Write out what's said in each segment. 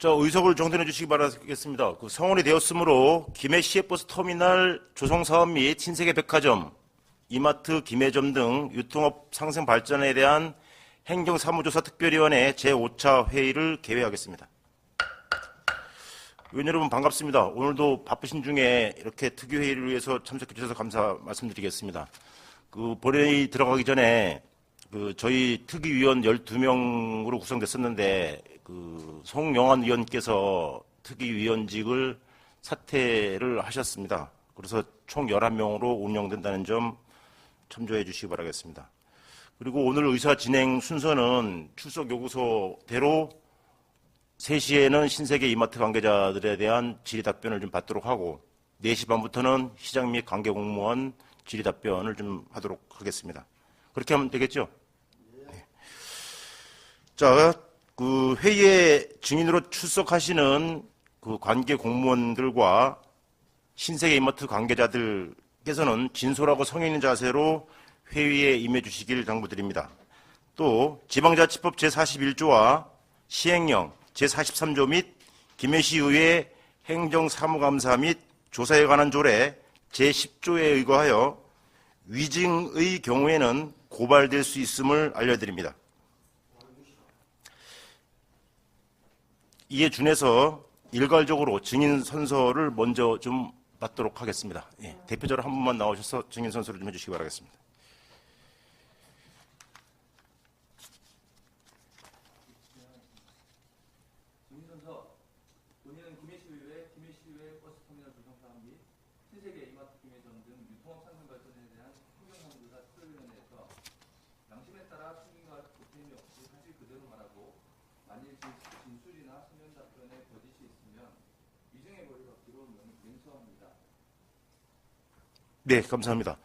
자, 의석을 정돈해 주시기 바라겠습니다. 성원이 되었으므로 김해 시외버스 터미널 조성 사업 및 신세계 백화점, 이마트, 김해점 등 유통업 상생 발전에 대한 행정사무조사 특별위원회 제5차 회의를 개회하겠습니다. 의원 여러분 반갑습니다. 오늘도 바쁘신 중에 이렇게 특위회의를 위해서 참석해 주셔서 감사 말씀드리겠습니다. 본회의 들어가기 전에 저희 특위위원 12명으로 구성됐었는데 송영환 의원께서 특위위원직을 사퇴를 하셨습니다. 그래서 총 11명으로 운영된다는 점 참조해 주시기 바라겠습니다. 그리고 오늘 의사 진행 순서는 출석 요구서대로 3시에는 신세계 이마트 관계자들에 대한 질의답변을 좀 받도록 하고 4시 반부터는 시장 및 관계공무원 질의답변을 좀 하도록 하겠습니다. 그렇게 하면 되겠죠? 네. 자, 회의에 증인으로 출석하시는 관계 공무원들과 신세계 이마트 관계자들께서는 진솔하고 성의 있는 자세로 회의에 임해 주시길 당부드립니다. 또 지방자치법 제41조와 시행령 제43조 및 김해시의회 행정사무감사 및 조사에 관한 조례 제10조에 의거하여 위증의 경우에는 고발될 수 있음을 알려드립니다. 이에 준해서 일괄적으로 증인 선서를 먼저 좀 받도록 하겠습니다. 예, 대표적으로 한 분만 나오셔서 증인 선서를 좀 해주시기 바라겠습니다. 증인 선서. 본인은 김해시의회 버스터미널 조성 사업 및 신세계 이마트 김해점 등 유통업 상생 발전에 대한 행정사무조사 특별위원회에서 양심에 따라 숨김과 보탬이 없이 사실 그대로 말하고 만일 진술이나 서면 답변에 거짓이 있으면 위증의 권리를 얻기로 맹세합니다. 네, 감사합니다.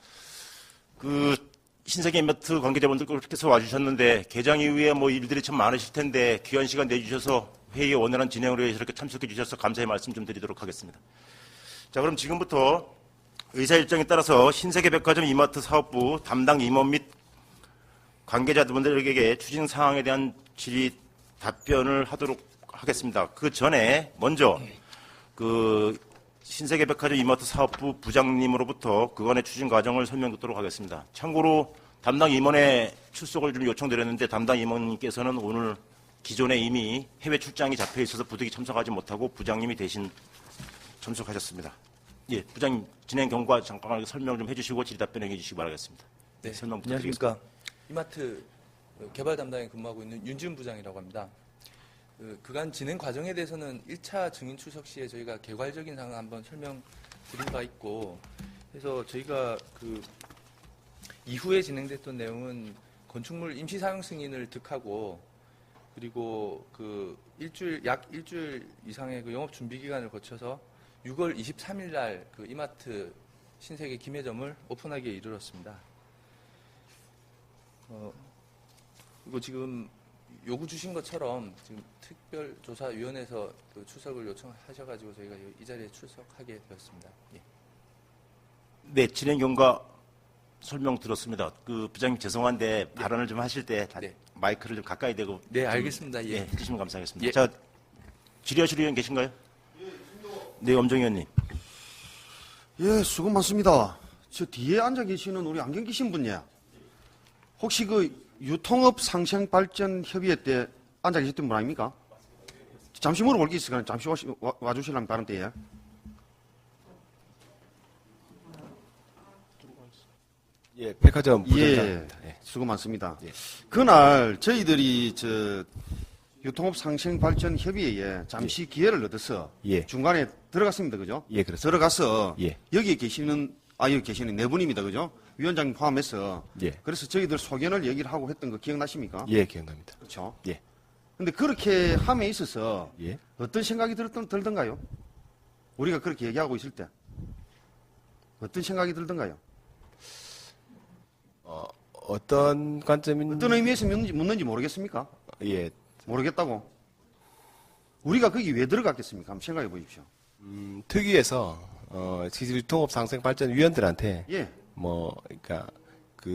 신세계 이마트 관계자분들께서 와주셨는데 개장 이후에 일들이 참 많으실 텐데 귀한 시간 내주셔서 회의의 원활한 진행을 위해서 이렇게 참석해 주셔서 감사의 말씀 좀 드리도록 하겠습니다. 자, 그럼 지금부터 의사 일정에 따라서 신세계 백화점 이마트 사업부 담당 임원 및 관계자분들에게 추진 사항에 대한 질의 답변을 하도록 하겠습니다. 그 전에 먼저 신세계 백화점 이마트 사업부 부장님으로부터 그간의 추진 과정을 설명 듣도록 하겠습니다. 참고로 담당 임원의 출석을 좀 요청드렸는데 담당 임원님께서는 오늘 기존에 이미 해외 출장이 잡혀 있어서 부득이 참석하지 못하고 부장님이 대신 참석하셨습니다. 예, 부장님 진행 경과 잠깐 설명 좀 해주시고 질의 답변해 주시기 바라겠습니다. 네, 설명 부탁드리겠습니다. 안녕하십니까. 이마트 개발 담당에 근무하고 있는 윤지훈 부장이라고 합니다. 그간 진행 과정에 대해서는 1차 증인 출석 시에 저희가 개괄적인 상황 한번 설명드린 바 있고, 그래서 저희가 이후에 진행됐던 내용은 건축물 임시 사용 승인을 득하고, 그리고 약 일주일 이상의 영업 준비 기간을 거쳐서 6월 23일 날 이마트 신세계 김해점을 오픈하기에 이르렀습니다. 그리고 지금 요구 주신 것처럼 지금 특별조사위원회에서 출석을 요청하셔가지고 저희가 이 자리에 출석하게 되었습니다. 예. 네, 진행 경과 설명 들었습니다. 부장님 죄송한데 발언을 좀 하실 때 네. 마이크를 좀 가까이 대고 네, 알겠습니다. 예. 해주시면 감사하겠습니다. 예. 자, 질의하실 의원 계신가요? 네, 엄정위원님. 예, 수고 많습니다. 저 뒤에 앉아 계시는 우리 안경 끼신 분이야. 혹시 유통업 상생 발전 협의회 때 앉아 계셨던 분 아닙니까? 잠시 물어볼 게 있으니까 잠시 와주시려면 다른 때에. 예, 백화점 부장입니다. 예, 수고 많습니다. 예. 그날 저희들이 유통업 상생 발전 협의회에 잠시 기회를 얻어서 예. 중간에 들어갔습니다, 그죠? 예, 그렇습니다. 들어가서 예. 여기 계시는 네 분입니다, 그죠? 위원장님 포함해서. 예. 그래서 저희들 소견을 얘기를 하고 했던 거 기억나십니까? 예, 기억납니다. 그렇죠. 예. 근데 그렇게 함에 있어서 예. 어떤 생각이 들던가요? 우리가 그렇게 얘기하고 있을 때 어떤 생각이 들던가요? 어떤 관점인 어떤 의미에서 묻는지 모르겠습니까? 예. 모르겠다고. 우리가 거기 왜 들어갔겠습니까? 한번 생각해 보십시오. 특위에서 지질 유통업 상생 발전 위원들한테 예. 그러니까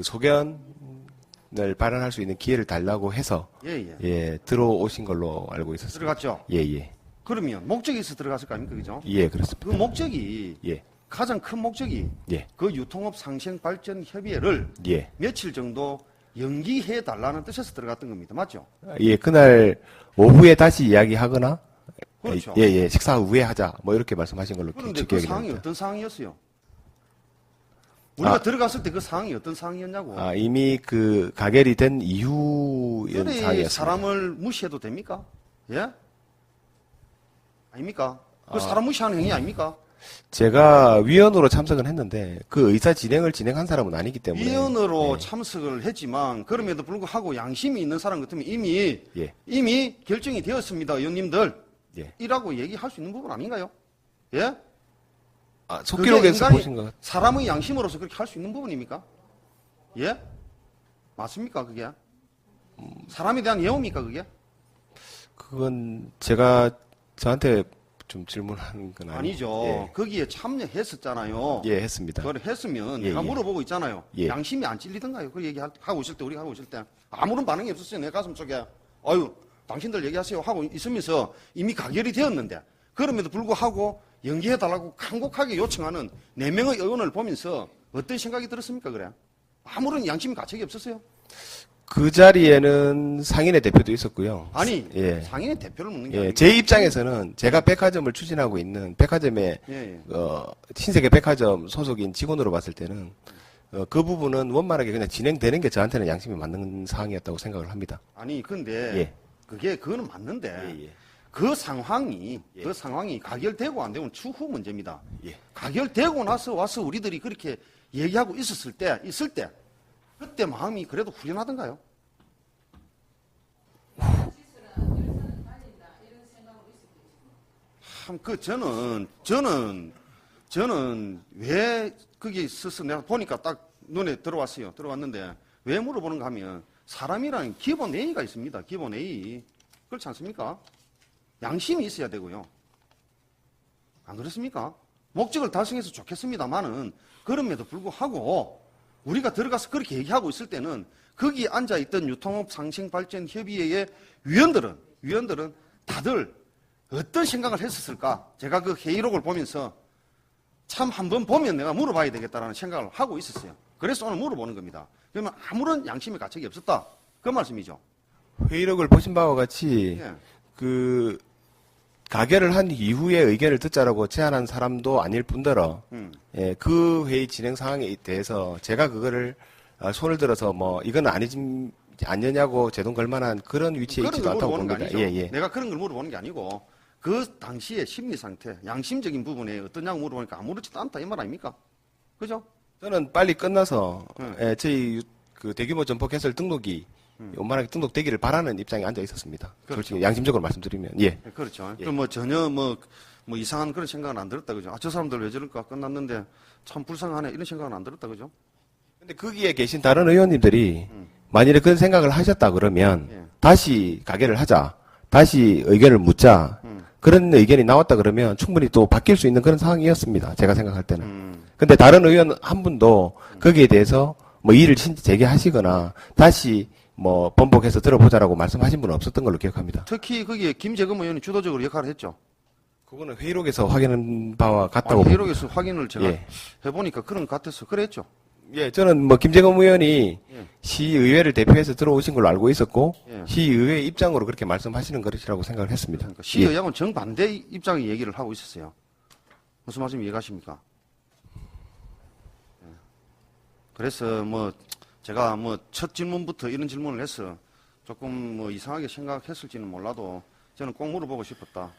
소견을 발언할 수 있는 기회를 달라고 해서 예, 예. 예, 들어오신 걸로 알고 있었습니다. 들어갔죠? 예, 예. 그러면 목적이 있어 들어갔을 거 아닙니까? 그죠? 예, 그렇습니다. 그 목적이 예, 가장 큰 목적이 예, 그 유통업 상생 발전 협의회를 예. 며칠 정도 연기해 달라는 뜻에서 들어갔던 겁니다. 맞죠? 예, 그날 오후에 다시 이야기하거나, 그렇죠. 예, 예, 식사 후에 하자, 뭐 이렇게 말씀하신 걸로 그런데 그 기억이 상황이 납니다. 어떤 상황이었어요? 우리가 들어갔을 때 그 상황이 어떤 상황이었냐고. 아, 이미 그 가결이 된 이후 그래 상황이었습니다. 사람을 무시해도 됩니까? 예? 아닙니까? 그 사람 무시하는 행위 아닙니까? 제가 위원으로 참석은 했는데 그 의사 진행을 진행한 사람은 아니기 때문에 위원으로 예, 참석을 했지만 그럼에도 불구하고 양심이 있는 사람 같으면 이미 예, 결정이 되었습니다, 의원님들. 예. 이라고 얘기할 수 있는 부분 아닌가요? 예? 아, 그게 속기록에서 인간이 보신 것 같아요. 사람의 양심으로서 그렇게 할 수 있는 부분입니까? 예? 맞습니까, 그게? 사람에 대한 예우입니까, 그게? 그건 제가 저한테 좀 질문하는 건 아니죠. 예, 거기에 참여했었잖아요. 예, 했습니다. 그걸 했으면 예, 내가 예. 물어보고 있잖아요. 예. 양심이 안 찔리던가요? 그 얘기하고 있을 때, 우리가 하고 있을 때. 아무런 반응이 없었어요. 내 가슴 속에. 아유, 당신들 얘기하세요. 하고 있으면서 이미 가결이 되었는데. 그럼에도 불구하고 연기해달라고 간곡하게 요청하는 4명의 의원을 보면서 어떤 생각이 들었습니까, 그래? 아무런 양심이 가책이 없었어요. 그 자리에는 상인의 대표도 있었고요. 아니, 예. 상인의 대표를 묻는 게 예, 아니고. 제 입장에서는 제가 백화점을 추진하고 있는 백화점의 예, 예. 신세계 백화점 소속인 직원으로 봤을 때는 그 부분은 원만하게 그냥 진행되는 게 저한테는 양심이 맞는 사항이었다고 생각을 합니다. 아니, 근데 예. 그거는 맞는데 예, 예. 그 상황이 예. 가결되고 안 되고는 추후 문제입니다. 예. 가결되고 나서 와서 우리들이 그렇게 얘기하고 있을 때 그때 마음이 그래도 후련하던가요? 참, 저는 왜 거기 있어서 내가 보니까 딱 눈에 들어왔는데 왜 물어보는가 하면 사람이라는 기본 A가 있습니다. 기본 A. 그렇지 않습니까? 양심이 있어야 되고요. 안 그렇습니까? 목적을 달성해서 좋겠습니다만은 그럼에도 불구하고 우리가 들어가서 그렇게 얘기하고 있을 때는 거기 앉아있던 유통업 상생발전협의회의 위원들은 다들 어떤 생각을 했었을까? 제가 그 회의록을 보면서 참 한번 보면 내가 물어봐야 되겠다라는 생각을 하고 있었어요. 그래서 오늘 물어보는 겁니다. 그러면 아무런 양심의 가책이 없었다. 그 말씀이죠. 회의록을 보신 바와 같이 예. 그 가결을 한 이후에 의견을 듣자라고 제안한 사람도 아닐 뿐더러 예, 그 회의 진행 상황에 대해서 제가 그거를 손을 들어서 뭐 이건 아니냐고 제동 걸 만한 그런 위치에 그런 있지도 걸 않다고 물어보는 게 봅니다. 아니죠. 예, 예. 내가 그런 걸 물어보는 게 아니고 그 당시의 심리 상태, 양심적인 부분에 어떠냐고 물어보니까 아무렇지도 않다 이 말 아닙니까? 그죠? 저는 빨리 끝나서 응. 예, 저희 그 대규모 점포 개설 등록이 원만하게 등록되기를 바라는 입장에 앉아 있었습니다. 그렇죠. 솔직히 양심적으로 말씀드리면 예. 네, 그렇죠. 예. 그럼 뭐 전혀 뭐 이상한 그런 생각은 안 들었다 그죠? 아, 저 사람들 왜 저럴까? 끝났는데 참 불쌍하네 이런 생각은 안 들었다 그죠? 근데 거기에 계신 다른 의원님들이 만일에 그런 생각을 하셨다 그러면 예. 다시 가결을 하자. 다시 의견을 묻자. 그런 의견이 나왔다 그러면 충분히 또 바뀔 수 있는 그런 상황이었습니다. 제가 생각할 때는. 근데 다른 의원 한 분도 거기에 대해서 뭐 이의를 제기하시거나 다시 뭐 번복해서 들어보자라고 말씀하신 분은 없었던 걸로 기억합니다. 특히 거기에 김재금 의원이 주도적으로 역할을 했죠. 그거는 회의록에서 확인한 바와 같다고 아니, 봅니다. 회의록에서 확인을 제가 예. 해보니까 그런 것 같아서 그랬죠. 예, 저는 뭐 김재검 의원이 예. 시의회를 대표해서 들어오신 걸로 알고 있었고 예. 시의회 입장으로 그렇게 말씀하시는 것이라고 생각을 했습니다. 그러니까 시의회하고는 정반대 입장의 얘기를 하고 있었어요. 무슨 말씀 이해가십니까? 예. 그래서 뭐 제가 뭐 첫 질문부터 이런 질문을 해서 조금 뭐 이상하게 생각했을지는 몰라도 저는 꼭 물어보고 싶었다.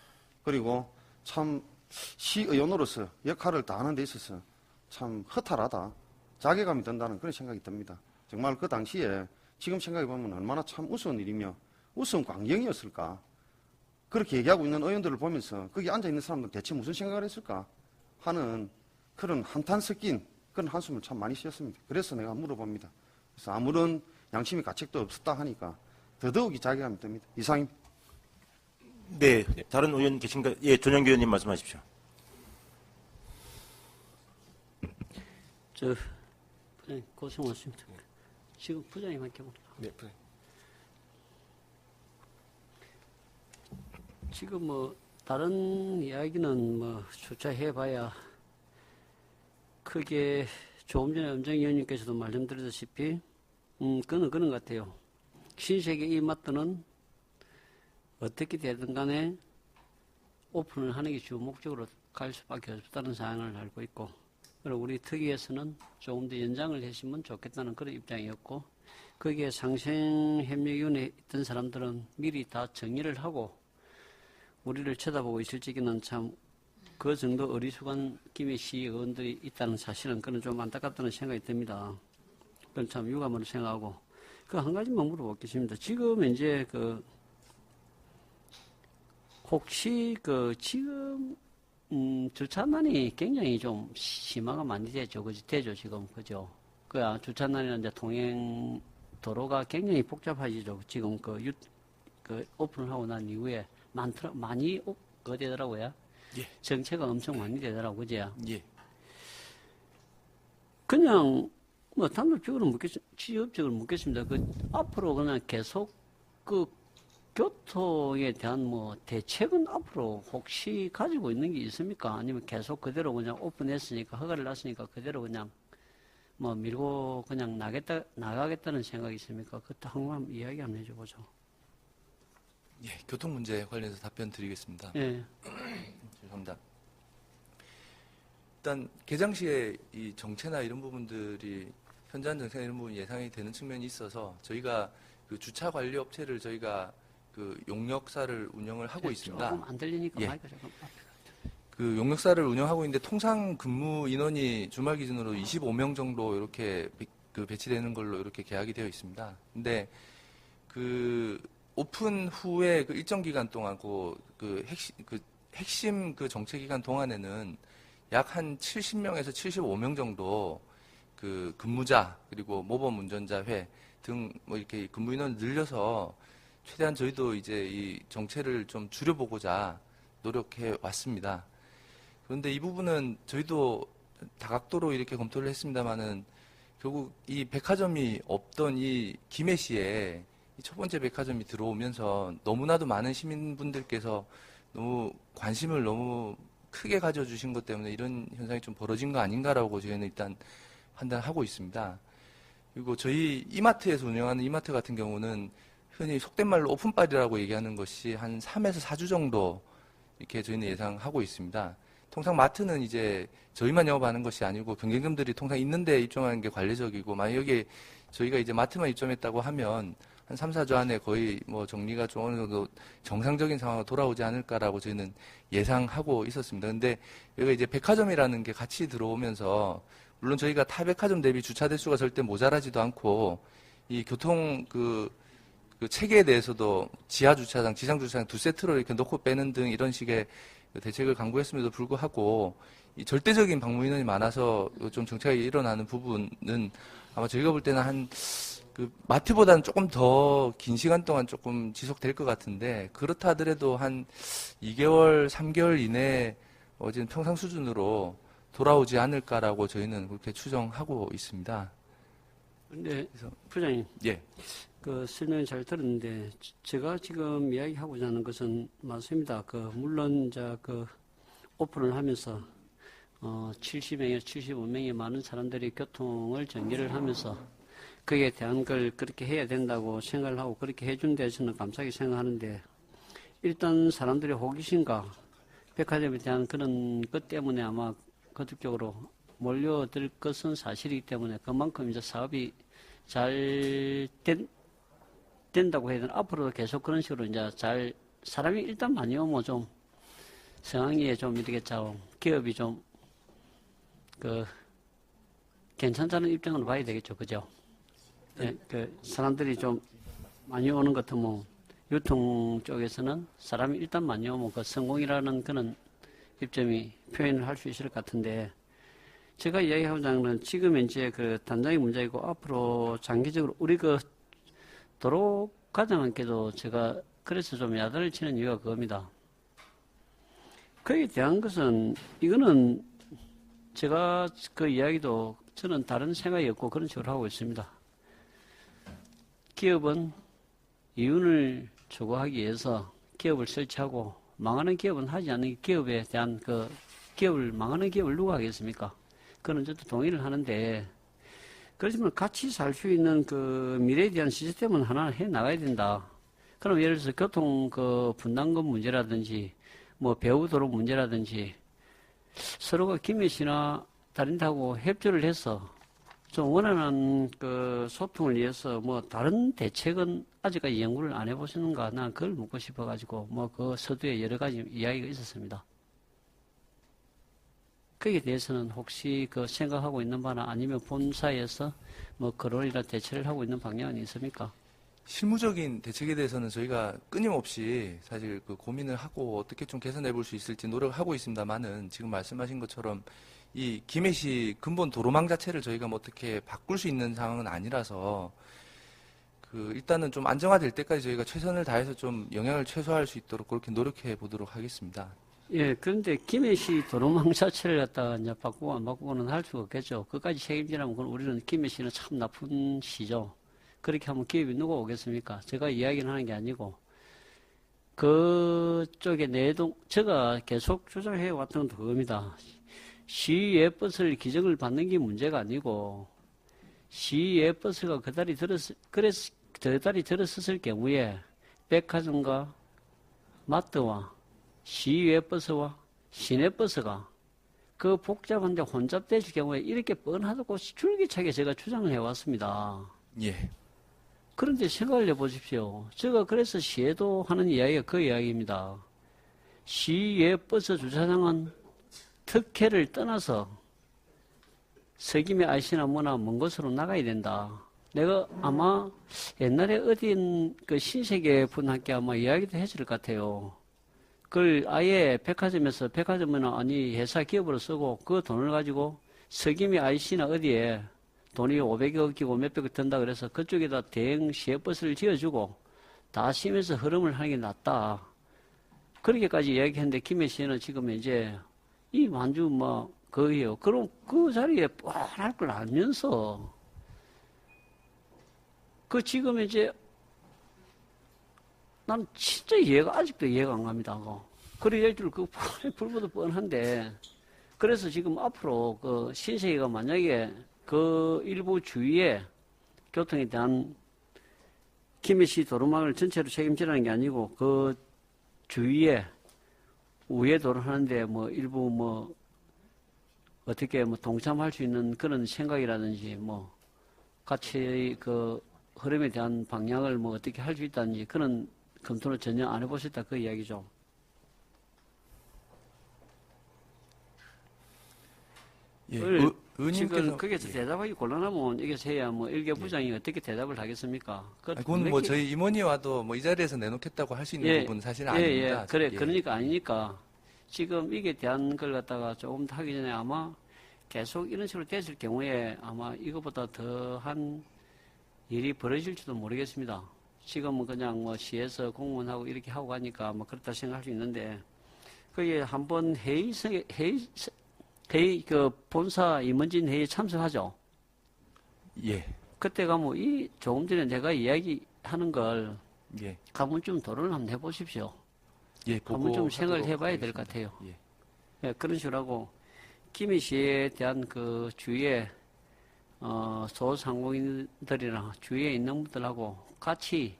그리고 참 시의원으로서 역할을 다하는 데 있어서 참 허탈하다. 자괴감이 든다는 그런 생각이 듭니다. 정말 그 당시에 지금 생각해보면 얼마나 참 우스운 일이며 우스운 광경이었을까. 그렇게 얘기하고 있는 의원들을 보면서 거기 앉아있는 사람들은 대체 무슨 생각을 했을까 하는 그런 한탄 섞인 그런 한숨을 참 많이 쉬었습니다. 그래서 내가 물어봅니다. 그래서 아무런 양심의 가책도 없었다 하니까 더더욱이 자괴감이 듭니다. 이상입니다. 네, 다른 의원 계신가? 예, 전영기 의원님 말씀하십시오. 부장님 고생하셨습니다. 지금 부장님한테 물어봐. 네, 지금 뭐 다른 이야기는 뭐 주차해봐야 크게 조금 전에 엄정희 의원님께서도 말씀드렸다시피 그건 그런 것 같아요. 신세계 이마트는 어떻게 되든 간에 오픈을 하는 게 주 목적으로 갈 수밖에 없다는 사항을 알고 있고, 그리고 우리 특위에서는 조금 더 연장을 했으면 좋겠다는 그런 입장이었고, 거기에 상생협력위원회에 있던 사람들은 미리 다 정리를 하고 우리를 쳐다보고 있을 적에는 참 그 정도 어리숙한 김해 시의원들이 있다는 사실은 그는 좀 안타깝다는 생각이 듭니다. 그건 참 유감으로 생각하고, 그 한 가지만 물어보겠습니다. 지금 이제 혹시 지금 주차난이 굉장히 좀 심화가 많이 되죠. 되죠, 지금. 그죠? 주차난이나 이제 통행 도로가 굉장히 복잡해지죠. 지금 오픈을 하고 난 이후에 많이 되더라고요. 예. 정체가 엄청 많이 되더라고요. 그죠? 예. 그냥, 단도직으로 취업적으로 묻겠습니다. 앞으로 그냥 계속 교통에 대한 대책은 앞으로 혹시 가지고 있는 게 있습니까? 아니면 계속 그대로 그냥 오픈했으니까, 허가를 놨으니까 그대로 그냥 밀고 그냥 나가겠다는 생각이 있습니까? 그것도 한번 이야기 한번 해줘보죠. 예, 교통 문제 관련해서 답변 드리겠습니다. 예. 죄송합니다. 일단 개장 시에 이 정체나 이런 부분들이 현저한 정체나 이런 부분 예상이 되는 측면이 있어서 저희가 주차 관리 업체를 저희가 용역사를 운영을 하고 있습니다. 조금 안 들리니까 예. 마이크 조금 용역사를 운영하고 있는데 통상 근무 인원이 주말 기준으로 25명 정도 이렇게 배치되는 걸로 이렇게 계약이 되어 있습니다. 근데 오픈 후에 일정 기간 동안 핵심 정체 기간 동안에는 약 한 70명에서 75명 정도 근무자 그리고 모범 운전자회 등 이렇게 근무 인원을 늘려서 최대한 저희도 이제 이 정체를 좀 줄여보고자 노력해 왔습니다. 그런데 이 부분은 저희도 다각도로 이렇게 검토를 했습니다만은 결국 이 백화점이 없던 이 김해시에 이 첫 번째 백화점이 들어오면서 너무나도 많은 시민분들께서 너무 관심을 너무 크게 가져주신 것 때문에 이런 현상이 좀 벌어진 거 아닌가라고 저희는 일단 판단하고 있습니다. 그리고 저희 이마트에서 운영하는 이마트 같은 경우는 흔히 속된 말로 오픈빨이라고 얘기하는 것이 한 3에서 4주 정도 이렇게 저희는 예상하고 있습니다. 통상 마트는 이제 저희만 영업하는 것이 아니고 경쟁점들이 통상 있는데 입점하는 게 관례적이고, 만약 여기 저희가 이제 마트만 입점했다고 하면 한 3, 4주 안에 거의 정리가 좀 어느 정도 정상적인 상황으로 돌아오지 않을까라고 저희는 예상하고 있었습니다. 근데 여기가 이제 백화점이라는 게 같이 들어오면서, 물론 저희가 타 백화점 대비 주차 대수가 절대 모자라지도 않고, 이 교통 체계에 대해서도 지하 주차장, 지상 주차장 두 세트로 이렇게 놓고 빼는 등 이런 식의 대책을 강구했음에도 불구하고 이 절대적인 방문 인원이 많아서 좀 정체가 일어나는 부분은 아마 저희가 볼 때는 마트보다는 조금 더 긴 시간 동안 조금 지속될 것 같은데, 그렇다 하더라도 한 2개월, 3개월 이내에 지금 평상 수준으로 돌아오지 않을까라고 저희는 그렇게 추정하고 있습니다. 근데 부장님, 예. 설명을 잘 들었는데, 제가 지금 이야기하고자 하는 것은 맞습니다. 물론, 오픈을 하면서, 70명에서 75명의 많은 사람들이 교통을 전개를 하면서, 거기에 대한 걸 그렇게 해야 된다고 생각을 하고, 그렇게 해준 데 저는 감사하게 생각하는데, 일단 사람들의 호기심과 백화점에 대한 그런 것 때문에 아마 거듭적으로 몰려들 것은 사실이기 때문에 그만큼 이제 사업이 잘 된다고 해야 되나, 앞으로도 계속 그런 식으로 이제 사람이 일단 많이 오면 좀 상황이 좀 이렇게 기업이 좀 괜찮다는 입장으로 봐야 되겠죠. 그죠? 예, 사람들이 좀 많이 오는 것 같으면 유통 쪽에서는 사람이 일단 많이 오면 성공이라는 그런 입점이 표현을 할 수 있을 것 같은데, 제가 이야기하고자 하는 건 지금 이제 단장의 문제이고, 앞으로 장기적으로 우리 도로 과장님께도 제가 그래서 좀 야단을 치는 이유가 그겁니다. 거기에 대한 것은, 이거는 제가 이야기도 저는 다른 생각이 없고 그런 식으로 하고 있습니다. 기업은 이윤을 추구하기 위해서 기업을 설치하고 망하는 기업은 하지 않는 기업에 대한 그 기업을 망하는 기업을 누가 하겠습니까? 그건 저도 동의를 하는데 그렇지만 같이 살 수 있는 그 미래에 대한 시스템은 하나 해 나가야 된다. 그럼 예를 들어서 교통 그 분담금 문제라든지 뭐 배후도로 문제라든지 서로가 김해시나 다른 데하고 협조를 해서 좀 원활한 그 소통을 위해서 뭐 다른 대책은 아직까지 연구를 안 해보시는가? 난 그걸 묻고 싶어가지고 뭐 그 서두에 여러 가지 이야기가 있었습니다. 거기에 대해서는 혹시 그 생각하고 있는 바나 아니면 본사에서 뭐 거론이나 대처를 하고 있는 방향은 있습니까? 실무적인 대책에 대해서는 저희가 끊임없이 사실 그 고민을 하고 어떻게 좀 개선해 볼 수 있을지 노력을 하고 있습니다만은 지금 말씀하신 것처럼 이 김해시 근본 도로망 자체를 저희가 뭐 어떻게 바꿀 수 있는 상황은 아니라서 그 일단은 좀 안정화될 때까지 저희가 최선을 다해서 좀 영향을 최소화할 수 있도록 그렇게 노력해 보도록 하겠습니다. 예, 그런데 김해시 도로망 자체를 갖다가 이제 바꾸고 안 바꾸고는 할 수가 없겠죠. 그까지 책임지라면 그건 우리는 김해시는 참 나쁜 시죠. 그렇게 하면 기업이 누가 오겠습니까? 제가 이야기는 하는 게 아니고 그쪽의 내동 제가 계속 주장해 왔던 건 그겁니다. 시외 버스를 기증을 받는 게 문제가 아니고 시외 버스가 그다리 들었었을 경우에 백화점과 마트와 시외 버스와 시내 버스가 그 복잡한데 혼잡될 경우에 이렇게 뻔하다고 줄기차게 제가 주장을 해왔습니다. 예. 그런데 생각을 해보십시오. 제가 그래서 시에도 하는 이야기가 그 이야기입니다. 시외 버스 주차장은 특혜를 떠나서 서김의 IC나 뭐나 먼 곳으로 나가야 된다. 내가 아마 옛날에 어딘 그 신세계 분한테 아마 이야기도 했을 것 같아요. 그걸 아예 백화점은 아니 회사 기업으로 쓰고 그 돈을 가지고 서김의 IC나 어디에 돈이 500억이고 몇백억 든다 그래서 그쪽에다 대형 시외버스를 지어주고 다 시면서 흐름을 하는 게 낫다. 그렇게까지 이야기했는데 김해시는 지금 이제 이 만주 뭐 거기요. 그럼 그 자리에 뻔할 걸 알면서 그 지금 이제 난 진짜 아직도 이해가 안 갑니다. 그래야 될 줄 그 불보도 뻔한데 그래서 지금 앞으로 그 신세계가 만약에 그 일부 주위에 교통에 대한 김해시 도로망을 전체로 책임지라는 게 아니고 그 주위에 우회 도로하는데 뭐 일부 뭐 어떻게 뭐 동참할 수 있는 그런 생각이라든지 뭐 같이 그 흐름에 대한 방향을 뭐 어떻게 할 수 있다든지 그런 검토를 전혀 안 해보셨다 그 이야기죠. 예. 지금 의원님께서 거기에서 대답하기 곤란하면 여기서 해야 뭐 일개 부장이 어떻게 대답을 하겠습니까? 그건 뭐 저희 임원이와도 뭐 이 자리에서 내놓겠다고 할 수 있는 부분은 사실 아닙니다. 그래, 예. 그러니까 아니니까 지금 이게 대한 걸 갖다가 조금 더 하기 전에 아마 계속 이런 식으로 됐을 경우에 아마 이거보다 더한 일이 벌어질지도 모르겠습니다. 지금은 그냥 뭐 시에서 공무원하고 이렇게 하고 가니까 뭐 그렇다 생각할 수 있는데 그게 한번 회의 그 본사 임원진 회의에 참석하죠. 예. 그때가 뭐 조금 전에 내가 이야기하는 걸 예. 한번 좀 토론을 한번 해보십시오. 예. 한번 좀 생각을 해봐야 될 것 같아요. 예. 예, 그런 식으로 하고 김해시에 대한 그 주위에 소상공인들이나 주위에 있는 분들하고 같이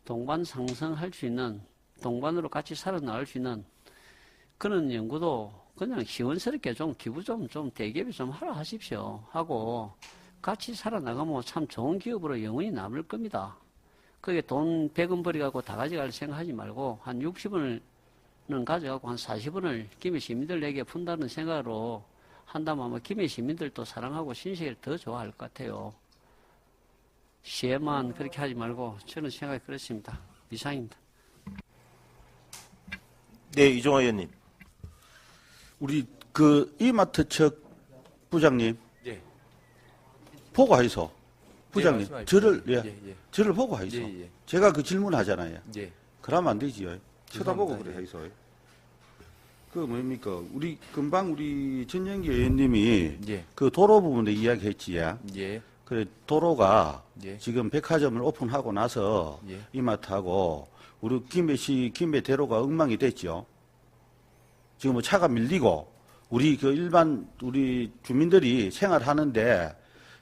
동반 상승할 수 있는 동반으로 같이 살아나갈 수 있는 그런 연구도 그냥 시원스럽게 좀 기부 좀 대기업이 좀 하라 하십시오 하고 같이 살아나가면 참 좋은 기업으로 영원히 남을 겁니다. 그게 돈 100원 버리갖고 다 가져갈 생각하지 말고 한 60원은 가져가고 한 40원을 김해 시민들에게 푼다는 생각으로 한다면 아마 김해 시민들도 사랑하고 신세계를 더 좋아할 것 같아요. 시에만 그렇게 하지 말고 저는 생각이 그렇습니다. 이상입니다. 네, 이종화 의원님. 우리 그 이마트 측 부장님 예. 보고하이소. 부장님 말씀하십시오. 저를 예. 저를 보고하이소. 예. 제가 그 질문하잖아요. 예. 그러면 안 되지요. 쳐다보고 죄송합니다. 그래 하이소. 그 뭡니까? 우리 금방 우리 전영기 의원님이 예. 그 도로 부분에 이야기했지야. 예. 그래 도로가 예. 지금 백화점을 오픈하고 나서 예. 이마트하고 우리 김해시 김해대로가 엉망이 됐죠. 지금 뭐 차가 밀리고 우리 그 일반 우리 주민들이 생활하는데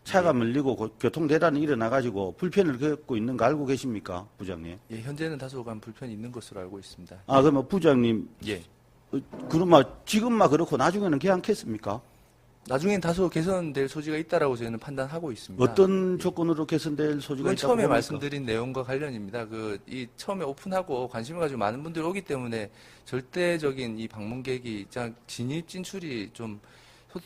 차가 밀리고 교통 대란이 일어나 가지고 불편을 겪고 있는 거 알고 계십니까, 부장님? 예, 현재는 다소간 불편이 있는 것으로 알고 있습니다. 아, 그러면 부장님 예. 그러면 지금만 그렇고 나중에는 개항겠습니까? 나중엔 다소 개선될 소지가 있다라고 저희는 판단하고 있습니다. 어떤 조건으로 개선될 소지가 그건 있다고 처음에 봅니까? 말씀드린 내용과 관련입니다. 이 처음에 오픈하고 관심을 가지고 많은 분들이 오기 때문에 절대적인 이 방문객이 진입 진출이 좀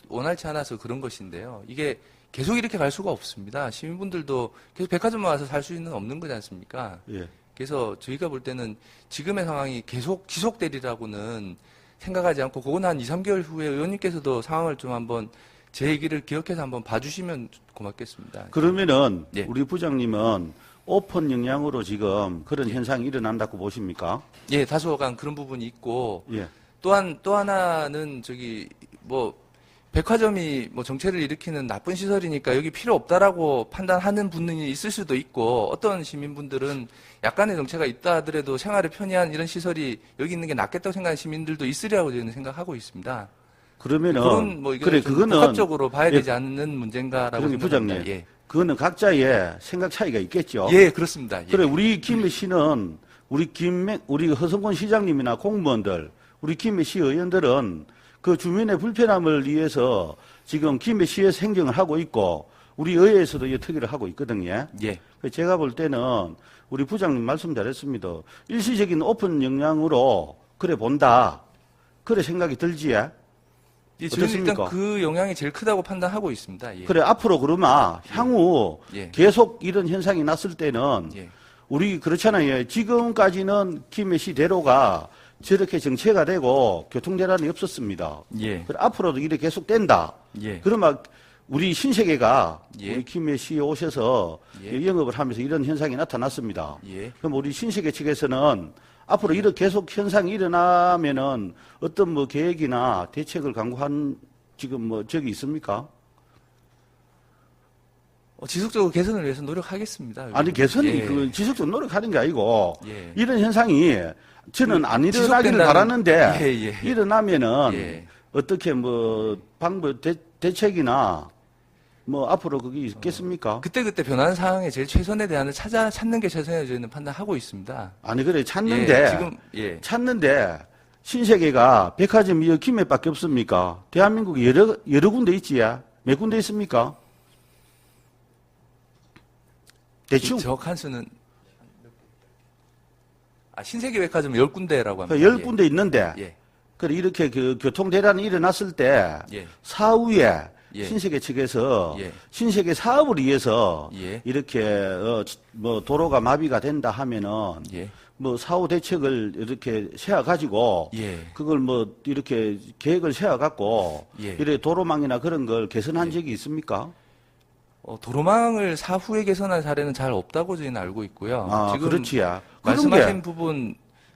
원활치 않아서 그런 것인데요. 이게 계속 이렇게 갈 수가 없습니다. 시민분들도 계속 백화점만 와서 살 수는 없는 거지 않습니까? 예. 그래서 저희가 볼 때는 지금의 상황이 계속 지속되리라고는 생각하지 않고 그건 한 2, 3개월 후에 의원님께서도 상황을 좀 한번 제 얘기를 기억해서 한번 봐주시면 고맙겠습니다. 그러면은 예. 우리 부장님은 오픈 영향으로 지금 그런 현상이 일어난다고 보십니까? 예, 다소간 그런 부분이 있고 예. 또 하나는 백화점이 정체를 일으키는 나쁜 시설이니까 여기 필요 없다라고 판단하는 분이 있을 수도 있고 어떤 시민분들은 약간의 정체가 있다 하더라도 생활에 편리한 이런 시설이 여기 있는 게 낫겠다고 생각하는 시민들도 있으리라고 저는 생각하고 있습니다. 그러면은 그런 그래 좀 그거는 복합적으로 봐야 예, 되지 않는 문제인가라고 부장님, 생각합니다. 부장님. 예. 그거는 각자의 생각 차이가 있겠죠. 예, 그렇습니다. 예. 그래 우리 김해시는 우리 허성권 시장님이나 공무원들, 우리 김해시 의원들은 그 주민의 불편함을 위해서 지금 김해시에서 행정을 하고 있고 우리 의회에서도 이 특위를 하고 있거든요. 예. 제가 볼 때는 우리 부장님 말씀 잘했습니다. 일시적인 오픈 영향으로 그래 본다. 그래 생각이 들지. 예, 저희는 어떻습니까? 일단 그 영향이 제일 크다고 판단하고 있습니다. 예. 그래 앞으로 그러면 향후 예. 계속 이런 현상이 났을 때는 예. 우리 그렇잖아요. 지금까지는 김해시 대로가 저렇게 정체가 되고 교통대란이 없었습니다. 예. 그래 앞으로도 이렇게 계속 된다. 예. 그러면 우리 신세계가 예. 우리 김해시에 오셔서 예. 영업을 하면서 이런 현상이 나타났습니다. 예. 그럼 우리 신세계 측에서는 앞으로 이렇게 계속 현상이 일어나면은 어떤 뭐 계획이나 대책을 강구한 지금 뭐 적이 있습니까? 지속적으로 개선을 위해서 노력하겠습니다. 아니 개선이 예. 그 지속적으로 노력하는 게 아니고 예. 이런 현상이 저는 안 일어나기를 지속된다는- 바라는데 예, 예. 일어나면은 예. 어떻게 뭐 방법 대책이나 뭐 앞으로 그게 있겠습니까? 그때그때 변하는 상황에 제일 최선의 대안을 찾는 게 최선이라고 저희는 판단하고 있습니다. 아니 그래 찾는데 예, 지금 예. 찾는데 신세계가 백화점이 김해밖에 없습니까? 대한민국에 여러 군데 있지? 몇 군데 있습니까? 대충 정확한 수는 신세계 백화점 10군데라고 합니다. 10군데 있는데 예. 그래 이렇게 그 교통 대란이 일어났을 때 예. 사후에 예. 신세계 측에서 예. 신세계 사업을 위해서 예. 이렇게 뭐 도로가 마비가 된다 하면은 예. 뭐 사후 대책을 이렇게 세워 가지고 예. 그걸 뭐 이렇게 계획을 세워 갖고 예. 이렇게 도로망이나 그런 걸 개선한 적이 있습니까? 도로망을 사후에 개선한 사례는 잘 없다고 저희는 알고 있고요. 아, 지금 그렇지야. 말씀하신 부분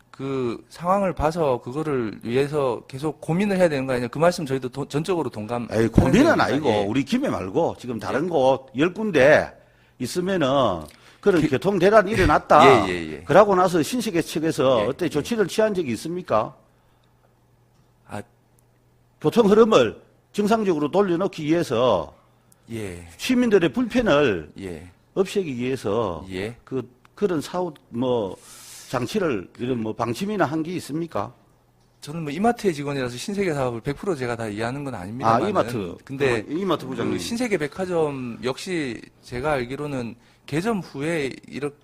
그 상황을 봐서 그거를 위해서 계속 고민을 해야 되는 거 아니냐 그 말씀 저희도 전적으로 동감. 에이, 고민은 아니고 예. 우리 김해 말고 지금 다른 곳 10군데 있으면은 그런 교통 대란이 일어났다. 예, 예, 예. 그러고 나서 신세계 측에서 예, 어때 조치를 취한 적이 있습니까? 아, 교통 흐름을 정상적으로 돌려놓기 위해서 예. 시민들의 불편을 예. 없애기 위해서 예. 그런 사후 뭐 장치를 이런 뭐 방침이나 한 게 있습니까? 저는 뭐 이마트의 직원이라서 신세계 사업을 100% 제가 다 이해하는 건 아닙니다만. 아, 이마트. 근데 이마트 부장님. 그 신세계 백화점 역시 제가 알기로는 개점 후에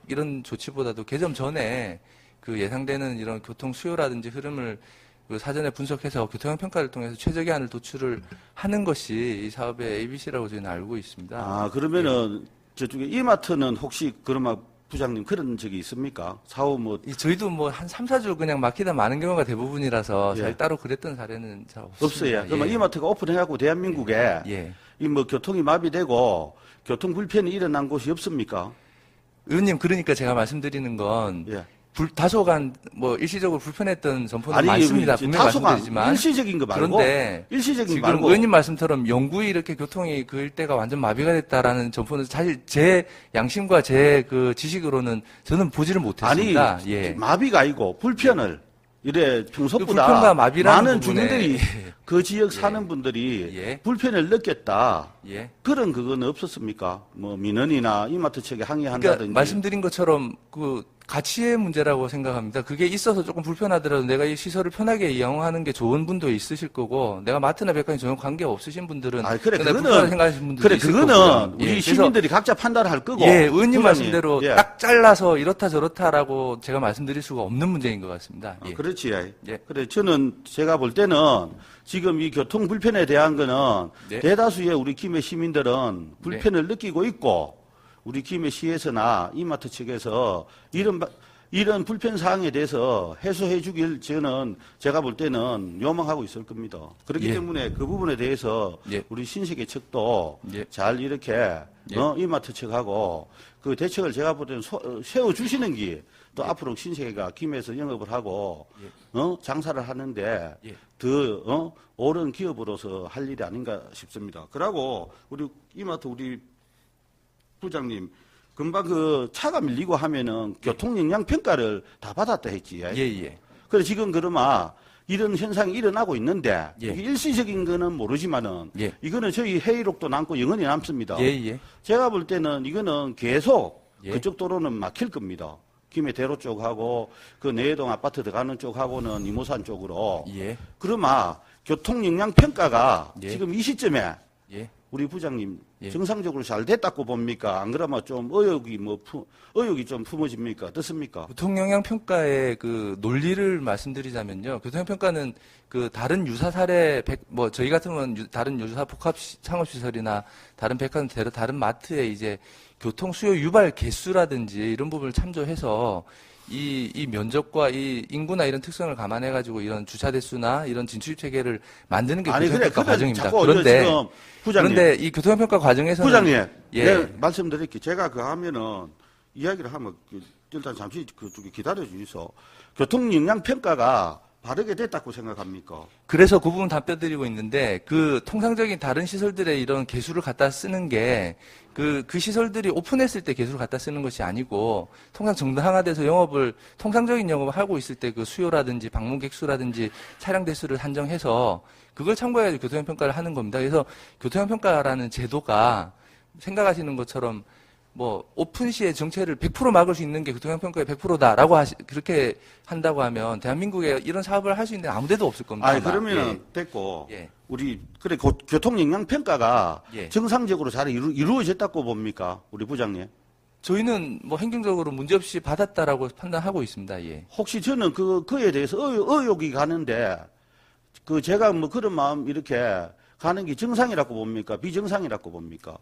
이런 조치보다도 개점 전에 그 예상되는 이런 교통 수요라든지 흐름을 그 사전에 분석해서 교통형 평가를 통해서 최적의 안을 도출을 하는 것이 이 사업의 ABC라고 저희는 알고 있습니다. 아, 그러면은 저쪽에 이마트는 혹시 그러면 부장님 그런 적이 있습니까? 사후 뭐 저희도 뭐 한 3, 4주 그냥 막히다 마는 경우가 대부분이라서 예. 잘 따로 그랬던 사례는 잘 없습니다. 없어요. 그러면 예. 이마트가 오픈해갖고 대한민국에 예. 이 뭐 교통이 마비되고 교통 불편이 일어난 곳이 없습니까? 의원님 그러니까 제가 말씀드리는 건 예. 다소간 뭐 일시적으로 불편했던 점포는 아니, 많습니다. 분명히 다소간 말씀드리지만. 일시적인 거 말고 그런데 일시적인 지금 말고 의원님 말씀처럼 영구히 이렇게 교통이 그 일대가 완전 마비가 됐다라는 점포는 사실 제 양심과 제 그 지식으로는 저는 보지를 못했습니다. 아니 예. 마비가 아니고 불편을 이래 그 평소보다 불편과 마비라는 많은 부분에 주민들이 그 지역 사는 분들이 예. 불편을 느꼈다. 예. 그런 그건 없었습니까? 뭐 민원이나 이마트 측에 항의한다든지. 그러니까 말씀드린 것처럼 그 가치의 문제라고 생각합니다. 그게 있어서 조금 불편하더라도 내가 이 시설을 편하게 이용하는 게 좋은 분도 있으실 거고, 내가 마트나 백화점 전혀 관계 없으신 분들은 아, 그래, 그냥 그거는- 불편하게 생각하시는 분들도 그래, 있을 그거는 거고요. 우리 예, 그래서 시민들이 각자 판단할 거고. 예, 의원님 부장님, 말씀대로 예. 딱 잘라서 이렇다 저렇다라고 제가 말씀드릴 수가 없는 문제인 것 같습니다. 예. 그렇지. 예. 그래, 저는 제가 볼 때는 지금 이 교통 불편에 대한 거는 네. 대다수의 우리 김해 시민들은 불편을 느끼고 있고, 우리 김해 시에서나 이마트 측에서 이런 불편 사항에 대해서 해소해 주길 저는 제가 볼 때는 요망하고 있을 겁니다. 그렇기 예. 때문에 그 부분에 대해서 예. 우리 신세계 측도 예. 잘 이렇게 예. 이마트 측하고 그 대책을 제가 볼 때는 세워 주시는 게 또 앞으로 신세계가 김해에서 영업을 하고 장사를 하는데 예. 더 옳은 기업으로서 할 일이 아닌가 싶습니다. 그러고 우리 이마트 우리 부장님 금방 그 차가 밀리고 하면은 교통 영향 평가를 다 받았다 했지. 예, 예. 그래 지금 그러면 이런 현상이 일어나고 있는데 예. 이게 일시적인 거는 모르지만은 예. 이거는 저희 회의록도 남고 영원히 남습니다. 예, 예. 제가 볼 때는 이거는 계속 예. 그쪽 도로는 막힐 겁니다. 김해 대로 쪽하고 그 내해동 아파트 들어가는 쪽하고는 이모산 쪽으로. 예. 그러면 교통 영향 평가가 예. 지금 이 시점에 예. 우리 부장님 예. 정상적으로 잘 됐다고 봅니까? 안 그러면 좀 의혹이 좀 품어집니까? 어떻습니까? 교통영향 평가의 그 논리를 말씀드리자면요. 교통영향 평가는 그 다른 유사 사례 뭐 저희 같은 경우는 다른 유사 복합 상업시설이나 다른 백화점 다른 마트의 이제 교통 수요 유발 개수라든지 이런 부분을 참조해서 이 면적과 이 인구나 이런 특성을 감안해 가지고 이런 주차 대수나 이런 진출입 체계를 만드는 게 교통평가 그건 과정입니다. 자꾸 그런데 지금 부장님, 그런데 이 교통평가 과정에서는 부장님, 예. 네, 말씀드릴게요. 제가 그 하면은 이야기를 하면 일단 잠시 기다려 주이소. 교통 영향 평가가 바르게 됐다고 생각합니까? 그래서 그 부분 답변드리고 있는데 그 통상적인 다른 시설들의 이런 개수를 갖다 쓰는 게 그 시설들이 오픈했을 때 개수를 갖다 쓰는 것이 아니고 통상 정당화돼서 통상적인 영업을 하고 있을 때 그 수요라든지 방문객 수라든지 차량 대수를 산정해서 그걸 참고해가지고 교통형 평가를 하는 겁니다. 그래서 교통형 평가라는 제도가 생각하시는 것처럼 뭐 오픈 시에 정체를 100% 막을 수 있는 게 교통형 평가의 100%다라고 그렇게 한다고 하면 대한민국에 이런 사업을 할 수 있는 아무데도 없을 겁니다. 아니 아마. 그러면은 됐고 예. 우리 그래 교통 영향 평가가 예. 정상적으로 잘 이루어졌다고 봅니까, 우리 부장님? 저희는 뭐 행정적으로 문제없이 받았다라고 판단하고 있습니다. 예. 혹시 저는 그에 대해서 의혹이 가는데 그 제가 뭐 그런 마음 이렇게 가는 게 정상이라고 봅니까, 비정상이라고 봅니까?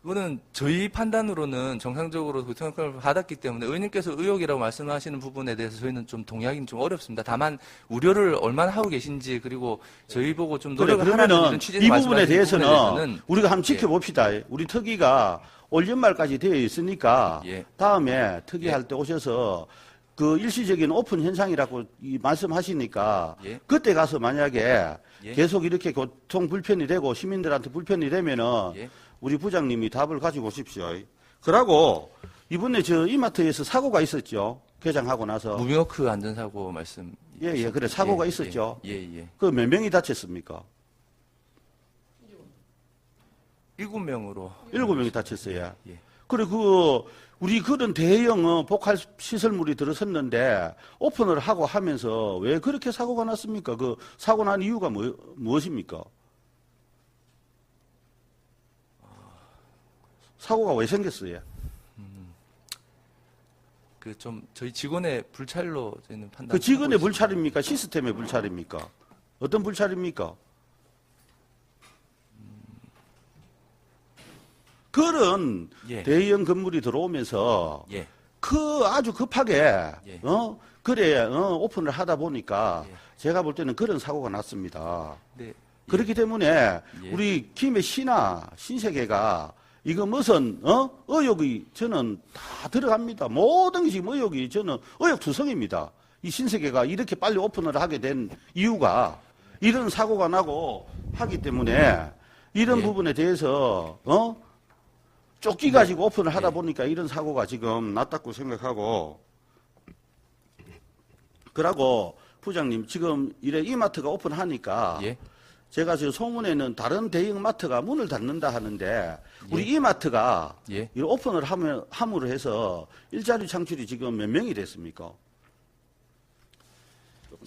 그거는 저희 판단으로는 정상적으로 교통평가를 받았기 때문에 의원님께서 의혹이라고 말씀하시는 부분에 대해서 저희는 좀 동의하기는 좀 어렵습니다. 다만 우려를 얼마나 하고 계신지 그리고 저희 보고 좀 그래, 노력을 하라는 그러면은 이런 취지에서 이 부분에 말씀하시는 대해서는 우리가 한번 예. 지켜봅시다. 우리 특위가 올 연말까지 되어 있으니까 예. 다음에 특위할 때 오셔서 그 일시적인 오픈 현상이라고 말씀하시니까 예. 그때 가서 만약에 예. 계속 이렇게 교통 불편이 되고 시민들한테 불편이 되면은 예. 우리 부장님이 답을 가지고 오십시오. 그러고 이번에 저 이마트에서 사고가 있었죠. 개장하고 나서. 무비워크 안전사고 말씀. 예, 그래 사고가 예, 있었죠. 예, 예. 그 몇 명이 다쳤습니까? 7명으로. 7명이 다쳤어요. 예. 그래, 우리 그런 대형 복합 시설물이 들어섰는데 오픈을 하고 하면서 왜 그렇게 사고가 났습니까? 그 사고 난 이유가 무엇입니까? 사고가 왜 생겼어요? 그 좀 저희 직원의 불찰로 저희는 판단. 그 직원의 불찰입니까? 시스템의 불찰입니까? 어떤 불찰입니까? 그런 예. 대형 건물이 들어오면서 예. 아주 급하게 예. 오픈을 하다 보니까 예. 제가 볼 때는 그런 사고가 났습니다. 네. 그렇기 때문에 예. 우리 김해 시나 신세계가 이거 무슨 의혹이 저는 다 들어갑니다. 모든 것이 의혹이 저는 의혹투성입니다. 이 신세계가 이렇게 빨리 오픈을 하게 된 이유가 이런 사고가 나고 하기 때문에 이런 예. 부분에 대해서 쫓기가지고 오픈을 하다 보니까 이런 사고가 지금 났다고 생각하고 그러고 부장님 지금 이래 이마트가 오픈하니까 예. 제가 저 소문에는 다른 대형 마트가 문을 닫는다 하는데 우리 이마트가 예. 이 오픈을 함으로 해서 일자리 창출이 지금 몇 명이 됐습니까?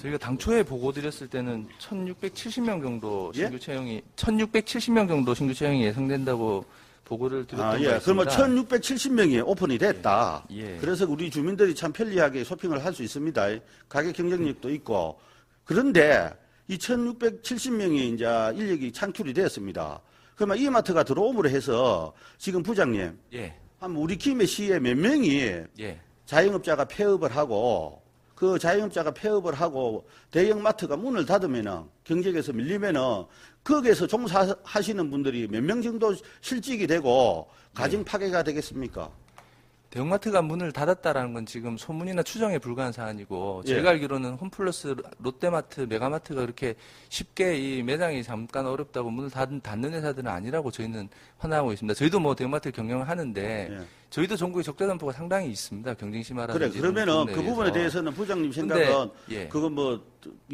저희가 당초에 보고 드렸을 때는 1,670명 정도 예? 신규 채용이 1,670명 정도 신규 채용이 예상된다고 보고를 드렸던 바 예. 있습니다. 그러면 1,670명이 오픈이 됐다. 예. 그래서 우리 주민들이 참 편리하게 쇼핑을 할 수 있습니다. 가격 경쟁력도 있고. 그런데 이 1,670명이 이제 인력이 창출이 되었습니다. 그러면 이마트가 들어옴으로 해서 지금 부장님, 예. 한 우리 김해시에 몇 명이 예. 자영업자가 폐업을 하고 그 자영업자가 폐업을 하고 대형마트가 문을 닫으면은 경쟁에서 밀리면은 거기에서 종사하시는 분들이 몇 명 정도 실직이 되고 가정 파괴가 되겠습니까? 대형마트가 문을 닫았다라는 건 지금 소문이나 추정에 불과한 사안이고 예. 제가 알기로는 홈플러스, 롯데마트, 메가마트가 그렇게 쉽게 이 매장이 잠깐 어렵다고 문을 닫는 회사들은 아니라고 저희는 판단하고 있습니다. 저희도 뭐 대형마트 경영을 하는데 예. 저희도 전국에 적자 점포가 상당히 있습니다. 경쟁 심화라든지 그래 그러면은 그 부분에 대해서는 부장님 생각은 예. 그거 뭐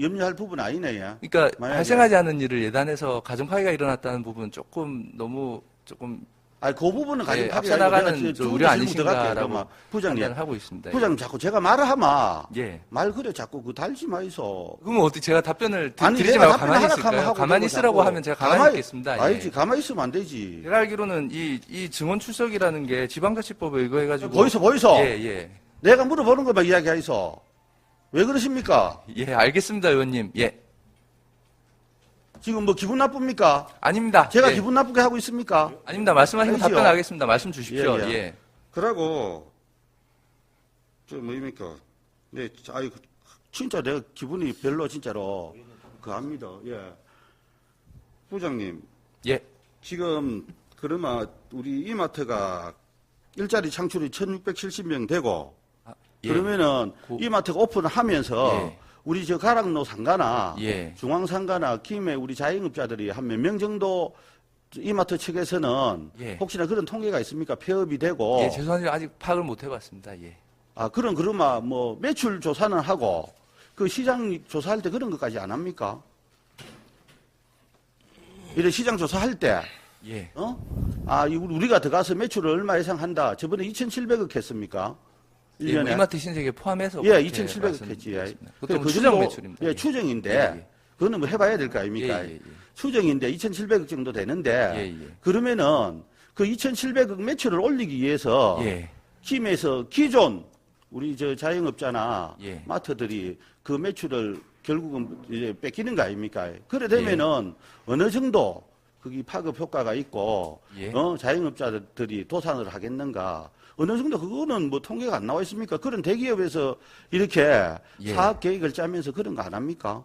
염려할 부분 아니네. 그러니까 만약에- 발생하지 않은 일을 예단해서 가정 파괴가 일어났다는 부분 조금 너무 조금 아니 그 부분은 가정 예, 파괴가 앞서 나가는 아니고 저 내가 우려 질문 들어갈게요. 아니신가라고 그러면 부장님, 판단을 하고 있습니다. 부장님 자꾸 제가 말을 하면 예. 말 그래 자꾸 그 달지 마이소. 그럼 어떻게 제가 답변을 아니, 드리지 내가 말고 답변 가만히 하라 있을까요? 하면 가만히 하고 있으라고 자꾸 하면 제가 가만히 있겠습니다. 예. 아니지 가만히 있으면 안 되지. 제가 알기로는 이 증원 출석이라는 게 지방자치법에 의거해가지고 보이소. 예. 내가 물어보는 것만 이야기하이소. 왜 그러십니까? 예, 알겠습니다, 의원님. 예. 지금 뭐 기분 나쁩니까? 아닙니다. 제가 예. 기분 나쁘게 하고 있습니까? 아닙니다. 말씀하신 거 아니지요. 답변하겠습니다. 말씀 주십시오. 예, 예. 예. 그러고 저 뭐입니까? 네, 아이 진짜 내가 기분이 별로 진짜로 그합니다. 예, 부장님 예. 지금 그러면 우리 이마트가 일자리 창출이 1,670명 되고 예. 그러면은 이마트가 오픈을 하면서 예. 우리 저 가락로 상가나 예. 중앙상가나 김해 우리 자영업자들이 한 몇 명 정도 이마트 측에서는 예. 혹시나 그런 통계가 있습니까? 폐업이 되고 예, 죄송한데 아직 파악을 못 해봤습니다. 예. 그러면 뭐 매출 조사는 하고 그 시장 조사할 때 그런 것까지 안 합니까? 이래 시장 조사할 때 예. 우리가 들어가서 매출을 얼마 예상한다. 저번에 2,700억 했습니까? 예, 1년에. 뭐 이마트 신세계 포함해서 예, 그렇게 2,700억 했지. 말씀드렸습니다. 그 그것도 뭐 그 추정 정도- 매출입니다. 예, 추정인데 예. 그거는 뭐 해봐야 될 거 아닙니까? 예, 예, 예. 추정인데 2,700억 정도 되는데 예. 그러면은 그 2,700억 매출을 올리기 위해서 예. 김에서 기존 우리 저 자영업자나 예. 마트들이 그 매출을 결국은 이제 뺏기는 거 아닙니까? 그래 되면은 어느 정도 거기 파급 효과가 있고 예. 자영업자들이 도산을 하겠는가? 어느 정도 그거는 뭐 통계가 안 나와 있습니까? 그런 대기업에서 이렇게 예. 사업 계획을 짜면서 그런 거 안 합니까?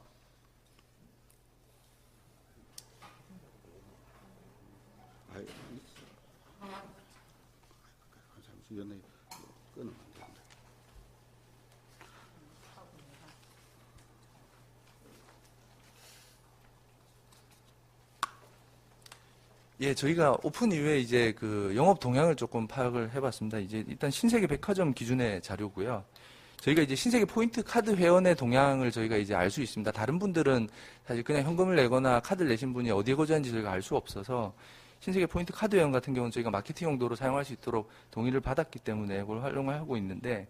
예, 저희가 오픈 이후에 이제 그 영업 동향을 조금 파악을 해봤습니다. 이제 일단 신세계 백화점 기준의 자료고요. 저희가 이제 신세계 포인트 카드 회원의 동향을 저희가 이제 알 수 있습니다. 다른 분들은 사실 그냥 현금을 내거나 카드를 내신 분이 어디에 거주하는지 저희가 알 수 없어서 신세계 포인트 카드 회원 같은 경우는 저희가 마케팅 용도로 사용할 수 있도록 동의를 받았기 때문에 그걸 활용을 하고 있는데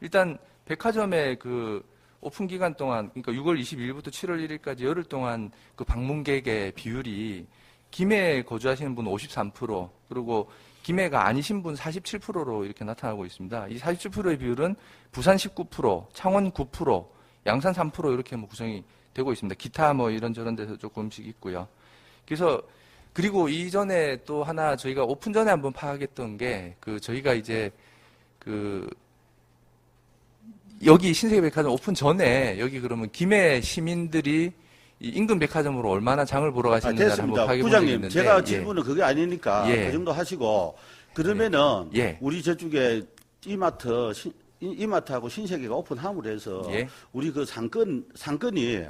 일단 백화점의 그 오픈 기간 동안 그러니까 6월 22일부터 7월 1일까지 열흘 동안 그 방문객의 비율이 김해에 거주하시는 분 53% 그리고 김해가 아니신 분 47%로 이렇게 나타나고 있습니다. 이 47%의 비율은 부산 19%, 창원 9%, 양산 3% 이렇게 뭐 구성이 되고 있습니다. 기타 뭐 이런저런 데서 조금씩 있고요. 그래서 그리고 이전에 또 하나 저희가 오픈 전에 한번 파악했던 게 그 저희가 이제 그 여기 신세계백화점 오픈 전에 여기 그러면 김해 시민들이 이 인근 백화점으로 얼마나 장을 보러 아, 가시는지를 한번 됐습니다. 파악해 본 적이 부장님, 있는데 제가 예. 질문은 그게 아니니까 예. 그 정도 하시고 그러면은 예. 우리 저쪽에 이마트하고 신세계가 오픈함으로 해서 예. 우리 그 상권이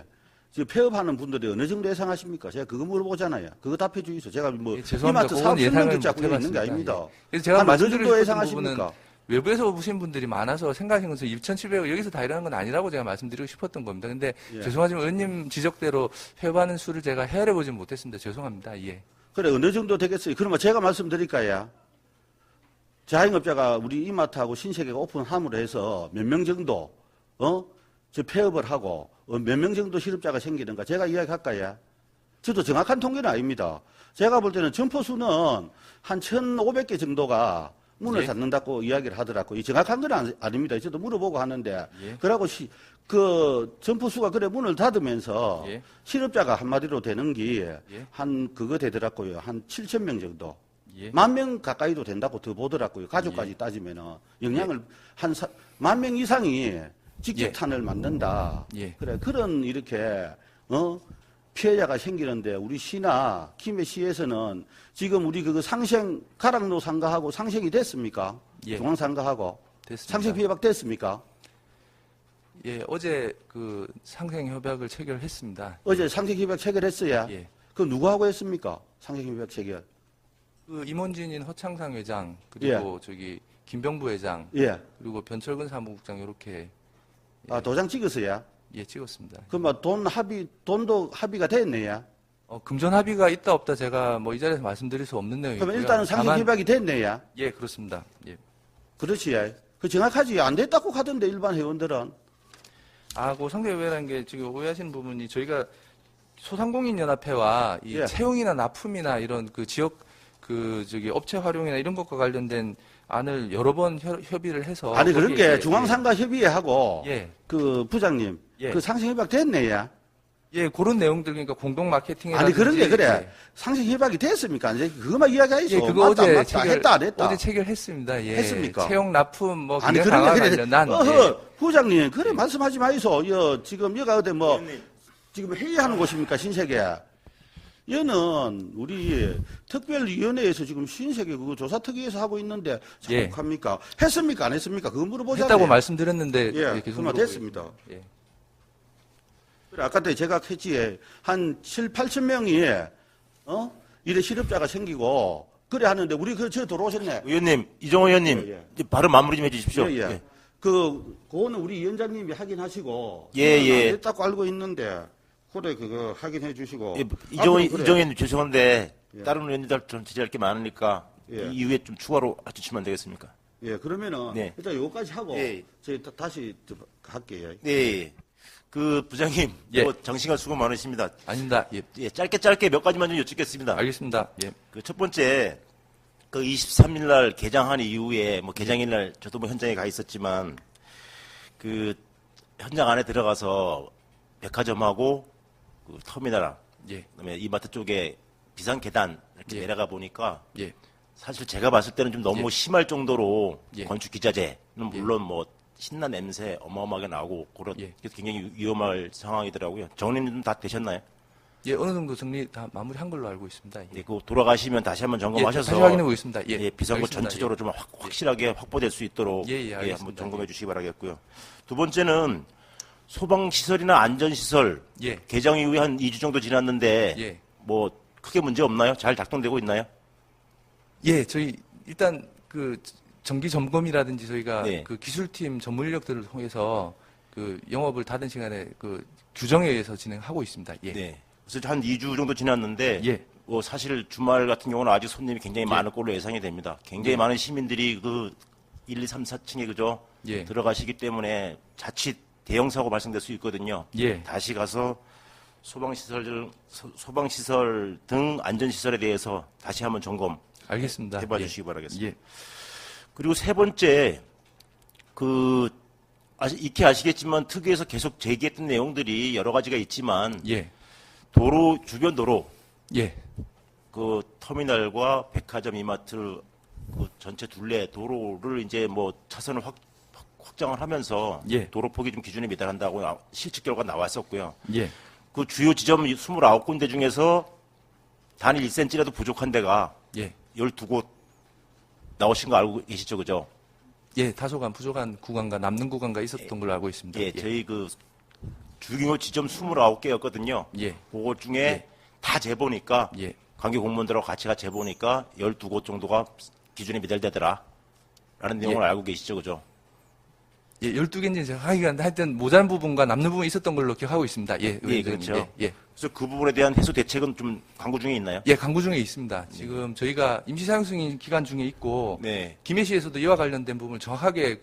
지금 폐업하는 분들이 어느 정도 예상하십니까? 제가 그거 물어보잖아요. 그거 답해 주이소. 제가 뭐 예, 죄송합니다. 이마트 그건 사업 예상을 설명도 잡고 못 있는 게 해봤습니다. 아닙니다. 예. 그래서 제가 한 어느 말씀드리고 정도 싶은 부분은 예상하십니까? 외부에서 오신 분들이 많아서 생각하신 것은 2,700억 여기서 다 일하는 건 아니라고 제가 말씀드리고 싶었던 겁니다. 근데 예. 죄송하지만 의원님 지적대로 폐업하는 수를 제가 헤아려 보진 못했습니다. 죄송합니다. 예. 그래 어느 정도 되겠어요? 그러면 제가 말씀드릴까요? 자영업자가 우리 이마트하고 신세계가 오픈함으로 해서 몇 명 정도 저 폐업을 하고 몇 명 정도 실업자가 생기는가 제가 이야기할까요? 저도 정확한 통계는 아닙니다. 제가 볼 때는 점포 수는 한 1,500개 정도가 문을 예. 닫는다고 이야기를 하더라고요. 이 정확한 건 아닙니다. 저도 물어보고 하는데 예. 그러고 그 점포 수가 그래 문을 닫으면서 예. 실업자가 한마디로 되는 게 예. 한 그거 되더라고요. 한 7,000명 정도. 예. 10,000명 가까이도 된다고 더 보더라고요. 가족까지 따지면은 영향을 한 10,000명 이상이 직접탄을 만든다. 예. 그래 그런 이렇게 피해자가 생기는데 우리 시나 김해시에서는 지금 우리 그 상생 가락로 상가하고 상생이 됐습니까? 예. 중앙 상가하고 됐습니다. 상생 피해박 됐습니까? 예, 어제 그 상생 협약을 체결했습니다. 어제 상생 협약 체결했어야. 예. 그 누구하고 했습니까? 상생 협약 체결. 그 임원진인 허창상 회장 그리고 저기 김병부 회장 예. 그리고 변철근 사무국장 이렇게 아 도장 찍었어야. 예 찍었습니다. 그럼 돈도 합의가 됐네야. 금전 합의가 있다 없다 제가 뭐 이 자리에서 말씀드릴 수 없는 내용이고요. 그러면 일단은 상생 다만- 협약이 됐네야. 예 그렇습니다. 예. 그렇지. 그 정확하지. 안 됐다고 하던데 일반 회원들은. 그 상대회라는 게 지금 오해하시는 부분이 저희가 소상공인연합회와 이 예. 채용이나 납품이나 이런 그 지역 그 저기 업체 활용이나 이런 것과 관련된 안을 여러 번 협의를 해서 아니 그런 거기에 게 이제- 중앙상가 협의회하고 예. 그 부장님 예. 그 상생 협약 됐네야. 예, 그런 내용들 그러니까 공동 마케팅에 아니 그런 게 그래. 상생 협약이 됐습니까? 이제 그것만 이야기하이소. 예, 그거 맞다, 어제 맞다. 체결 했다 안 했다. 어제 체결했습니다. 예. 했습니까? 채용 납품 뭐 아니 기능 그런 강화 게 그래. 관련한 어허, 부장님 그래 말씀하지 마이소. 지금 여가 어디 뭐 지금 회의하는 곳입니까 신세계? 얘는 우리 특별위원회에서 지금 신세계 그거 조사특위에서 하고 있는데 예. 참합니까? 했습니까? 안 했습니까? 그거 물어보자면. 했다고 말씀드렸는데 예, 계속 그만 물어보고 됐습니다. 있습니다. 예. 그래, 아까 때 제가 했지에 한 7,000~8,000 명이 이래 실업자가 생기고 그래 하는데 우리 저 들어오셨네. 의원님, 이정호 의원님, 예, 예. 이제 바로 마무리 좀 해주십시오. 예, 예. 예. 그거는 우리 위원장님이 확인하시고 예, 그건 예. 안 됐다고 알고 있는데 그래 그거 확인해 주시고 예, 이정호 앞으로 그래. 의원님 죄송한데 예. 다른 의원님들 좀 지적할 게 많으니까 예. 이 이후에 좀 추가로 해주시면 안 되겠습니까? 예 그러면은 네. 일단 요거까지 하고 예. 저희 다시 할게요. 네. 그 부장님, 예. 장시간 수고 많으십니다. 아닙니다. 예. 예, 짧게 몇 가지만 좀 여쭙겠습니다. 알겠습니다. 예. 그 첫 번째, 그 23일 날 개장한 이후에, 뭐 개장일 날 저도 뭐 현장에 가 있었지만, 그 현장 안에 들어가서 백화점하고 그 터미널, 예. 그다음에 이마트 쪽에 비상 계단 이렇게 예. 내려가 보니까 예. 사실 제가 봤을 때는 좀 너무 예. 심할 정도로 예. 건축 기자재는 물론 뭐 신나 냄새 어마어마하게 나오고 그런 예. 그래서 굉장히 위험할 상황이더라고요. 정리는 다 되셨나요? 예, 어느 정도 정리 다 마무리한 걸로 알고 있습니다. 예. 네, 그 돌아가시면 다시 한번 점검하셔서 다시 확인해 보겠습니다. 예. 예, 비상구 알겠습니다. 전체적으로 좀 확실하게 확보될 수 있도록 예, 예, 알겠습니다. 한번 점검해 주시기 바라겠고요. 두 번째는 소방시설이나 안전시설 예. 개장 이후에 한 2주 정도 지났는데 예. 뭐 크게 문제 없나요? 잘 작동되고 있나요? 예, 저희 일단 그 정기 점검이라든지 저희가 네. 그 기술팀 전문 인력들을 통해서 그 영업을 닫은 시간에 그 규정에 의해서 진행하고 있습니다. 예. 네. 그래서 한 2주 정도 지났는데 예. 뭐 사실 주말 같은 경우는 아직 손님이 굉장히 예. 많을 걸로 예상이 됩니다. 굉장히 예. 많은 시민들이 그 1, 2, 3, 4층에 그저 예. 들어가시기 때문에 자칫 대형 사고 발생될 수 있거든요. 예. 다시 가서 소방시설 등 안전시설에 대해서 다시 한번 점검 알겠습니다. 해봐 예. 주시기 바라겠습니다. 예. 그리고 세 번째, 익히 아시겠지만 특위에서 계속 제기했던 내용들이 여러 가지가 있지만 예. 주변 도로, 예. 그 터미널과 백화점 이마트 그 전체 둘레 도로를 이제 뭐 차선을 확장을 하면서 예. 도로 폭이 좀 기준에 미달한다고 실측 결과 나왔었고요. 예. 그 주요 지점 29군데 중에서 단일 1cm라도 부족한 데가 예. 12곳 나오신 거 알고 계시죠, 그죠? 예, 다소간 부족한 구간과 남는 구간과 있었던 걸로 알고 있습니다. 예, 저희 그 주요 지점 29개였거든요. 예. 그것 중에 예. 다 재보니까 예. 관계 공무원들하고 같이 재보니까 12곳 정도가 기준에 미달되더라. 라는 내용을 예. 알고 계시죠, 그죠? 예, 12개인지 제가 하기가 하여튼 모자란 부분과 남는 부분이 있었던 걸로 기억하고 있습니다. 예, 의원님. 그렇죠. 예, 예. 그래서 그 부분에 대한 해소 대책은 좀 강구 중에 있나요? 예, 강구 중에 있습니다. 지금 저희가 임시 사용 승인 기간 중에 있고 네. 김해시에서도 이와 관련된 부분을 정확하게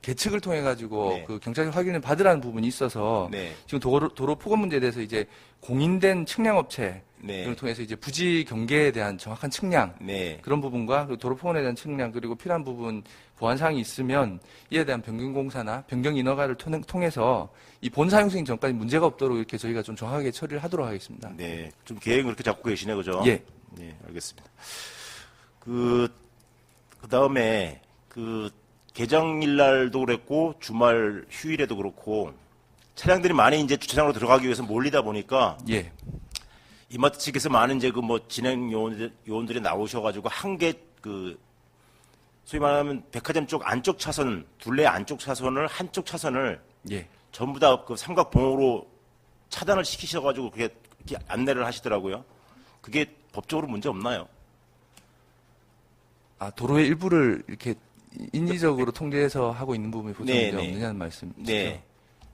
계측을 통해 가지고 네. 그 경찰 확인을 받으라는 부분이 있어서 네. 지금 도로 폭업 문제에 대해서 이제 공인된 측량 업체 네. 을 통해서 이제 부지 경계에 대한 정확한 측량 네. 그런 부분과 그 도로 폭원에 대한 측량 그리고 필요한 부분 보완 사항이 있으면 이에 대한 변경 공사나 변경 인허가를 통해서 이 본 사용 승인 전까지 문제가 없도록 이렇게 저희가 좀 정확하게 처리를 하도록 하겠습니다. 네. 좀 계획을 그렇게 잡고 계시네, 그죠? 예. 네, 알겠습니다. 그 다음에 개정일 날도 그랬고, 주말 휴일에도 그렇고, 차량들이 많이 이제 주차장으로 들어가기 위해서 몰리다 보니까, 예. 이마트 측에서 많은 이제 진행 요원들이 나오셔가지고, 소위 말하면 백화점 쪽 안쪽 차선, 둘레 안쪽 차선을, 한쪽 차선을 예. 전부 다 삼각봉으로 차단을 시키셔가지고 그렇게 안내를 하시더라고요. 그게 법적으로 문제 없나요? 아, 도로의 일부를 이렇게 인위적으로 통제해서 하고 있는 부분이 법적 네, 문제가 네. 없느냐는 말씀이시죠? 네.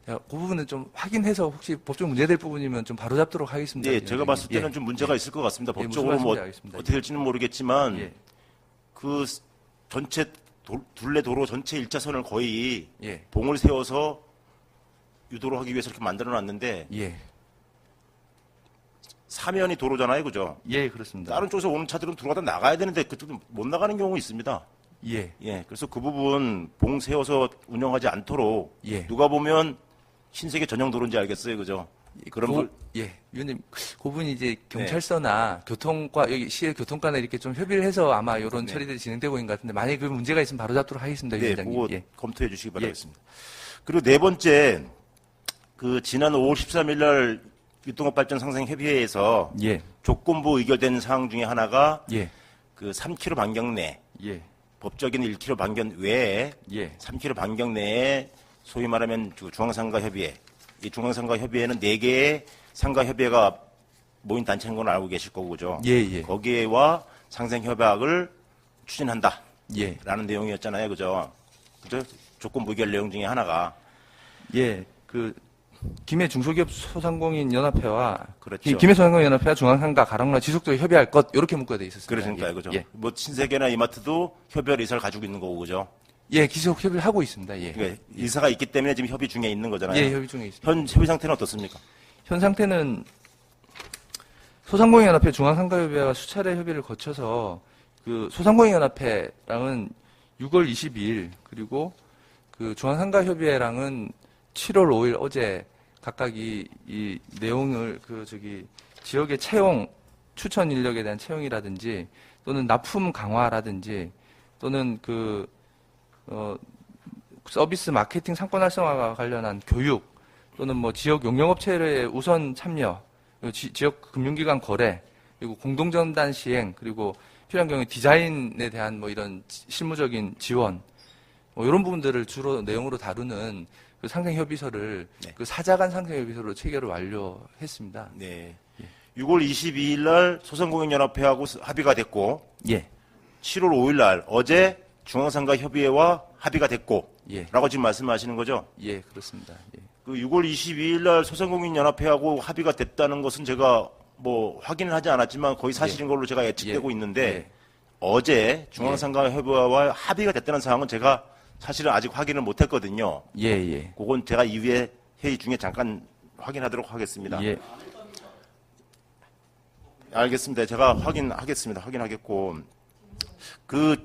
제가 그 부분은 좀 확인해서 혹시 법적 문제될 부분이면 좀 바로잡도록 하겠습니다. 네, 제가 봤을 때는 예. 좀 문제가 있을 것 같습니다. 예, 법적으로 무슨 뭐 말씀인지 알겠습니다. 어떻게 될지는 모르겠지만 예. 그 전체 둘레 도로 전체 1차선을 거의 예. 봉을 세워서 유도를 하기 위해서 이렇게 만들어 놨는데 예. 사면이 도로잖아요, 그죠? 예, 그렇습니다. 다른 쪽에서 오는 차들은 들어가다 나가야 되는데 그쪽도 못 나가는 경우 있습니다. 예. 예, 그래서 그 부분 봉 세워서 운영하지 않도록 예. 누가 보면 신세계 전용 도로인지 알겠어요, 그죠? 그런 예, 위원님, 그분이 이제 경찰서나 교통과 여기 시의 교통과나 이렇게 좀 협의를 해서 아마 이런 네. 처리들이 진행되고 있는 것 같은데 만약에 그 문제가 있으면 바로 잡도록 하겠습니다, 네, 위원장님. 그거 예. 검토해 주시기 바라겠습니다. 그리고 네 번째, 지난 5월 13일 날 유통업 발전 상생 협의회에서 예. 조건부 의결된 사항 중에 하나가 예. 3km 반경 내, 예. 법적인 1km 반경 외에 예. 3km 반경 내에 소위 말하면 중앙상가 협의회, 이 중앙상가 협의회는 4개의 상가 협의회가 모인 단체인 건 알고 계실 거고, 그죠? 예, 예. 거기에와 상생협약을 추진한다. 예. 라는 내용이었잖아요, 그죠? 그죠? 조건부 의결 내용 중에 하나가. 예. 김해 중소기업 소상공인 연합회와 그렇죠. 김해 소상공인 연합회와 중앙상가 가랑로와 지속적으로 협의할 것 이렇게 문구가 되어 있었습니다. 그러니까요, 예. 그죠? 예. 신세계나 이마트도 협의할 의사를 가지고 있는 거고, 그죠? 예, 기속 협의를 하고 있습니다. 예. 그러니까 의사가 있기 때문에 지금 협의 중에 있는 거잖아요. 예, 협의 중에 있습니다. 현 협의 상태는 어떻습니까? 현 상태는 소상공인연합회 중앙상가협의회와 수차례 협의를 거쳐서 소상공인연합회랑은 6월 22일 그리고 중앙상가협의회랑은 7월 5일 어제 각각 이 내용을 지역의 채용 추천 인력에 대한 채용이라든지 또는 납품 강화라든지 또는 서비스 마케팅 상권 활성화와 관련한 교육 또는 지역 용역업체의 우선 참여, 지역 금융기관 거래, 그리고 공동전단 시행, 그리고 필요한 경우에 디자인에 대한 이런 실무적인 지원, 이런 부분들을 주로 내용으로 다루는 상생협의서를 네. 사자간 상생협의서로 체결을 완료했습니다. 네. 6월 22일 날 소상공인연합회하고 합의가 됐고, 예. 7월 5일 날 어제 중앙상가 협의회와 합의가 됐고, 예. 라고 지금 말씀하시는 거죠? 예, 그렇습니다. 예. 6월 22일 날 소상공인연합회하고 합의가 됐다는 것은 제가 확인을 하지 않았지만 거의 사실인 걸로 제가 예측되고 예. 있는데, 예. 어제 중앙상가 협의회와 합의가 됐다는 사항은 제가 사실은 아직 확인을 못 했거든요. 예, 예. 그건 제가 이후에 회의 중에 잠깐 확인하도록 하겠습니다. 예. 알겠습니다. 제가 확인하겠습니다. 확인하겠고,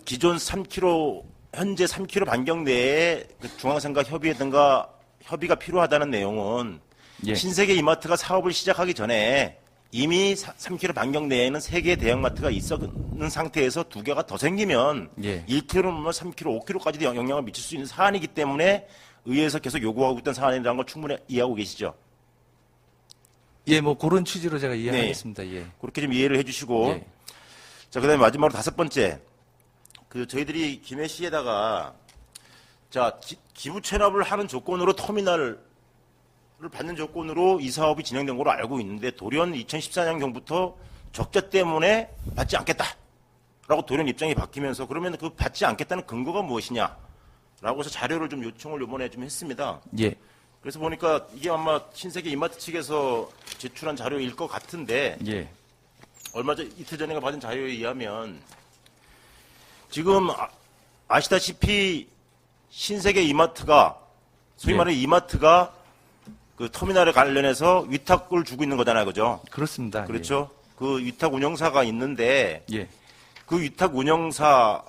기존 3km, 현재 3km 반경 내에 중앙상가 협의회든가 협의가 필요하다는 내용은 예. 신세계 이마트가 사업을 시작하기 전에 이미 3km 반경 내에는 3개의 대형마트가 있는 상태에서 2개가 더 생기면 예. 1km, 3km, 5km까지도 영향을 미칠 수 있는 사안이기 때문에 의회에서 계속 요구하고 있던 사안이라는 걸 충분히 이해하고 계시죠? 예, 뭐 그런 취지로 제가 이해하겠습니다. 예. 그렇게 좀 이해를 해주시고 예. 자 그다음에 마지막으로 5번째 저희들이 김해 시에다가 자 기부 체납을 하는 조건으로 터미널을 받는 조건으로 이 사업이 진행된 걸로 알고 있는데 돌연 2014년경부터 적자 때문에 받지 않겠다라고 돌연 입장이 바뀌면서 그러면 그 받지 않겠다는 근거가 무엇이냐라고 해서 자료를 좀 요청을 이번에 좀 했습니다. 예. 그래서 보니까 이게 아마 신세계 이마트 측에서 제출한 자료일 것 같은데 예. 얼마 전 이틀 전에 받은 자료에 의하면 지금 아시다시피 신세계 이마트가 소위 예. 말해 이마트가 그 터미널에 관련해서 위탁을 주고 있는 거잖아요, 그죠? 그렇습니다. 그렇죠. 그 위탁 운영사가 있는데 예. 그 위탁 운영사의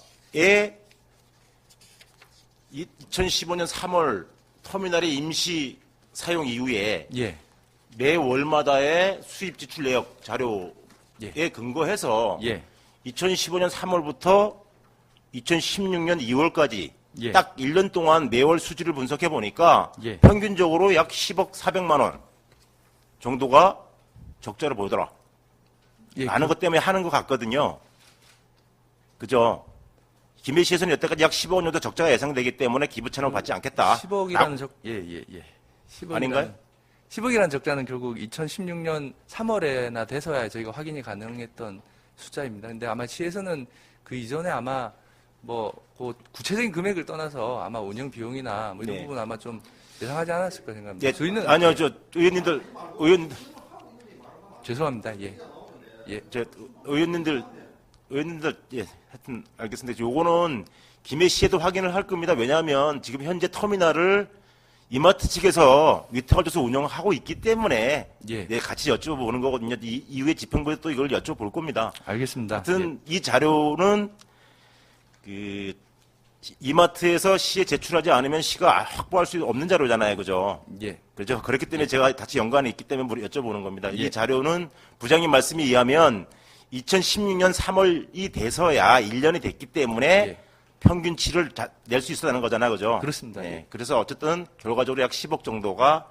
2015년 3월 터미널의 임시 사용 이후에 예. 매 월마다의 수입 지출 내역 자료에 예. 근거해서 예. 2015년 3월부터 2016년 2월까지 예. 딱 1년 동안 매월 수지를 분석해 보니까 예. 평균적으로 약 10억 400만 원 정도가 적자를 보이더라. 예. 아는 것 때문에 하는 것 같거든요. 그죠? 김해시에서는 여태까지 약 10억 원 정도 적자가 예상되기 때문에 기부 체납을 받지 않겠다. 10억이라는 예. 10억이라는, 아닌가요? 10억이라는 적자는 결국 2016년 3월에나 돼서야 저희가 확인이 가능했던 숫자입니다. 근데 아마 시에서는 그 이전에 아마 그 구체적인 금액을 떠나서 아마 운영 비용이나 뭐 이런 네. 부분 아마 좀 예상하지 않았을까 생각합니다. 예, 저희는 아니요, 저 의원님들 죄송합니다. 예. 예. 의원님들 예, 하여튼 알겠습니다. 요거는 김해시에도 확인을 할 겁니다. 왜냐하면 지금 현재 터미널을 이마트 측에서 위탁을 줘서 운영하고 있기 때문에 예. 네, 같이 여쭤보는 거거든요. 이후에 집행부에 또 이걸 여쭤볼 겁니다. 알겠습니다. 하여튼 이 자료는 그 이마트에서 시에 제출하지 않으면 시가 확보할 수 없는 자료잖아요, 그죠? 예. 그렇죠. 그렇기 때문에 제가 같이 연관이 있기 때문에 여쭤보는 겁니다. 예. 이 자료는 부장님 말씀에 의하면 2016년 3월이 돼서야 1년이 됐기 때문에 예. 평균치를 낼 수 있었다는 거잖아요, 그죠? 그렇습니다. 네. 예. 그래서 어쨌든 결과적으로 약 10억 정도가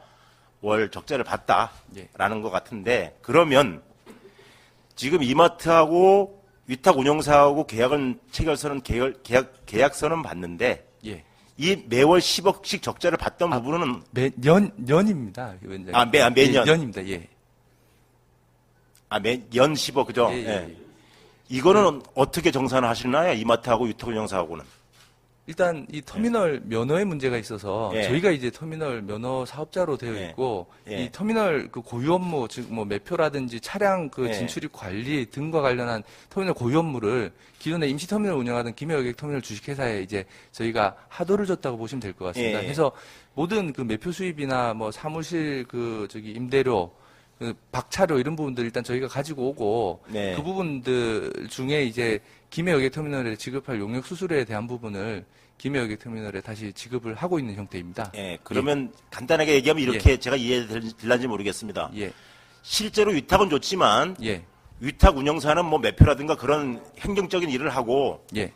월 적자를 봤다라는 예. 것 같은데 그러면 지금 이마트하고 위탁 운영사하고 계약은 체결서는 계약서는 봤는데 예. 이 매월 10억씩 적자를 봤던 부분은 년입니다. 위원장님. 매년. 년입니다. 예. 연 10억 그죠? 예, 예, 예. 이거는 어떻게 정산을 하시나요? 이마트하고 위탁 운영사하고는? 일단 이 터미널 면허에 문제가 있어서 예. 저희가 이제 터미널 면허 사업자로 되어 예. 있고 예. 이 터미널 그 고유 업무 즉 뭐 매표라든지 차량 그 예. 진출입 관리 등과 관련한 터미널 고유 업무를 기존에 임시 터미널 운영하던 김해여객 터미널 주식회사에 이제 저희가 하도를 줬다고 보시면 될 것 같습니다. 예. 그래서 모든 그 매표 수입이나 뭐 사무실 그 임대료 그 박차료 이런 부분들 일단 저희가 가지고 오고 네. 그 부분들 중에 이제 김해여객 터미널에 지급할 용역 수수료에 대한 부분을 김해여객 터미널에 다시 지급을 하고 있는 형태입니다. 예, 그러면 간단하게 얘기하면 이렇게 제가 이해될는지 모르겠습니다. 예, 실제로 위탁은 좋지만 예, 위탁 운영사는 뭐 매표라든가 그런 행정적인 일을 하고 예.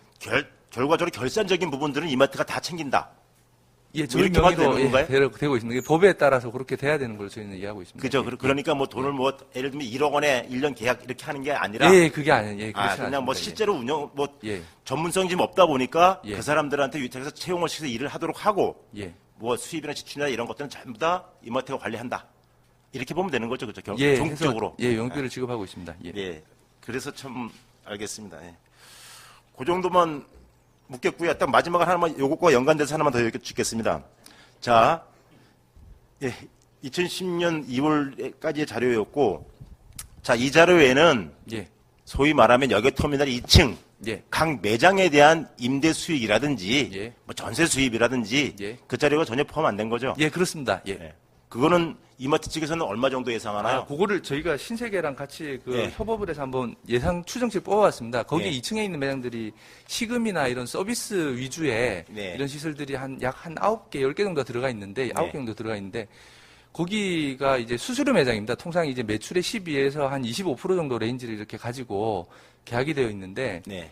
결과적으로 결산적인 부분들은 이마트가 다 챙긴다. 예, 저희 이렇게 봐도 명의로 되는 건가요? 되고 있는 게 법에 따라서 그렇게 돼야 되는 걸로 저희는 이해하고 있습니다. 그죠? 예. 그러니까 뭐 돈을 뭐 예를 들면 1억 원에 1년 계약 이렇게 하는 게 아니라 예, 그게 아니에요. 예, 그렇지 그냥 뭐 않습니다. 실제로 운영 뭐 예, 전문성이 좀 없다 보니까 예. 그 사람들한테 위탁해서 채용을 시켜서 일을 하도록 하고 예, 뭐 수입이나 지출이나 이런 것들은 전부 다 이마트가 관리한다. 이렇게 보면 되는 거죠, 그죠? 예, 종적으로. 해서, 예, 용비를 지급하고 있습니다. 예. 예. 그래서 참 알겠습니다. 예. 그 정도만 묻겠고요. 딱 마지막 하나만 요것과 연관돼서 하나만 더 여쭙겠습니다. 자, 예, 2010년 2월까지의 자료였고, 자, 이 자료에는 예, 소위 말하면 여객터미널 2층 예, 각 매장에 대한 임대 수익이라든지 예. 뭐 전세 수입이라든지 예. 그 자료가 전혀 포함 안 된 거죠. 예, 그렇습니다. 예. 예. 그거는 이마트 측에서는 얼마 정도 예상하나요? 그거를 저희가 신세계랑 같이 그 예. 협업을 해서 한번 예상 추정치를 뽑아봤습니다. 거기 예. 2층에 있는 매장들이 식음이나 이런 서비스 위주의 네. 이런 시설들이 약 한 9개, 10개 정도 들어가 있는데, 9개 정도 들어가 있는데, 거기가 이제 수수료 매장입니다. 통상 이제 매출의 12에서 한 25% 정도 레인지를 이렇게 가지고 계약이 되어 있는데, 네.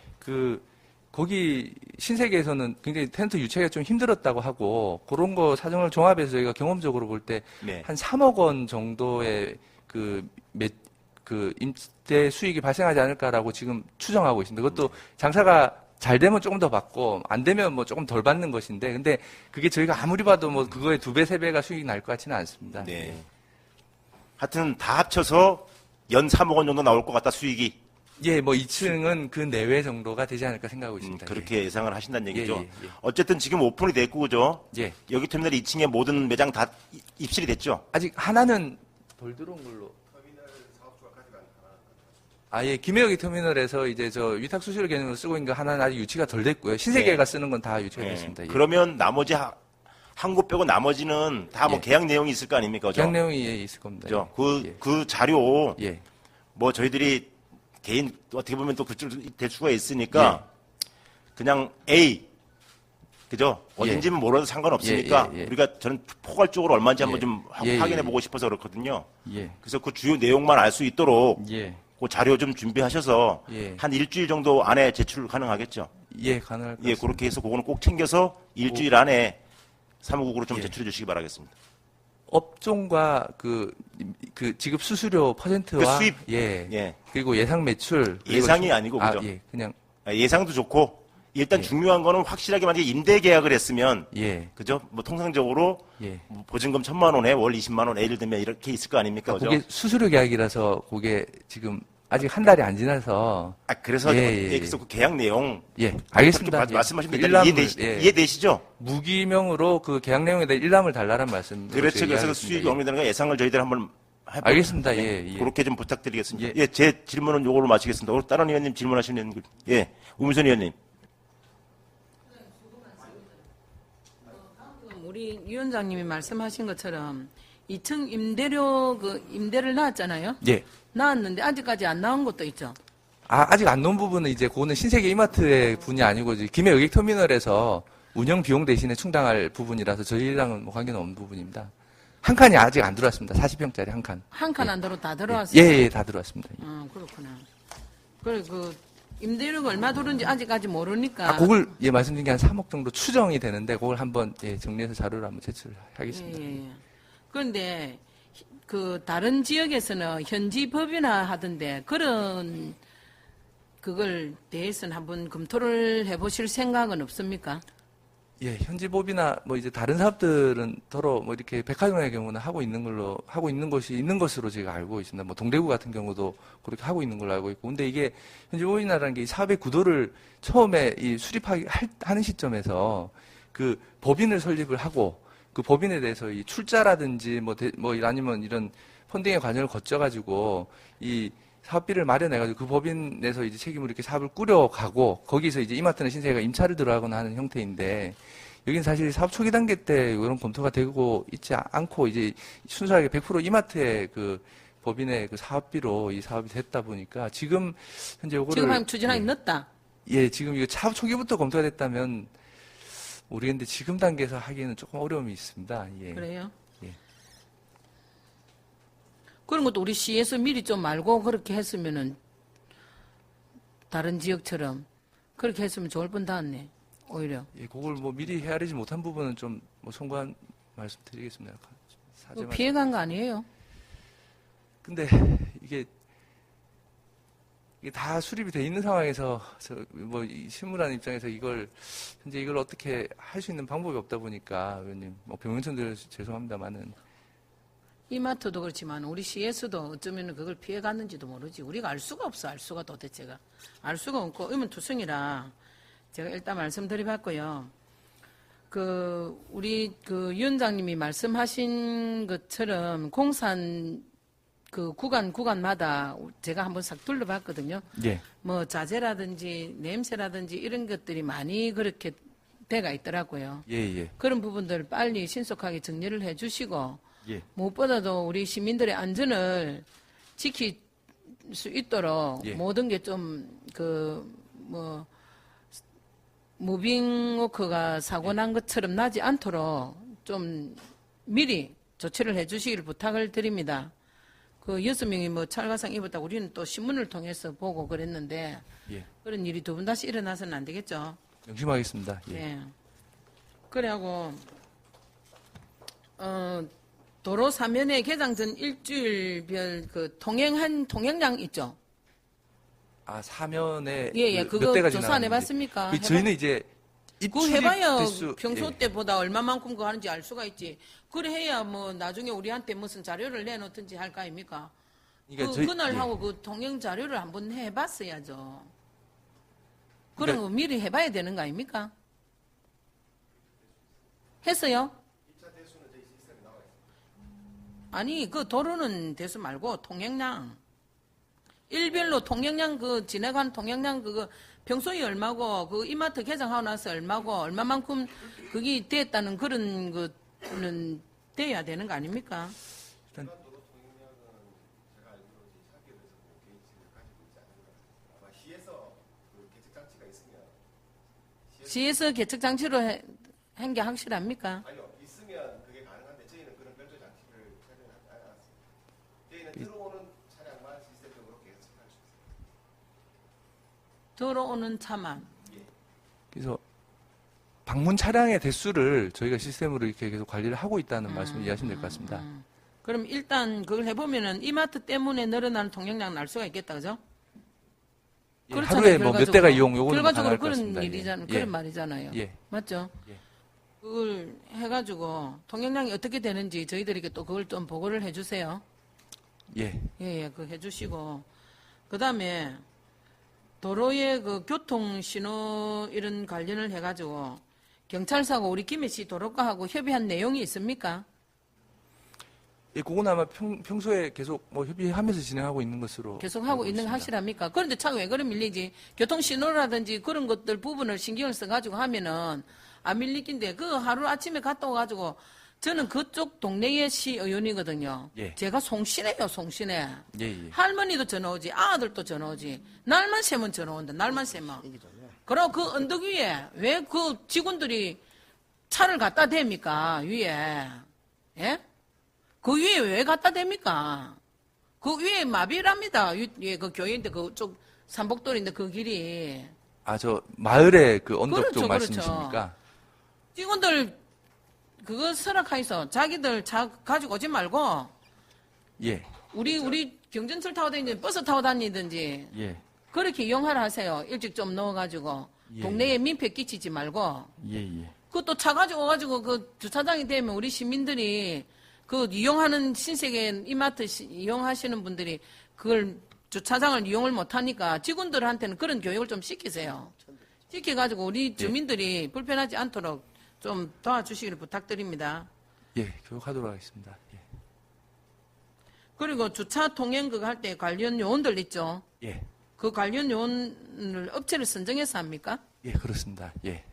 거기 신세계에서는 굉장히 텐트 유치하기가 좀 힘들었다고 하고, 그런 거 사정을 종합해서 저희가 경험적으로 볼 때 네. 한 3억 원 정도의 임대 수익이 발생하지 않을까라고 지금 추정하고 있습니다. 그것도 장사가 잘 되면 조금 더 받고 안 되면 뭐 조금 덜 받는 것인데, 근데 그게 저희가 아무리 봐도 뭐 그거의 2배, 3배가 수익이 날 것 같지는 않습니다. 네. 하여튼 다 합쳐서 연 3억 원 정도 나올 것 같다, 수익이. 예, 뭐 2층은 그 내외 정도가 되지 않을까 생각하고 있습니다. 그렇게 예상을 하신다는 얘기죠. 예, 예. 어쨌든 지금 오픈이 됐고, 그죠? 예. 여기 터미널 2층에 모든 매장 다 입실이 됐죠? 아직 하나는 덜 들어온 걸로. 예, 김해역이 터미널에서 이제 저 위탁 수수료 개념으로 쓰고 있는 거 하나는 아직 유치가 덜 됐고요. 신세계가 쓰는 건 다 유치가 예. 됐습니다. 예. 그러면 나머지 한 곳 빼고 나머지는 다 뭐 예. 계약 내용이 있을 거 아닙니까? 그죠? 계약 내용이 있을 겁니다. 그죠? 예. 그 자료, 예. 뭐 저희들이 개인 어떻게 보면 또 그쪽 될 수가 있으니까 그냥 A, 그죠? 어딘지는 몰라도 상관없으니까 예. 우리가 저는 포괄적으로 얼마인지 한번 예. 좀 예. 확인해 보고 싶어서 그렇거든요. 예. 그래서 그 주요 내용만 알 수 있도록 예. 그 자료 좀 준비하셔서 예. 한 일주일 정도 안에 제출 가능하겠죠? 예, 가능할 것 예, 같습니다. 그렇게 해서 그거는 꼭 챙겨서 일주일 안에 사무국으로 좀 예. 제출해 주시기 바라겠습니다. 업종과 그 지급 수수료 퍼센트와 그 수입. 예. 예. 그리고 예상 매출 그리고 예상이 아니고, 그죠? 예. 그냥 예상도 좋고 일단 예. 중요한 거는 확실하게 만약에 임대 계약을 했으면 예. 그죠? 뭐 통상적으로 예. 뭐 보증금 1,000만 원에 월 20만 원 예를 들면 이렇게 있을 거 아닙니까? 그죠? 그게 수수료 계약이라서 그게 지금 아직 한 달이 안 지나서 그래서 예. 그래서 그 계약 내용 예, 알겠습니다. 그렇게 말씀하시면 그 일단 일람을, 예. 이해되시죠? 무기명으로 그 계약 내용에 대해 일람을 달라는 말씀. 그렇죠. 그래서 그 수익이 어느 정도 예상을 저희들 한번 해보겠습니다. 알겠습니다. 예. 그렇게 좀 부탁드리겠습니다. 예. 예, 제 질문은 요걸로 마치겠습니다. 오늘 다른 의원님 질문하시는 분. 예, 우민선 의원님. 우리 위원장님이 말씀하신 것처럼 2층 임대료 임대를 나왔잖아요. 예. 나왔는데 아직까지 안 나온 것도 있죠. 아직 안 놓은 부분은 이제 그거는 신세계 이마트의 분이 아니고 이제 김해 여객터미널에서 운영 비용 대신에 충당할 부분이라서 저희랑은 뭐 관계는 없는 부분입니다. 한 칸이 아직 안 들어왔습니다. 40평짜리 한 칸. 한 칸 안 들어 다 들어왔어요. 예, 다 들어왔습니다. 그렇구나. 그래 임대료가 얼마 들은지 아직까지 모르니까. 그걸 말씀드린 게 한 3억 정도 추정이 되는데 그걸 한번 정리해서 자료를 한번 제출하겠습니다. 예. 그런데 다른 지역에서는 현지 법이나 하던데 그런 그걸 대해서는 한번 검토를 해보실 생각은 없습니까? 예, 현지법이나 뭐 이제 다른 사업들은 더러 뭐 이렇게 백화점의 경우는 하고 있는 것이 있는 것으로 제가 알고 있습니다. 뭐 동대구 같은 경우도 그렇게 하고 있는 걸로 알고 있고. 근데 이게 현지법이나라는 게 이 사업의 구도를 처음에 이 수립하는 시점에서 그 법인을 설립을 하고 그 법인에 대해서 이 출자라든지 아니면 이런 펀딩의 과정을 거쳐가지고 이 사업비를 마련해가지고 그 법인 내에서 이제 책임으로 이렇게 사업을 꾸려가고 거기서 이제 이마트나 신세계가 임차를 들어가거나 하는 형태인데 여기는 사실 사업 초기 단계 때 이런 검토가 되고 있지 않고 이제 순수하게 100% 이마트의 그 법인의 그 사업비로 이 사업이 됐다 보니까 지금 현재 요거를 지금 하면 추진하기 늦다. 예, 지금 이거 사업 초기부터 검토가 됐다면 모르겠는데 지금 단계에서 하기에는 조금 어려움이 있습니다. 예. 그래요? 예. 그런 것도 우리 시에서 미리 좀 알고 그렇게 했으면은 다른 지역처럼 그렇게 했으면 좋을 뻔했네. 오히려. 예, 그걸 뭐 미리 헤아리지 못한 부분은 좀 뭐 송구한 말씀드리겠습니다. 사죄만. 피해간 거 아니에요? 근데 이게 다 수립이 돼 있는 상황에서 이 실무라는 입장에서 현재 이걸 어떻게 할 수 있는 방법이 없다 보니까 의원님 병행천들 죄송합니다만은 이마트도 그렇지만 우리 시에서도 어쩌면 그걸 피해갔는지도 모르지. 우리가 알 수가 없어. 알 수가 도대체가. 알 수가 없고 의문투성이라 제가 일단 말씀드려봤고요. 우리 위원장님이 말씀하신 것처럼 공산 구간마다 제가 한번 싹 둘러봤거든요. 예. 뭐 자재라든지 냄새라든지 이런 것들이 많이 그렇게 돼가 있더라고요. 예. 그런 부분들 빨리 신속하게 정리를 해 주시고 예. 무엇보다도 우리 시민들의 안전을 지킬 수 있도록 예. 모든 게 좀 무빙워크가 사고 난 것처럼 나지 않도록 좀 미리 조치를 해 주시기를 부탁을 드립니다. 6명이 뭐 찰과상 입었다고 우리는 또 신문을 통해서 보고 그랬는데 예. 그런 일이 두 번 다시 일어나서는 안 되겠죠. 명심하겠습니다. 예. 네. 그래하고 도로 사면에 개장 전 일주일별 그 통행량 있죠? 아, 사면에 예, 몇 그거 대가 조사 안 지나가는지. 해봤습니까? 저희는 이제 그거 입출입 해봐야 대수, 평소 예. 때보다 얼마만큼 그거 하는지 알 수가 있지. 그래 해야 뭐 나중에 우리한테 무슨 자료를 내놓든지 할 거 아닙니까? 그러니까 그날 예. 하고 그 통행 자료를 한번 해봤어야죠. 그런 그러니까- 거 미리 해봐야 되는 거 아닙니까? 했어요? 아니 그 도로는 대수 말고 통행량 일별로 통행량 그 지나간 통행량 그거 평소에 얼마고 그 이마트 개장하고 나서 얼마고 얼마만큼 그게 됐다는 그런 거는 돼야 되는 거 아닙니까? 시에서 개척 장치로 한 게 확실합니까? 아니요, 있으면 그게 가능한데 저희는 그런 별도 장치를 착용하지 않았습니다. 저희는 들어오는 차량만 시스템적으로 계속할 수 있습니다. 들어오는 차만. 그래서 방문 차량의 대수를 저희가 시스템으로 이렇게 계속 관리를 하고 있다는 말씀을 이해하시면 될 것 같습니다. 그럼 일단 그걸 해보면은 이마트 때문에 늘어나는 통행량 날 수가 있겠다, 그죠? 예, 그렇잖아요, 하루에 뭐 몇 결과적으로. 대가 이용 요거는 결과적으로 가능할 것 그런 같습니다. 일이잖아요. 예. 그런 말이잖아요. 예. 맞죠? 예. 그걸 해가지고 통행량이 어떻게 되는지 저희들에게 또 그걸 좀 보고를 해주세요. 예. 예, 그 해주시고 그 다음에 도로의 그 교통 신호 이런 관련을 해가지고 경찰서하고 우리 김해시 도로과하고 협의한 내용이 있습니까? 예, 그건 아마 평소에 계속 뭐 협의하면서 진행하고 있는 것으로 계속 하고 알고 있는 거 있습니다. 하시랍니까? 그런데 차가 왜 그런 밀리지? 교통 신호라든지 그런 것들 부분을 신경을 써가지고 하면은 안 밀리긴데 그 하루 아침에 갔다 와가지고 저는 그쪽 동네의 시의원이거든요. 예. 제가 송신해요, 송신해. 예, 예. 할머니도 전화 오지, 아들도 전화 오지. 날만 새면 전화 온다, 날만 새면. 그럼 그 언덕 위에 왜 그 직원들이 차를 갖다 댑니까, 위에? 예? 그 위에 왜 갖다 댑니까? 그 위에 마비랍니다. 위에 그 교회인데 그쪽 삼복도인데 그 길이. 아, 저 마을의 그 언덕 그렇죠, 쪽 그렇죠. 말씀이십니까? 직원들 그거 설악하이서 자기들 차 가지고 오지 말고 예. 우리 경전철 타고 다니든지 버스 타고 다니든지 예. 그렇게 이용하라 하세요. 일찍 좀 넣어가지고 예. 동네에 민폐 끼치지 말고 예, 예. 그것도 차 가지고 와가지고 그 주차장이 되면 우리 시민들이 그 이용하는 신세계 이마트 이용하시는 분들이 그걸 주차장을 이용을 못하니까 직원들한테는 그런 교육을 좀 시키세요. 시켜가지고 우리 주민들이 불편하지 않도록 좀 도와주시기를 부탁드립니다. 예, 교육하도록 하겠습니다. 예. 그리고 주차 통행 그거 할 때 관련 요원들 있죠. 예. 그 관련 요원을 업체를 선정해서 합니까? 예, 그렇습니다. 예.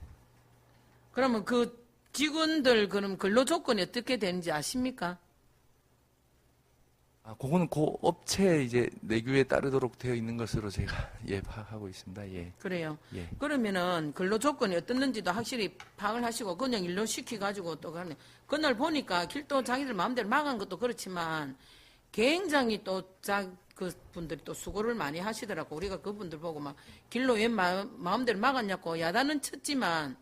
그러면 그 직원들 그럼 근로 조건이 어떻게 되는지 아십니까? 아, 그거는 그 업체 이제 내규에 따르도록 되어 있는 것으로 제가 예, 파악하고 있습니다. 예. 그래요. 예. 그러면은 근로 조건이 어떻는지도 확실히 파악을 하시고 그냥 일로 시켜가지고 또 가네. 그날 보니까 길도 자기들 마음대로 막은 것도 그렇지만 굉장히 또 그 분들이 또 수고를 많이 하시더라고. 우리가 그분들 보고 막 길로 왜 마음대로 막았냐고 야단은 쳤지만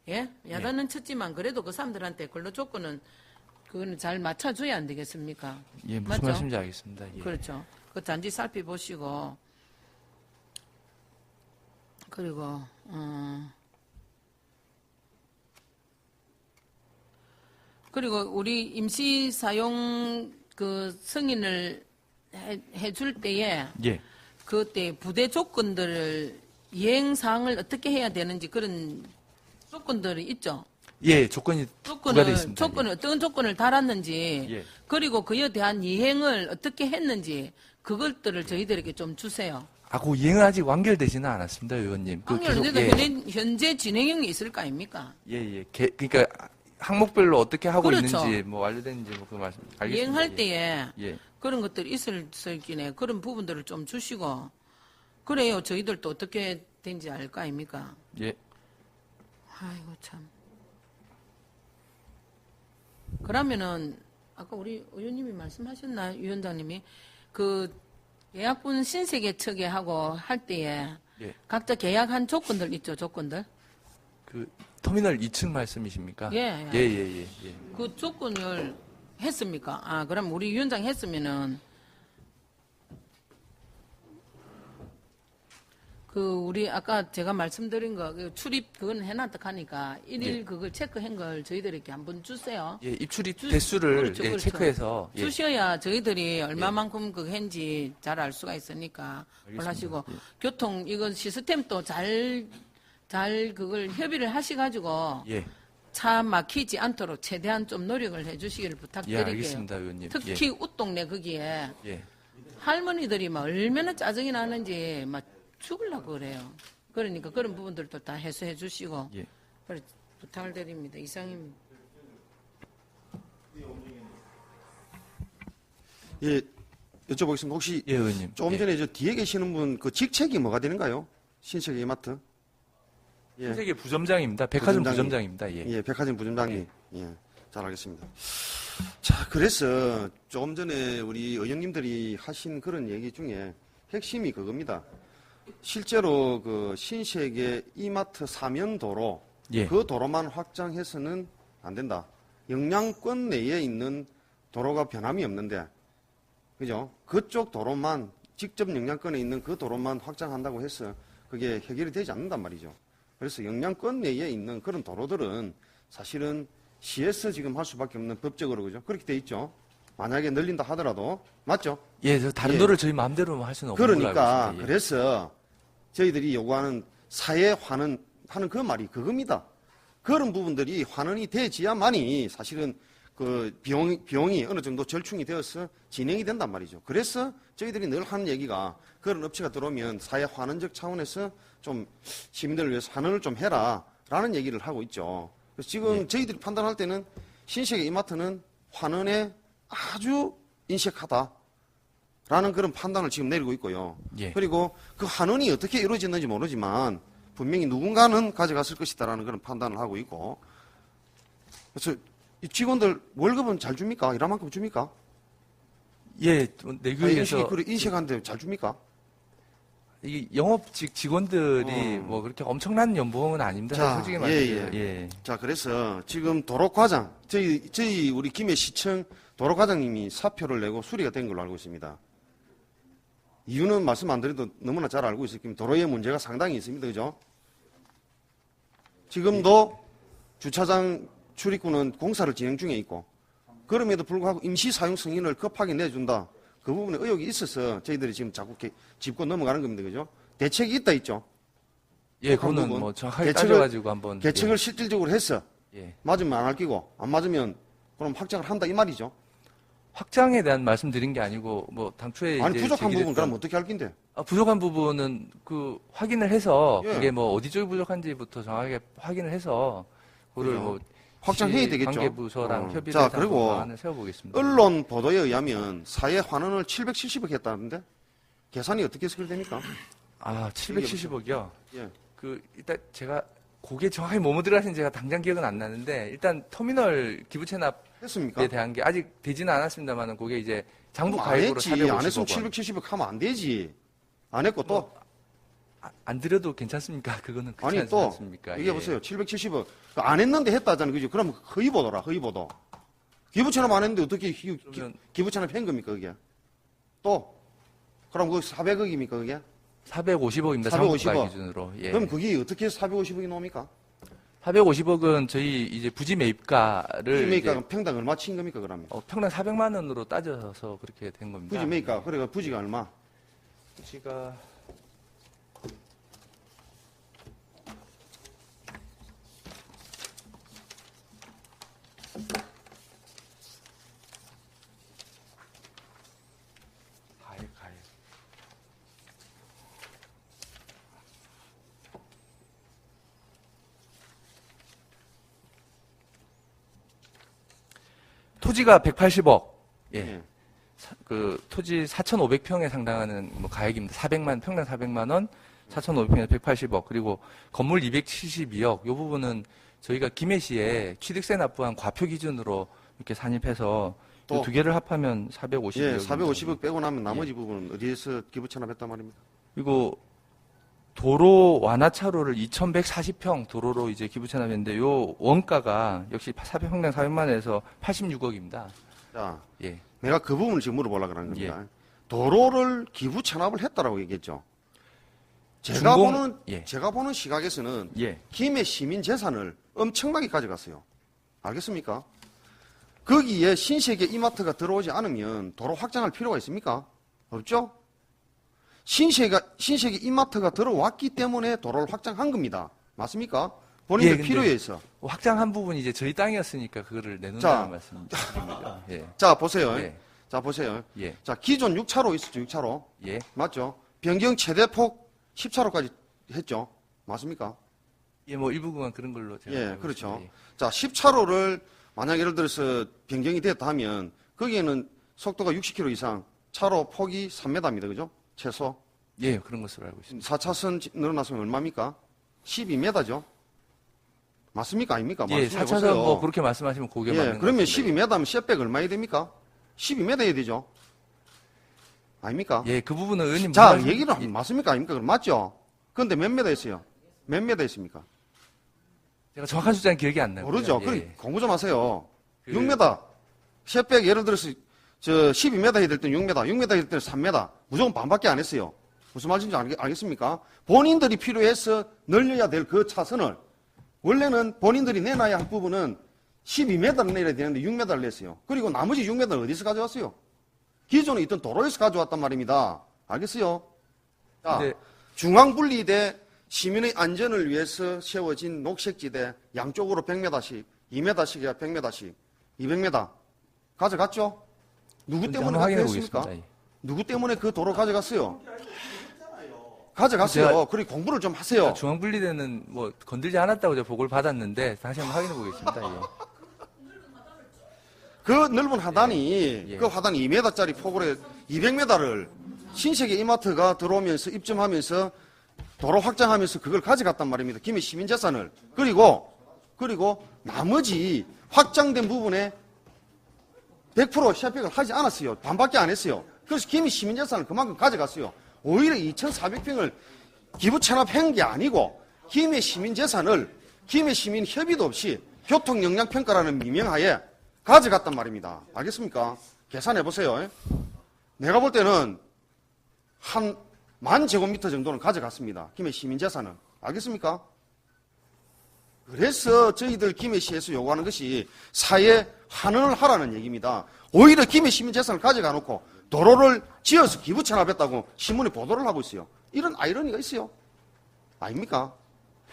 예? 야단은 쳤지만 그래도 그 사람들한테 근로 조건은 그거는 잘 맞춰줘야 안 되겠습니까? 예, 무슨 맞죠? 말씀인지 알겠습니다. 예. 그렇죠. 그 단지 살펴보시고 그리고 그리고 우리 임시 사용 그 승인을 해줄 때에 예. 그때 부대 조건들을 이행 사항을 어떻게 해야 되는지 그런 조건들이 있죠. 예, 조건이 부과되어 있습니다. 조건을 어떤 조건을 달았는지 예. 그리고 그에 대한 이행을 어떻게 했는지 그것들을 저희들에게 좀 주세요. 아, 그 이행은 아직 완결되지는 않았습니다, 의원님. 그 확률 계속, 예. 현재 진행형이 있을 거 아닙니까? 예, 예. 그러니까 항목별로 어떻게 하고 그렇죠. 있는지 뭐 완료됐는지 뭐 그 말씀 알겠습니다. 이행할 예. 때에 예. 그런 것들이 있을 기네 그런 부분들을 좀 주시고 그래요. 저희들도 어떻게 된지 알 거 아닙니까? 예. 아이고 참. 그러면은 아까 우리 의원님이 말씀하셨나 위원장님이 그 계약분 신세계 측에 하고 할 때에 예. 각자 계약한 조건들 있죠. 조건들. 그 터미널 2층 말씀이십니까? 예, 예. 예, 예, 예. 예. 그 조건을 했습니까? 아, 그럼 우리 위원장 했으면은 우리 아까 제가 말씀드린 거 출입 그건 해놨다 하니까 일일 그걸 체크한 걸 저희들에게 한번 주세요. 예, 입출입 대수를 그렇죠, 예, 그렇죠. 체크해서 예. 주셔야 저희들이 얼마만큼 그거 했는지 잘 알 수가 있으니까 하시고 교통 이거 시스템도 잘 그걸 협의를 하셔가지고 예. 차 막히지 않도록 최대한 좀 노력을 해주시기를 예, 부탁드릴게요. 알겠습니다, 의원님. 특히 웃동네 거기에 예. 할머니들이 막 얼마나 짜증이 나는지 막 죽으려고 그래요. 그러니까 그런 부분들도 다 해소해 주시고 예. 그래 부탁을 드립니다. 이상입니다. 예, 여쭤보겠습니다. 혹시 예, 의원님. 조금 예. 전에 저 뒤에 계시는 분 그 직책이 뭐가 되는가요? 신세계 이마트? 예. 신세계 부점장입니다. 백화점 부점장이. 부점장입니다. 예. 예, 백화점 부점장이. 예, 잘 알겠습니다. 자, 그래서 조금 전에 우리 의원님들이 하신 그런 얘기 중에 핵심이 그겁니다. 실제로 그 신세계 이마트 사면도로 예. 그 도로만 확장해서는 안 된다. 영향권 내에 있는 도로가 변함이 없는데, 그죠? 그쪽 도로만, 직접 영향권에 있는 그 도로만 확장한다고 해서 그게 해결이 되지 않는단 말이죠. 그래서 영향권 내에 있는 그런 도로들은 사실은 시에서 지금 할 수밖에 없는 법적으로, 그죠? 그렇게 돼 있죠. 만약에 늘린다 하더라도, 맞죠? 예, 저 다른 예. 도를 저희 마음대로 할 수는 없는 걸로 알고 그러니까 있습니다. 예. 그래서 저희들이 요구하는 사회 환원 하는 그 말이 그겁니다. 그런 부분들이 환원이 되지야만이 사실은 그 비용이 어느 정도 절충이 되어서 진행이 된단 말이죠. 그래서 저희들이 늘 하는 얘기가 그런 업체가 들어오면 사회 환원적 차원에서 좀 시민들을 위해서 환원을 좀 해라라는 얘기를 하고 있죠. 그래서 지금 저희들이 판단할 때는 신세계 이마트는 환원에 아주 인색하다. 라는 그런 판단을 지금 내리고 있고요. 예. 그리고 그 환원이 어떻게 이루어졌는지 모르지만 분명히 누군가는 가져갔을 것이다라는 그런 판단을 하고 있고. 그래서 이 직원들 월급은 잘 줍니까? 일한 만큼 줍니까? 예, 내교에서 인식한데 잘 줍니까? 이 영업직 직원들이 뭐 그렇게 엄청난 연봉은 아닙니다. 자, 솔직히 예, 말해서. 예. 자, 그래서 지금 도로과장, 저희 우리 김해시청 도로과장님이 사표를 내고 수리가 된 걸로 알고 있습니다. 이유는 말씀 안 드려도 너무나 잘 알고 있을 겁니다. 도로에 문제가 상당히 있습니다. 그죠? 지금도 주차장 출입구는 공사를 진행 중에 있고, 그럼에도 불구하고 임시 사용 승인을 급하게 내준다. 그 부분에 의혹이 있어서 저희들이 지금 자꾸 짚고 넘어가는 겁니다. 그죠? 대책이 있다 있죠? 예, 한 그거는 부분. 뭐 정확하게 개척을- 따져가지고 한번. 개척을 실질적으로 해서 예. 맞으면 안 할 끼고, 안 맞으면 그럼 확장을 한다 이 말이죠. 확장에 대한 말씀드린 게 아니고 뭐 당초에 아니 이제 부족한 부분 제기됐던- 그럼 어떻게 할 낀데? 부족한 부분은 그 확인을 해서 예. 그게 뭐 어디 쪽이 부족한지부터 정확하게 확인을 해서 그거를 그죠. 뭐 확장해야 시 되겠죠. 관계부서랑 협의를 자, 해서 그리고 방안을 세워보겠습니다. 언론 보도에 의하면 사회 환원을 770억 했다는데 계산이 어떻게 해서 됩니까? 아, 770억이요. 예. 그 일단 제가 그게 정확히 뭐뭐 들어가는지 제가 당장 기억은 안 나는데 일단 터미널 기부 체납에 했습니까? 대한 게 아직 되지는 않았습니다만은 그게 이제 장부 안 가입으로 했지. 450억 안 했으면 원. 770억 하면 안 되지. 안 했고 또 안 드려도 괜찮습니까? 그거는 그렇지 아니 또 않습니까? 이게 예. 보세요. 770억 안 했는데 했다잖아요. 그죠? 그럼 허위 보도라. 허위 보도. 기부 체납 안 했는데 어떻게 그러면- 기부 체납 한 겁니까 그게? 또 그럼 그 400억입니까 그게? 450억입니다. 450억. 장부 가입 기준으로. 예. 그럼 그게 어떻게 해서 450억이 나옵니까? 450억은 저희 이제 부지 매입가를 부지매입가 이제, 평당 얼마 친 겁니까 그러면? 평당 400만 원으로 따져서 그렇게 된 겁니다. 부지매입가 그래가 부지가 얼마? 부지가 가입. 토지가 180억. 예. 예. 그 토지 4,500평에 상당하는 뭐 가액입니다. 평당 400만 원, 4,500평에 180억. 그리고 건물 272억. 요 부분은 저희가 김해시에 취득세 납부한 과표 기준으로 이렇게 산입해서 또. 두 개를 합하면 450억. 예, 450억 빼고 나면 나머지 부분은 어디에서 기부 체납했단 말입니까? 그리고 도로 완화차로를 2,140평 도로로 이제 기부 체납했는데 요 원가가 역시 400평당 400만 원에서 86억입니다. 자, 예. 내가 그 부분을 지금 물어보려고 하는 겁니다. 도로를 기부 체납을 했다라고 얘기했죠. 제가 보는 시각에서는 예. 김해 시민 재산을 엄청나게 가져갔어요. 알겠습니까? 거기에 신세계 이마트가 들어오지 않으면 도로 확장할 필요가 있습니까? 없죠? 신세계 이마트가 들어왔기 때문에 도로를 확장한 겁니다. 맞습니까? 본인들 근데 필요에 있어. 확장한 부분이 이제 저희 땅이었으니까 그거를 내놓는다는 말씀입니다. 예. 자, 보세요. 예. 자, 보세요. 예. 자, 기존 6차로 있었죠, 6차로. 예. 맞죠? 변경 최대폭 10차로까지 했죠. 맞습니까? 예, 뭐 일부 구간 그런 걸로 제가 예, 알고 그렇죠. 있습니다. 자, 10차로를 만약 예를 들어서 변경이 됐다 하면 거기에는 속도가 60km 이상, 차로 폭이 3m입니다. 그죠? 최소. 예, 그런 것으로 알고 있습니다. 4차선 늘어났으면 얼마입니까? 12m죠. 맞습니까? 아닙니까? 예, 말씀해 4차선 보세요. 뭐 그렇게 말씀하시면 고개 예, 맞는 그러면 것 같습니다. 12m면 셋백 얼마야 됩니까? 12m야 되죠. 아닙니까? 예, 그 부분은 의원님 자, 말씀- 얘기는 맞습니까? 아닙니까? 그럼 맞죠? 그런데 몇 메다 있어요? 몇 메다 있습니까? 제가 정확한 숫자는 기억이 안 나요. 모르죠. 예. 그럼 공부 좀 하세요. 그- 6m. 셋백 예를 들어서 12m 해야 될 때는 6m, 6m 해야 될 때는 3m. 무조건 반밖에 안 했어요. 무슨 말인지 알겠습니까? 본인들이 필요해서 늘려야 될 그 차선을 원래는 본인들이 내놔야 할 부분은 12m를 내야 되는데 6m를 냈어요. 그리고 나머지 6m를 어디서 가져왔어요? 기존에 있던 도로에서 가져왔단 말입니다. 알겠어요? 자, 근데- 중앙분리대 시민의 안전을 위해서 세워진 녹색지대 양쪽으로 100m씩, 2m씩이야 100m씩, 200m 가져갔죠? 누구 근데 때문에 한번 확인해 그랬습니까? 보겠습니다. 예. 누구 때문에 그 도로 가져갔어요? 가져갔어요. 제가- 그리고 공부를 좀 하세요. 중앙분리대는 뭐 건들지 않았다고 제가 보고를 받았는데 다시 한번 확인해 보겠습니다. 예. 그 넓은 하단이, 예. 그 하단이 2m짜리 폭으로 200m를 신세계 이마트가 들어오면서 입점하면서 도로 확장하면서 그걸 가져갔단 말입니다. 김해 시민재산을. 그리고 나머지 확장된 부분에 100% 샤백을 하지 않았어요. 반밖에 안 했어요. 그래서 김해 시민재산을 그만큼 가져갔어요. 오히려 2,400평을 기부 체납한 게 아니고 김해 시민재산을 김해 시민 협의도 없이 교통영향평가라는 미명하에 가져갔단 말입니다. 알겠습니까? 계산해 보세요. 내가 볼 때는 한 10,000제곱미터 정도는 가져갔습니다. 김해 시민재산은. 알겠습니까? 그래서 저희들 김해시에서 요구하는 것이 사회 환원을 하라는 얘기입니다. 오히려 김해 시민재산을 가져가 놓고 도로를 지어서 기부 체납했다고 신문에 보도를 하고 있어요. 이런 아이러니가 있어요. 아닙니까?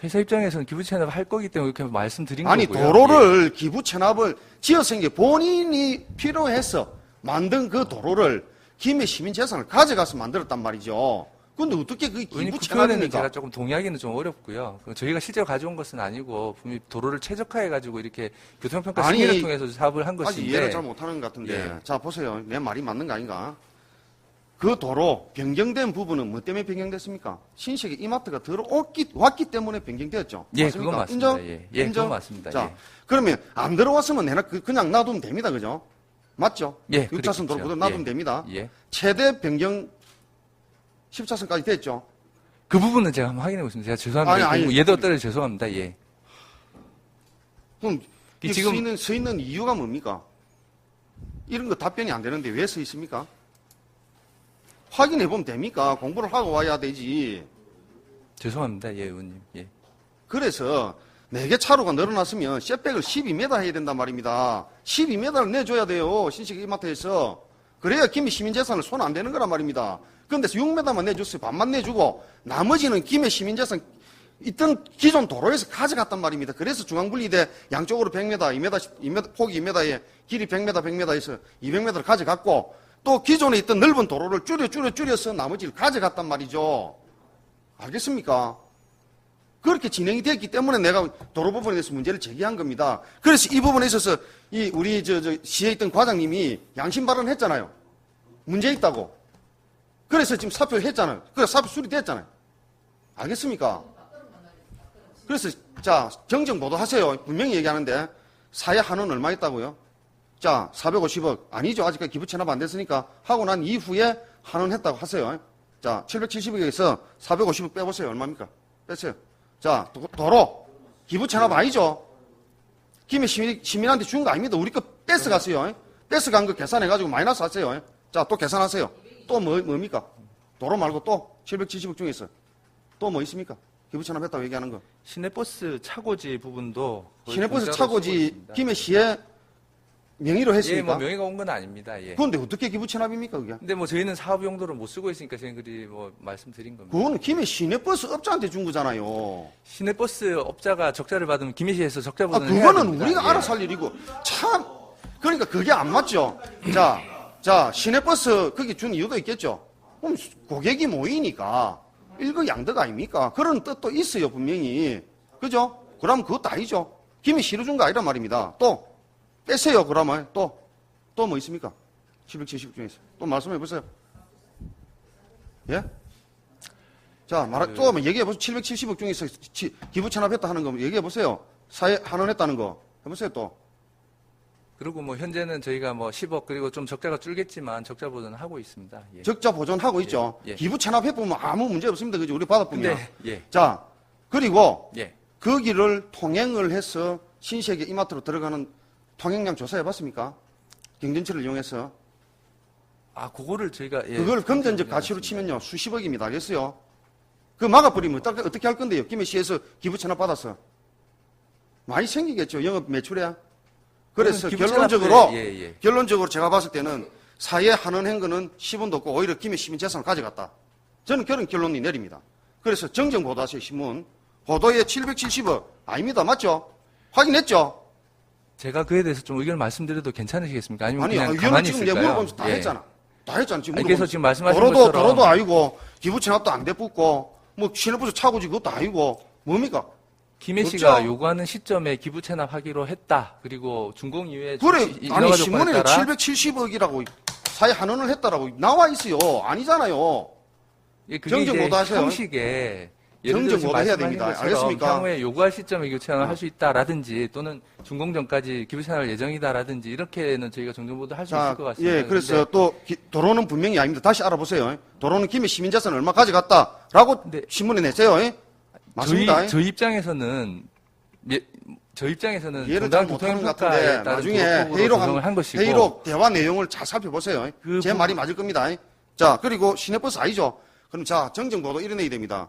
회사 입장에서는 기부 체납 할 거기 때문에 이렇게 말씀드린 아니 거고요. 도로를 기부 체납을 지어서 게 본인이 필요해서 만든 그 도로를 김해 시민재산을 가져가서 만들었단 말이죠. 근데 어떻게 그게 의원님 기부 그 표현에는 체납입니까? 제가 조금 동의하기는 좀 어렵고요. 저희가 실제로 가져온 것은 아니고 분명히 도로를 최적화해가지고 이렇게 교통평가 아니, 승인을 통해서 사업을 한 아직 것인데 이해를 잘 못하는 것 같은데. 예. 자, 보세요. 내 말이 맞는 거 아닌가? 그 도로 변경된 부분은 뭐 때문에 변경됐습니까? 신세계 이마트가 왔기 때문에 변경되었죠. 예, 맞습니까? 그건 맞습니다. 인정? 예, 예, 인정? 그건 맞습니다. 자, 예. 그러면 안 들어왔으면 그냥 놔두면 됩니다. 그죠? 맞죠? 예, 6차선 도로 그렇겠죠. 그대로 놔두면 예. 됩니다. 예. 최대 변경 10차선까지 됐죠? 그 부분은 제가 한번 확인해 보겠습니다. 제가 죄송합니다. 아니, 예도 떨어져 죄송합니다. 예. 그럼 이 지금- 서 있는 이유가 뭡니까? 이런 거 답변이 안 되는데 왜 서 있습니까? 확인해 보면 됩니까? 공부를 하고 와야 되지. 죄송합니다. 예, 의원님. 예. 그래서 4개 차로가 늘어났으면 셋백을 12m 해야 된단 말입니다. 12m를 내줘야 돼요. 신세계 이마트에서. 그래야 김해 시민재산을 손 안 대는 거란 말입니다. 그런데 6m만 내줬어요. 반만 내주고 나머지는 김해 시민재산 있던 기존 도로에서 가져갔단 말입니다. 그래서 중앙분리대 양쪽으로 100m, 2m, 폭이 2m에 길이 100m, 100m에서 200m를 가져갔고 또 기존에 있던 넓은 도로를 줄여서 나머지를 가져갔단 말이죠. 알겠습니까? 그렇게 진행이 됐기 때문에 내가 도로 부분에 대해서 문제를 제기한 겁니다. 그래서 이 부분에 있어서 우리 시에 있던 과장님이 양심 발언했잖아요. 문제 있다고. 그래서 지금 사표를 했잖아요. 그래서 사표 수리됐잖아요. 알겠습니까? 그래서 자 정정 보도하세요. 분명히 얘기하는데 사회 한원 얼마 있다고요? 자 450억 아니죠. 아직까지 기부 체납 안 됐으니까 하고 난 이후에 한원했다고 하세요. 자 770억에서 450억 빼보세요. 얼마입니까? 뺐어요. 자 도로 기부 체납 아니죠. 김해 시민한테 준 거 아닙니다. 우리 거 뺏어갔어요. 뺏어간 거 계산해가지고 마이너스 하세요. 자, 또 계산하세요. 또 뭡니까? 도로 말고 또 770억 중에서 또 뭐 있습니까? 기부 체납했다고 얘기하는 거. 시내버스 차고지 부분도 거의 시내버스 공짜로 쓰고 차고지 있습니다. 김해시에 명의로 예, 했습니까? 뭐 명의가 온 건 아닙니다. 예. 그런데 어떻게 기부 체납입니까, 그게? 근데 뭐 저희는 사업 용도로 못 쓰고 있으니까 저희들이 뭐 말씀드린 겁니다. 그거는 김해 시내버스 업자한테 준 거잖아요. 시내버스 업자가 적자를 받으면 김해시에서 적자 아, 보전을 해야 그거는 됩니다. 우리가 예. 알아서 할 일이고, 참, 그러니까 그게 안 맞죠. 자, 시내버스 거기 준 이유도 있겠죠. 그럼 고객이 모이니까 일거양득 아닙니까? 그런 뜻도 있어요, 분명히. 그죠? 그럼 그것도 아니죠. 김해 시로 준 거 아니란 말입니다. 또, 빼세요, 그러면. 또 뭐 있습니까? 770 중에서. 또 말씀해 보세요. 예? 자, 또 한번 얘기해 보세요. 770억 중에서 기부 체납했다 하는 거 얘기해 보세요. 사회 환원했다는 거. 해보세요, 또. 그리고 뭐 현재는 저희가 뭐 10억 그리고 좀 적자가 줄겠지만 적자 보전을 하고 있습니다. 예. 적자 보존하고 있죠. 예. 기부 체납해보면 아무 문제 없습니다. 그죠? 우리 받아보면. 근데 예. 자, 그리고 예. 거기를 통행을 해서 신세계 이마트로 들어가는 통행량 조사해봤습니까? 경전치를 이용해서. 아, 그거를 저희가 예. 그걸 금전적 가치로 치면요. 수십억입니다. 알겠어요? 그거 막아버리면 어떻게 할 건데요? 김해시에서 기부 체납 받았어. 많이 생기겠죠. 영업 매출에. 그래서 기부 결론적으로 체납에, 예. 결론적으로 제가 봤을 때는 사회 환원한 거는 10원도 없고 오히려 김해 시민 재산을 가져갔다. 저는 그런 결론이 내립니다. 그래서 정정 보도하세요, 신문. 보도에 770억 아닙니다. 맞죠? 확인했죠? 제가 그에 대해서 좀 의견을 말씀드려도 괜찮으시겠습니까? 아니면 아니, 그냥 의견을 가만히 지금 있을까요? 내가 물어보면서 다 예. 했잖아. 다 했잖아. 지금 아니, 그래서 물어보면서. 지금 말씀하신 도로도 것처럼 도로도 아니고 기부 체납도 안 돼붙고 뭐 시내버스 차고지 그것도 아니고 뭡니까? 김해시가 그렇죠? 요구하는 시점에 기부 체납하기로 했다. 그리고 준공 이후에 그래, 여러 아니 가지 신문에 조건에 따라 770억이라고 사회 환원을 했다라고 나와 있어요. 아니잖아요. 예, 그게 정정 이제 보도하세요. 형식에 예를 정정 들어 지금 보도해야 말씀하신 됩니다. 것처럼 알겠습니까? 향후에 요구할 시점에 기부 체납을 할 수 있다라든지 또는 준공 전까지 기부 체납할 예정이다라든지 이렇게는 저희가 정정 보도 할 수 있을 것 같습니다. 예, 그래서 근데 또 도로는 분명히 아닙니다. 다시 알아보세요. 도로는 김해 시민재산 얼마 가져갔다라고 근데 신문에 내세요. 맞습니다. 저희 입장에서는 저희 입장에서는 이해를 잘 정당 못하는 것 교통평가에 같은데 따른 나중에 도덕적으로 회의록, 조정을 한 것이고 회의록 대화 내용을 잘 살펴보세요. 그 제 말이 맞을 겁니다. 자, 그리고 시내버스 아니죠? 그럼 자, 정정보도 이뤄내야 됩니다.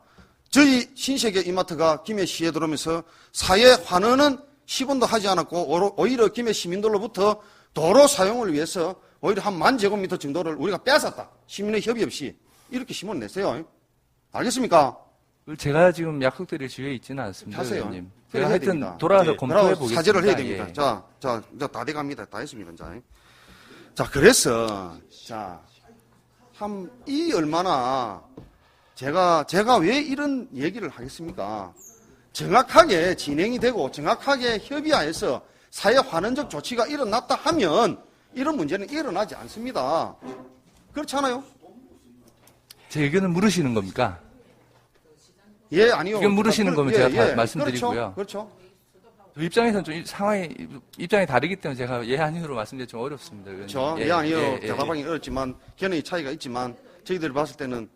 저희 신세계 이마트가 김해시에 들어오면서 사회 환원은 10원도 하지 않았고 오히려 김해 시민들로부터 도로 사용을 위해서 오히려 한 10,000제곱미터 정도를 우리가 뺏었다. 시민의 협의 없이 이렇게 신문 냈어요. 알겠습니까? 제가 지금 약속드릴 지위에 있지는 않습니다. 하세요. 의원님. 그래, 제가 해야 하여튼 됩니다. 돌아와서 예. 검토해 그러고 보겠습니다. 사죄를 해야 됩니다. 예. 자, 이제 다 돼갑니다. 다 했습니다. 자, 그래서, 참, 이 얼마나, 제가 왜 이런 얘기를 하겠습니까? 정확하게 진행이 되고, 정확하게 협의하에서 사회 환원적 조치가 일어났다 하면, 이런 문제는 일어나지 않습니다. 그렇지 않아요? 제 의견을 물으시는 겁니까? 예, 아니요. 의견 물으시는 거면 제가 말씀드리고요. 그렇죠. 저 입장에서는 좀 입장이 다르기 때문에 제가 예 아니오로 말씀드리기 좀 어렵습니다. 의원님. 그렇죠. 예, 아니요. 대답하기 어렵지만, 견해의 차이가 있지만, 저희들이 봤을 때는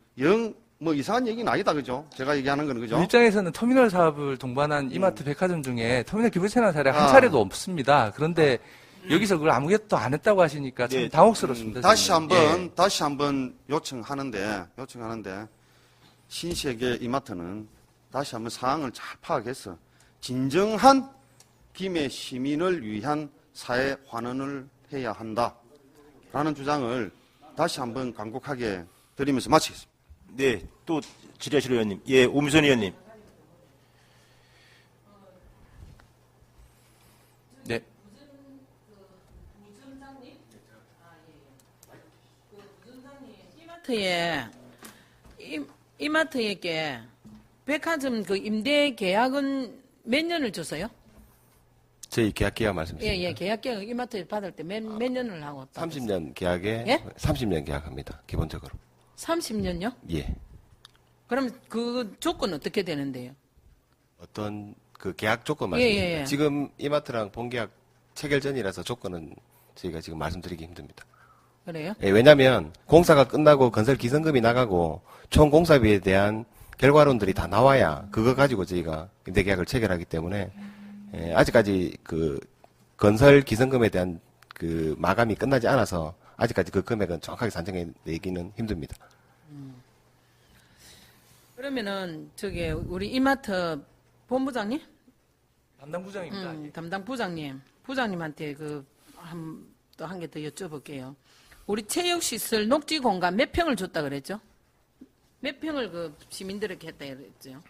뭐 이상한 얘기는 아니다. 그죠? 제가 얘기하는 건 그죠? 저 입장에서는 터미널 사업을 동반한 이마트 백화점 중에 터미널 기부 채널 사례가 한 아. 차례도 없습니다. 그런데 여기서 그걸 아무것도 안 했다고 하시니까 참 네. 당혹스럽습니다. 다시 저는. 한번 요청하는데, 신세계 이마트는 다시 한번 상황을 잘 파악해서 진정한 김해 시민을 위한 사회 환원을 해야 한다라는 주장을 다시 한번 간곡하게 드리면서 마치겠습니다. 네, 또 질의하실 의원님. 예, 오미선 의원님. 네. 이마트에게 백화점 그 임대 계약은 몇 년을 줬어요? 저희 계약 기간 말씀드립니다. 예, 계약 계약 이마트에 받을 때 몇 년을 하고 받았어요? 30년 계약에 예? 30년 계약합니다. 기본적으로. 30년요? 예. 그럼 그 조건 어떻게 되는데요? 어떤 그 계약 조건 예, 말씀드립니다. 예. 지금 이마트랑 본계약 체결 전이라서 조건은 저희가 지금 말씀드리기 힘듭니다. 그래요? 예, 왜냐하면 공사가 끝나고 건설 기성금이 나가고 총 공사비에 대한 결과론들이 다 나와야 그거 가지고 저희가 임대 계약을 체결하기 때문에 아직까지 그 건설 기성금에 대한 그 마감이 끝나지 않아서 아직까지 그 금액은 정확하게 산정해 내기는 힘듭니다. 그러면은 저기 우리 이마트 본부장님, 담당 부장입니다. 예. 담당 부장님한테 또 한 개 더 여쭤볼게요. 우리 체육시설 녹지 공간 몇 평을 줬다 그랬죠? 몇 평을 그 시민들에게 했다 그랬죠?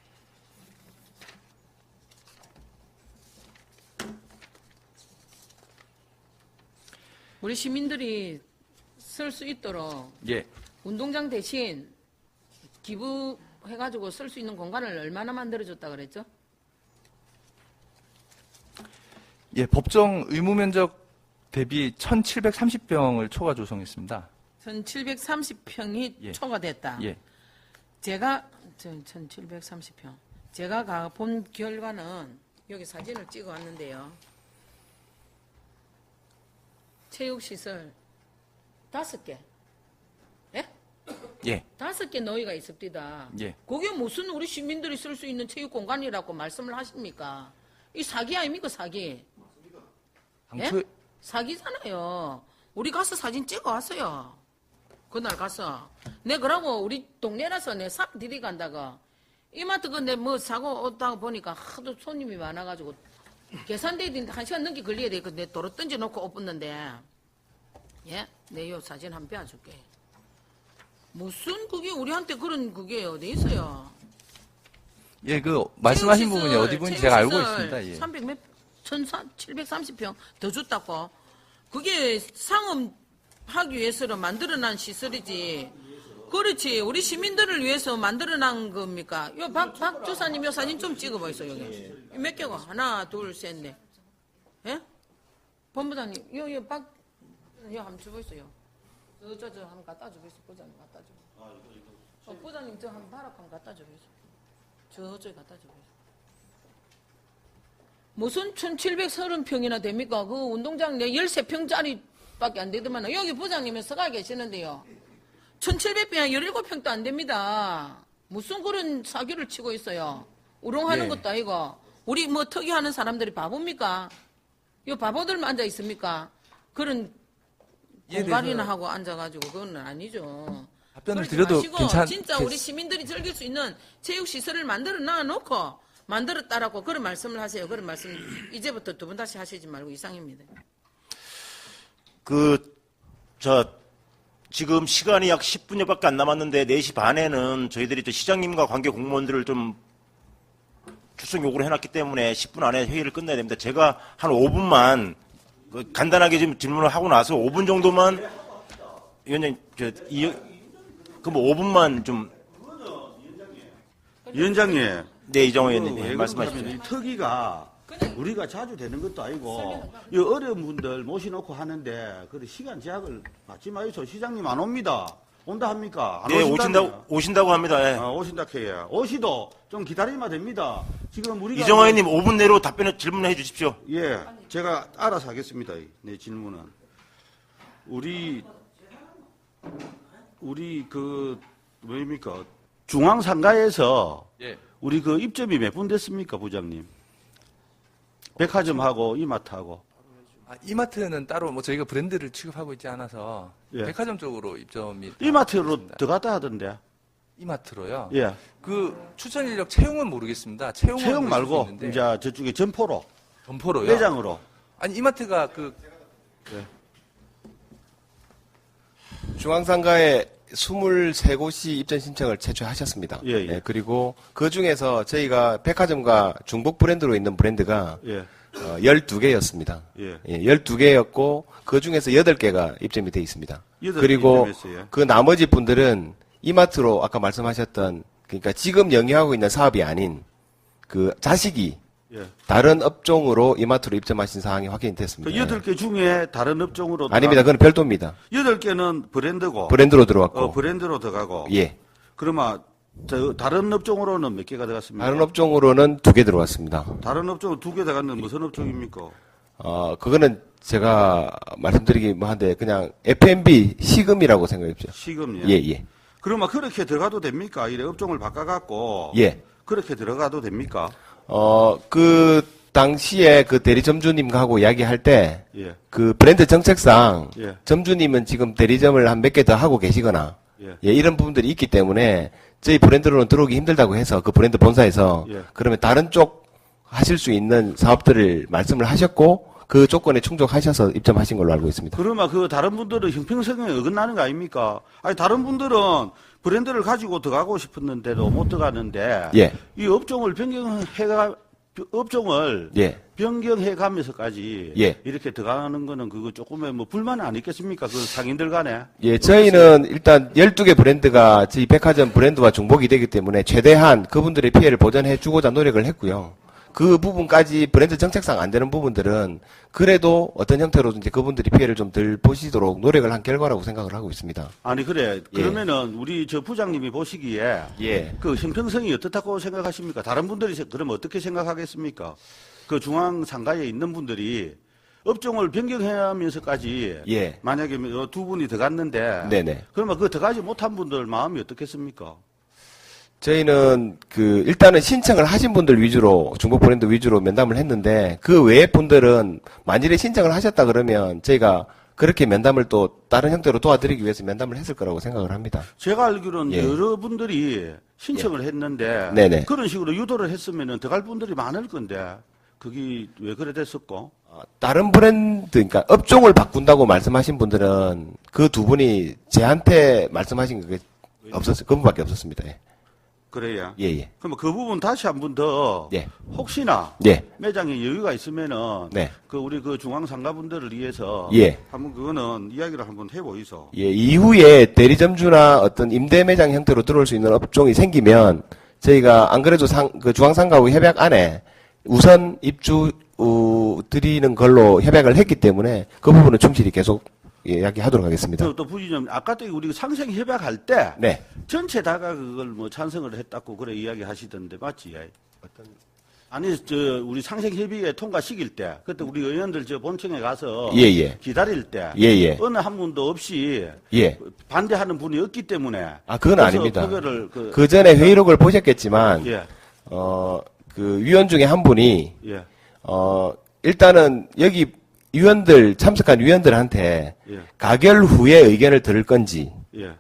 우리 시민들이 쓸 수 있도록 예. 운동장 대신 기부해가지고 쓸 수 있는 공간을 얼마나 만들어줬다 그랬죠? 예, 법정 의무 면적 대비 1,730평을 초과 조성했습니다. 1730평이 예. 초과됐다. 예. 제가 1730평. 제가 본 결과는 여기 사진을 찍어 왔는데요. 체육시설 5개. 예? 예. 5개 너희가 있습니다. 예. 그게 무슨 우리 시민들이 쓸 수 있는 체육 공간이라고 말씀을 하십니까? 이 사기 아닙니까, 사기? 당초 예? 사기잖아요. 우리 가서 사진 찍어 왔어요. 그날 가서. 내 그러고 우리 동네라서 내 싹 들이간다가 이마트 내 뭐 사고 오다가 보니까 하도 손님이 많아가지고 계산대에 1시간 넘게 걸려야 돼. 내 도로 던져놓고 옷 붙는데. 예? 내 요 사진 한 번 빼줄게. 무슨 그게 우리한테 그런 그게 어디 있어요? 예, 그 말씀하신 체육시설, 부분이 어디 부분인지 제가 알고 체육시설 있습니다. 예. 1730평 더 줬다고. 그게 상업하기 위해서 만들어난 시설이지. 그렇지. 우리 시민들을 위해서 만들어난 겁니까? 박 조사님 요 사진 좀 찍어보이소, 여기. 몇 개가? 하나, 둘, 셋, 넷. 예? 본부장님, 요 한번 줘보이소요. 저 한번 갖다 줘보이소. 부장님 갖다 줘. 부장님 저 한번 바락 한번 갖다 줘보이소. 저쪽에 갖다 줘보이소. 무슨 1730평이나 됩니까? 그 운동장 내 13평짜리밖에 안 되더만 여기 부장님이 서가 계시는데요. 1700평, 17평도 안 됩니다. 무슨 그런 사기를 치고 있어요. 우롱하는 예. 것도 아니고. 우리 뭐 특이하는 사람들이 바보입니까? 요 바보들만 앉아 있습니까? 그런 공갈이나 하고 앉아가지고 그건 아니죠. 답변을 그러지 드려도 마시고 괜찮. 진짜 우리 시민들이 즐길 수 있는 체육시설을 만들어 놔놓고 만들었다라고 그런 말씀을 하세요. 그런 말씀 이제부터 두 번 다시 하시지 말고 이상입니다. 지금 시간이 약 10분여밖에 안 남았는데 4시 반에는 저희들이 시장님과 관계 공무원들을 좀 출석 요구를 해놨기 때문에 10분 안에 회의를 끝내야 됩니다. 제가 한 5분만 간단하게 좀 질문을 하고 나서 5분 정도만 위원장님, 그럼 5분만 좀. 위원장님. 네, 이정호 의원님, 왜 말씀하십시오. 그러냐면 이 특위가 우리가 자주 되는 것도 아니고 이 어려운 분들 모셔놓고 하는데 그 시간 제약을 받지 마이소. 시장님 안 옵니다. 온다 합니까? 안 네, 오신다며. 오신다고 합니다. 예. 오신다 해요. 오시도 좀 기다리면 됩니다. 지금 우리가 이정호 의원님 5분 내로 질문해 주십시오. 예, 제가 알아서 하겠습니다. 내 질문은 우리 뭡니까 중앙상가에서 예. 우리 그 입점이 몇 분 됐습니까, 부장님? 백화점하고 이마트하고. 이마트는 따로 뭐 저희가 브랜드를 취급하고 있지 않아서 예. 백화점 쪽으로 입점이 이마트로 됐습니다. 들어갔다 하던데. 이마트로요. 예. 그 추천 인력 채용은 모르겠습니다. 채용 말고 이제 저쪽에 점포로 점포로요. 매장으로. 아니 이마트가 중앙상가에 23곳이 입점 신청을 최초하셨습니다. 예, 예. 그리고 그 중에서 저희가 백화점과 중복 브랜드로 있는 브랜드가 예. 12개였습니다. 예. 12개였고 그 중에서 8개가 입점이 돼 있습니다. 8개 그리고 입점했어요. 그 나머지 분들은 이마트로 아까 말씀하셨던 그러니까 지금 영위하고 있는 사업이 아닌 그 자식이 예. 다른 업종으로 이마트로 입점하신 사항이 확인이 그 됐습니다. 8개 중에 다른 업종으로 아닙니다. 그건 별도입니다. 8개는 브랜드고 브랜드로 들어왔고. 브랜드로 들어가고. 예. 그러면 다른 업종으로는 몇 개가 들어갔습니까? 다른 업종으로는 2개 들어왔습니다. 다른 업종은 2개 들어갔는데 무슨 업종입니까? 그거는 제가 말씀드리기 뭐한데 그냥 F&B 시금이라고 생각해 주십시오. 시금요? 예, 예. 그러면 그렇게 들어가도 됩니까? 이래 업종을 바꿔갖고. 예. 그렇게 들어가도 됩니까? 당시에 그 대리 점주님하고 이야기할 때, 예. 그 브랜드 정책상, 예. 점주님은 지금 대리점을 한 몇 개 더 하고 계시거나, 예. 예, 이런 부분들이 있기 때문에, 저희 브랜드로는 들어오기 힘들다고 해서, 그 브랜드 본사에서, 예. 그러면 다른 쪽 하실 수 있는 사업들을 말씀을 하셨고, 그 조건에 충족하셔서 입점하신 걸로 알고 있습니다. 그러면 그 다른 분들은 형평성에 어긋나는 거 아닙니까? 아니 다른 분들은 브랜드를 가지고 들어가고 싶었는데도 못 들어가는데 예. 이 업종을 변경해 가면서까지 예. 이렇게 들어가는 거는 그거 조금의 뭐 불만 안 있겠습니까? 그 상인들 간에. 예, 저희는 일단 12개 브랜드가 저희 백화점 브랜드와 중복이 되기 때문에 최대한 그분들의 피해를 보전해 주고자 노력을 했고요. 그 부분까지 브랜드 정책상 안 되는 부분들은 그래도 어떤 형태로든지 그분들이 피해를 좀 덜 보시도록 노력을 한 결과라고 생각을 하고 있습니다. 아니 그래. 예. 그러면은 우리 저 부장님이 보시기에 예. 그 형평성이 어떻다고 생각하십니까? 다른 분들이 그러면 어떻게 생각하겠습니까? 그 중앙 상가에 있는 분들이 업종을 변경하면서까지 예. 만약에 두 분이 들어갔는데 네네. 그러면 그 들어가지 못한 분들 마음이 어떻겠습니까? 저희는 일단은 신청을 하신 분들 위주로, 중복 브랜드 위주로 면담을 했는데, 그 외의 분들은 만일에 신청을 하셨다 그러면 저희가 그렇게 면담을 또 다른 형태로 도와드리기 위해서 면담을 했을 거라고 생각을 합니다. 제가 알기로는 예. 여러분들이 신청을 했는데 네네. 그런 식으로 유도를 했으면 들어갈 분들이 많을 건데 그게 왜 그래 됐었고? 다른 브랜드, 그러니까 업종을 바꾼다고 말씀하신 분들은 그 두 분이 저한테 말씀하신 게 그분밖에 없었습니다. 예. 그래야. 예, 예. 그러면 그 부분 다시 한 번 더 예. 혹시나 예. 매장에 여유가 있으면은 네. 그 우리 그 중앙 상가분들을 위해서 예. 한번 그거는 이야기를 한번 해보이소. 예, 이후에 대리점주나 어떤 임대 매장 형태로 들어올 수 있는 업종이 생기면 저희가 안 그래도 그 중앙상가하고 협약 안에 우선 입주 드리는 걸로 협약을 했기 때문에 그 부분은 충실히 계속 이야기하도록 하겠습니다. 또 부지점 아까 때 우리 상생 협약할 때 네. 전체 다가 그걸 뭐 찬성을 했다고 그래 이야기하시던데 맞지? 아니 저 우리 상생 협의회 통과시킬 때 그때 우리 의원들 저 본청에 가서 예, 예. 기다릴 때 예, 예. 어느 한 분도 없이 예. 반대하는 분이 없기 때문에 아, 그건 그래서 아닙니다. 표결을 그 전에 회의록을 보셨겠지만, 예. 그 위원 중에 한 분이, 예. 일단은 여기 참석한 위원들한테 예. 가결 후에 의견을 들을 건지, 예.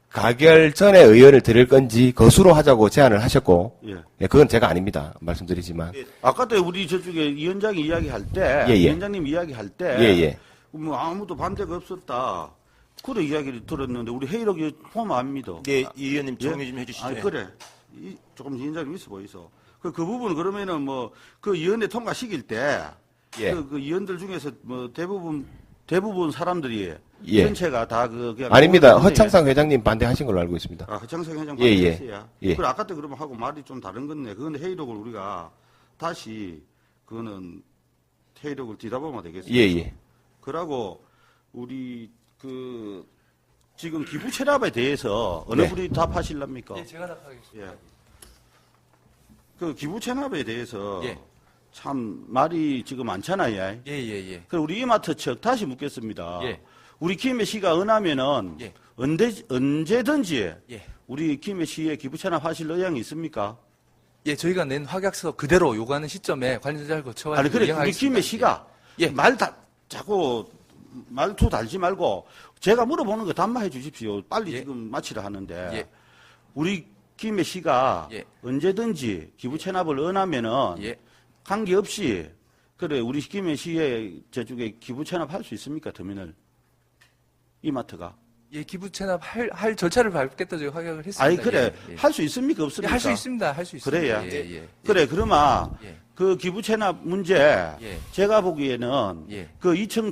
가결 전에 의견을 들을 건지 거수로 하자고 제안을 하셨고, 예. 예, 그건 제가 아닙니다. 말씀드리지만. 아까 때 우리 저쪽에 위원장이 이야기할 때, 예, 예. 위원장님 이야기할 때, 예, 예. 뭐 아무도 반대가 없었다. 그런 이야기를 들었는데 우리 회의록에 보면 안 믿어. 네, 이 의원님 예? 정리 좀 해주시죠. 아니 그래. 조금 위원장님 있어 보이소. 그 부분 그러면은 뭐 그 위원회 통과시킬 때, 예. 그 위원들 중에서 뭐 대부분 사람들이 예. 전체가 다 그냥 아닙니다. 그거는 허창상 회장님 반대하신 걸로 알고 있습니다. 아, 허창상 회장 예, 예. 반대했어요. 예. 그래 아까 때 그러면 하고 말이 좀 다른 건데 그건 회의록을 우리가 다시 그거는 회의록을 뒤다보면 되겠습니다. 예, 예. 그러고 우리 그 지금 기부 체납에 대해서 어느 네. 분이 답하실랍니까? 예, 제가 답하겠습니다. 예. 그 기부 체납에 대해서 예. 참 말이 지금 많잖아요. 예, 예, 예. 그럼 우리 이마트 측 다시 묻겠습니다. 예. 우리 김해 씨가 은하면은 예. 언제든지 예. 우리 김해 씨에 기부 체납하실 의향이 있습니까? 예, 저희가 낸 확약서 그대로 요구하는 시점에 관련자를 거쳐가지고 아니 그래 우리 이행하겠습니다. 김해 씨가 예. 자꾸 말투 달지 말고 제가 물어보는 거 답마해 주십시오. 빨리 예. 지금 마치려 하는데 예. 우리 김해 씨가 예. 언제든지 기부 체납을 원하면은 예. 관계없이 그래 우리 김해 씨에 저쪽에 기부 체납할 수 있습니까? 터미널 이마트가. 예, 기부 체납할 절차를 밟겠다 저희 확약을 했습니다. 아니 그래 예, 예. 할 수 있습니까? 예, 없습니까? 할 수 있습니다. 할 수 있습니다. 그래야. 예, 예. 그래 그러면 예. 그 기부 체납 문제 예. 제가 보기에는 예. 그 2층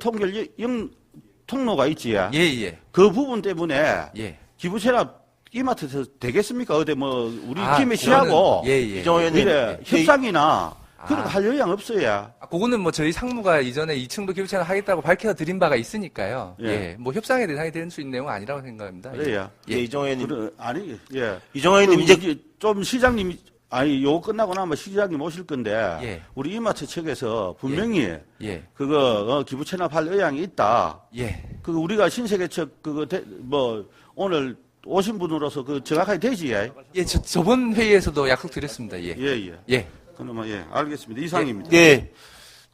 통로가 있지. 예, 예. 그 부분 때문에 예. 기부 체납 이마트에서 되겠습니까? 어디 뭐 우리 아, 김해 씨하고 그거는- 예, 예. 이정호 의원님, 이래 협상이나 그런 아. 거 할 의향 없어야. 아, 그거는 뭐 저희 상무가 이전에 2층도 기부 체납 하겠다고 밝혀드린 바가 있으니까요. 예. 예. 뭐 협상의 대상이 될 수 있는 내용은 아니라고 생각합니다. 그래야. 예, 이정호 의원님. 그래, 아니 예. 이정호 의원님 이제 이제 좀 시장님 아니 요거 끝나고 나면 시장님 오실 건데 예. 우리 이마트 측에서 분명히 예. 그거 기부 체납할 의향이 있다. 예. 그 우리가 신세계측 그거 뭐 오늘 오신 분으로서 그 정확하게 되지. 예. 예, 저번 회의에서도 약속드렸습니다. 예. 예, 예. 예. 그러면 예, 알겠습니다. 이상입니다. 예.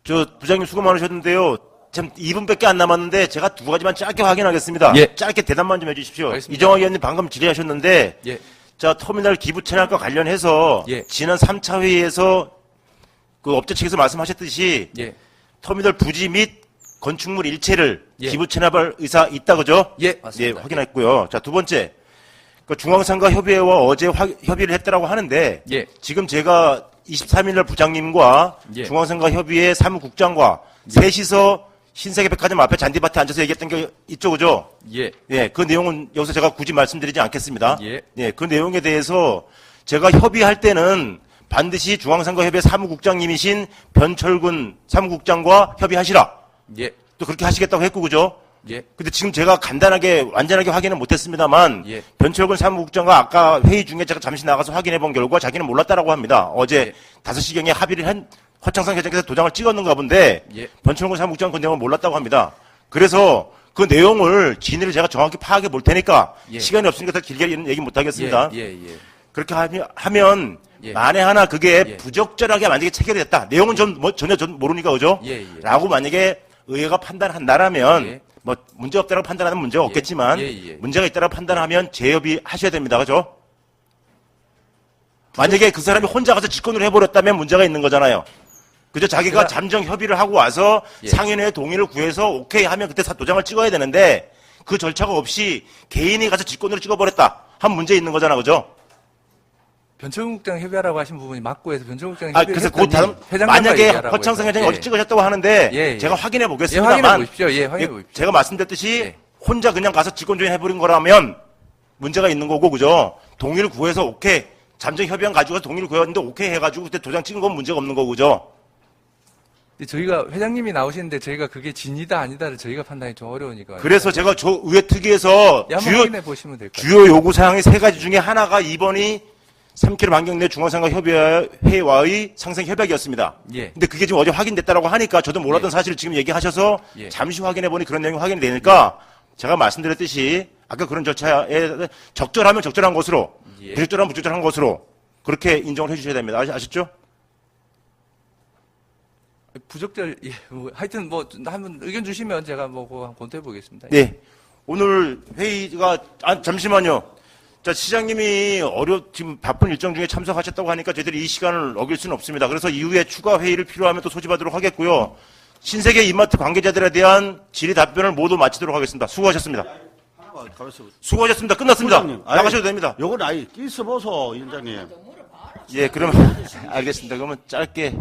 저 부장님 수고 많으셨는데요. 참 2분밖에 안 남았는데 제가 두 가지만 짧게 확인하겠습니다. 예. 짧게 대답만 좀 해주십시오. 알겠습니다. 이정학 의원님 방금 질의하셨는데 예. 자 터미널 기부 채널과 관련해서 예. 지난 3차 회의에서 그 업체 측에서 말씀하셨듯이 예. 터미널 부지 및 건축물 일체를 예. 기부 채납할 의사 있다 그죠? 예, 예, 맞습니다. 확인했고요. 자, 두 번째. 그 중앙상가 협의회와 어제 협의를 했다라고 하는데 예. 지금 지금 제가 23일 날 부장님과 예. 중앙상가 협의회 사무국장과 셋이서 신세계백화점 앞에 잔디밭에 앉아서 얘기했던 게 있죠, 그죠? 예. 예, 그 내용은 여기서 제가 굳이 말씀드리지 않겠습니다. 예. 그 내용에 대해서 제가 협의할 때는 반드시 중앙선거협의회 사무국장님이신 변철근 사무국장과 협의하시라. 예. 또 그렇게 하시겠다고 했고, 그죠? 예. 근데 지금 제가 간단하게, 완전하게 확인은 못했습니다만, 예. 변철근 사무국장과 아까 회의 중에 제가 잠시 나가서 확인해 본 결과 자기는 몰랐다라고 합니다. 어제 예. 5시경에 합의를 한 허창상 회장께서 도장을 찍었는가 본데, 예. 변철근 사무국장은 그 내용을 몰랐다고 합니다. 그래서 그 내용을 진위를 제가 정확히 파악해 볼 테니까, 예. 시간이 없으니까 더 길게 얘기 못 하겠습니다. 예. 예. 그렇게 하면 예. 만에 하나 그게 예. 부적절하게 만약에 체결이 됐다. 내용은 전혀 모르니까 그죠? 예. 라고 만약에 의회가 판단한다라면 예. 뭐 문제 없다라고 판단하면 문제가 없겠지만 예. 문제가 있다라고 판단하면 재협의 하셔야 됩니다. 그죠? 만약에 그 사람이 혼자 가서 직권으로 해버렸다면 문제가 있는 거잖아요. 그죠? 자기가 잠정 협의를 하고 와서 예. 상인회의 동의를 구해서 오케이 하면 그때 도장을 찍어야 되는데 그 절차가 없이 개인이 가서 직권으로 찍어버렸다. 한 문제 있는 거잖아. 그죠? 변철국장 협의하라고 하신 부분이 맞고 해서 변철국장 아, 협의를 그래서 했더니 그 다음, 회장님과 만약에 얘기하라고 허창성 해서. 회장이 예. 어제 찍으셨다고 하는데, 예. 제가 확인해 예, 보겠습니다만, 확인해 보십시오. 예, 확인해 보십시오. 제가 말씀드렸듯이, 예. 혼자 그냥 가서 직권조회 해버린 거라면, 문제가 있는 거고, 그죠? 동의를 구해서, 오케이. 잠정 협의안 가지고 동의를 구했는데, 오케이 해가지고, 그때 도장 찍은 건 문제가 없는 거고, 그죠? 근데 저희가 회장님이 나오시는데 저희가 그게 진이다 아니다를 저희가 판단이 좀 어려우니까. 그래서 제가 저 의회 특위에서 예, 한번 확인해 보시면 될 것 같아요. 주요 요구사항이 3가지 중에 하나가 2번이 3km 반경 내 중앙상가 협의회와의 상생 협약이었습니다. 예. 근데 그게 지금 어제 확인됐다라고 하니까 저도 몰랐던 예. 사실을 지금 얘기하셔서 예. 잠시 확인해 보니 그런 내용이 확인이 되니까 제가 말씀드렸듯이 아까 그런 절차에 적절하면 적절한 것으로 예. 부적절하면 부적절한 것으로 그렇게 인정을 해 주셔야 됩니다. 아셨죠? 부적절, 예, 뭐, 하여튼 뭐, 한번 의견 주시면 제가 뭐, 그거 한번 검토해 보겠습니다. 네. 오늘 회의가, 잠시만요. 자, 시장님이 지금 바쁜 일정 중에 참석하셨다고 하니까 저희들이 이 시간을 어길 수는 없습니다. 그래서 이후에 추가 회의를 필요하면 또 소집하도록 하겠고요. 신세계 이마트 관계자들에 대한 질의 답변을 모두 마치도록 하겠습니다. 수고하셨습니다. 수고하셨습니다. 끝났습니다. 부장님, 나가셔도 됩니다. 요건 아이 끼서 보소, 위원장님. 예, 그러면, 알겠습니다. 그러면 짧게.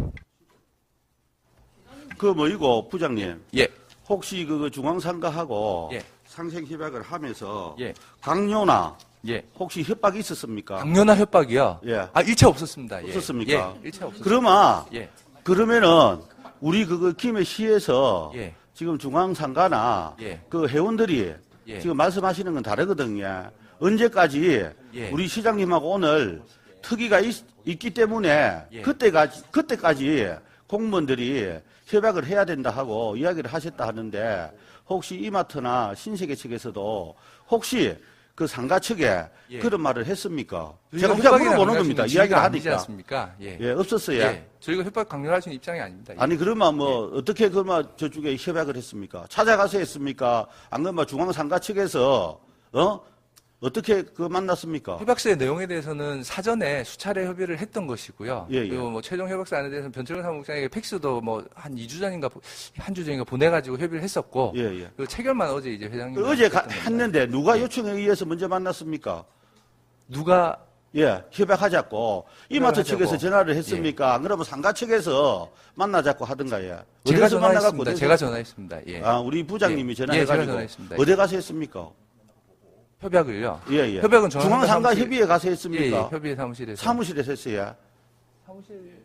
그 뭐이고 부장님. 예. 혹시 그 중앙상가하고 예. 상생협약을 하면서 예. 강요나 예. 혹시 협박이 있었습니까? 강요나 협박이요? 예. 아, 일체 없었습니다. 예. 없었습니까? 예. 일체 없었습니다. 그러면 예. 그러면은 우리 김해시에서 예. 지금 중앙상가나 예. 그 회원들이 예. 지금 말씀하시는 건 다르거든요. 언제까지 예. 우리 시장님하고 오늘 특위가 있기 때문에 예. 그때까지 공무원들이 협약을 해야 된다 하고 이야기를 하셨다 하는데 혹시 이마트나 신세계 측에서도 혹시 그 상가 측에 예. 그런 말을 했습니까? 저희가 제가 그냥 협박이나 물어보는 강요할 수 겁니다. 있는 이야기를 지위가 아니지 하니까. 않습니까? 예. 예, 없었어요. 예. 저희가 협박 강요할 수 있는 입장이 아닙니다. 예. 아니 그러면 뭐 어떻게 그러면 저쪽에 협약을 했습니까? 찾아가서 했습니까? 안 그러면 중앙상가 측에서 어떻게 만났습니까? 협약서의 내용에 대해서는 사전에 수차례 협의를 했던 것이고요. 예, 예. 그리고 뭐 최종 협약서안에 대해서는 변철근 사무국장에게 팩스도 뭐 한 2주 전인가 한 주 전인가 보내가지고 협의를 했었고. 예, 예. 그리고 체결만 어제 이제 회장님. 어제 했는데 누가 요청에 의해서 먼저 만났습니까? 누가 예, 협약하자고 이마트 협약하자고. 측에서 전화를 했습니까? 안 그러면 상가 측에서 만나자고 하든가 예. 제가 어디서 만나갖고 전화했습니다. 어디서 제가 전화했습니다. 예. 아, 우리 부장님이 예. 전화해가지고 예, 제가 전화했습니다. 어디 가서 했습니까? 협약을요. 예, 예. 협약은 중앙상가 사무실- 협의회 가서 예, 예. 했습니까? 협의회 사무실에서. 사무실에서 했어요. 사무실에서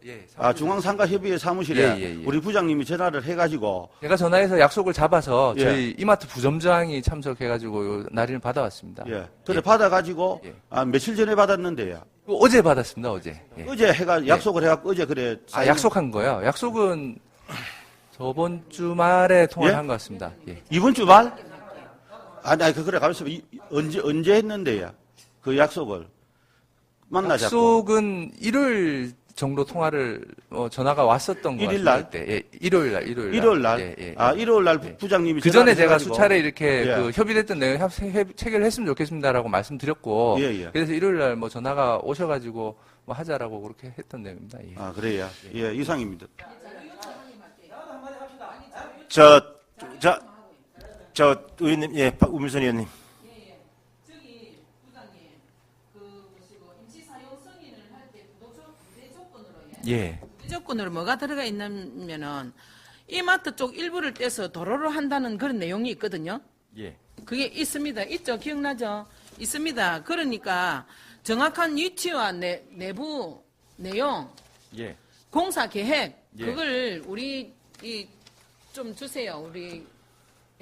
예. 아, 중앙상가 협의회 사무실에 예, 예, 예. 우리 부장님이 전화를 해가지고 제가 전화해서 약속을 잡아서 예. 저희 이마트 부점장이 참석해가지고 요 날인을 받아왔습니다. 예, 그래 받아가지고 예. 아, 며칠 전에 받았는데요. 어제 받았습니다. 어제. 예. 어제 약속을 해갖고 어제 그래. 아, 약속한 거요? 약속은 저번 주말에 통화를 예? 한 것 같습니다. 예. 이번 주 말? 아니, 그래 가면서 언제 했는데요? 그 약속을 만나자고. 약속은 일요일 정도 통화를 전화가 왔었던 것 일일 같습니다. 날? 그때. 예, 일요일 날. 일요일 날? 예, 예. 아, 일요일 날 예. 부장님이 그 전에 전화를 제가 해가지고. 수차례 이렇게 예. 그 협의됐던 내용 체결을 했으면 좋겠습니다라고 말씀드렸고 예, 예. 그래서 일요일 날 뭐 전화가 오셔가지고 뭐 하자라고 그렇게 했던 내용입니다. 예. 아, 그래요? 예, 이상입니다. 의원님, 예, 우민선 의원님. 저기 부장님 임시 사용 승인을 할 때 부대 조건으로 예. 부대 조건으로 뭐가 들어가 있냐면은 이마트 쪽 일부를 떼서 도로로 한다는 그런 내용이 있거든요. 예. 그게 있습니다. 있죠? 기억나죠? 있습니다. 그러니까 정확한 위치와 내부 내용, 예. 공사 계획 예. 그걸 우리 좀 주세요. 우리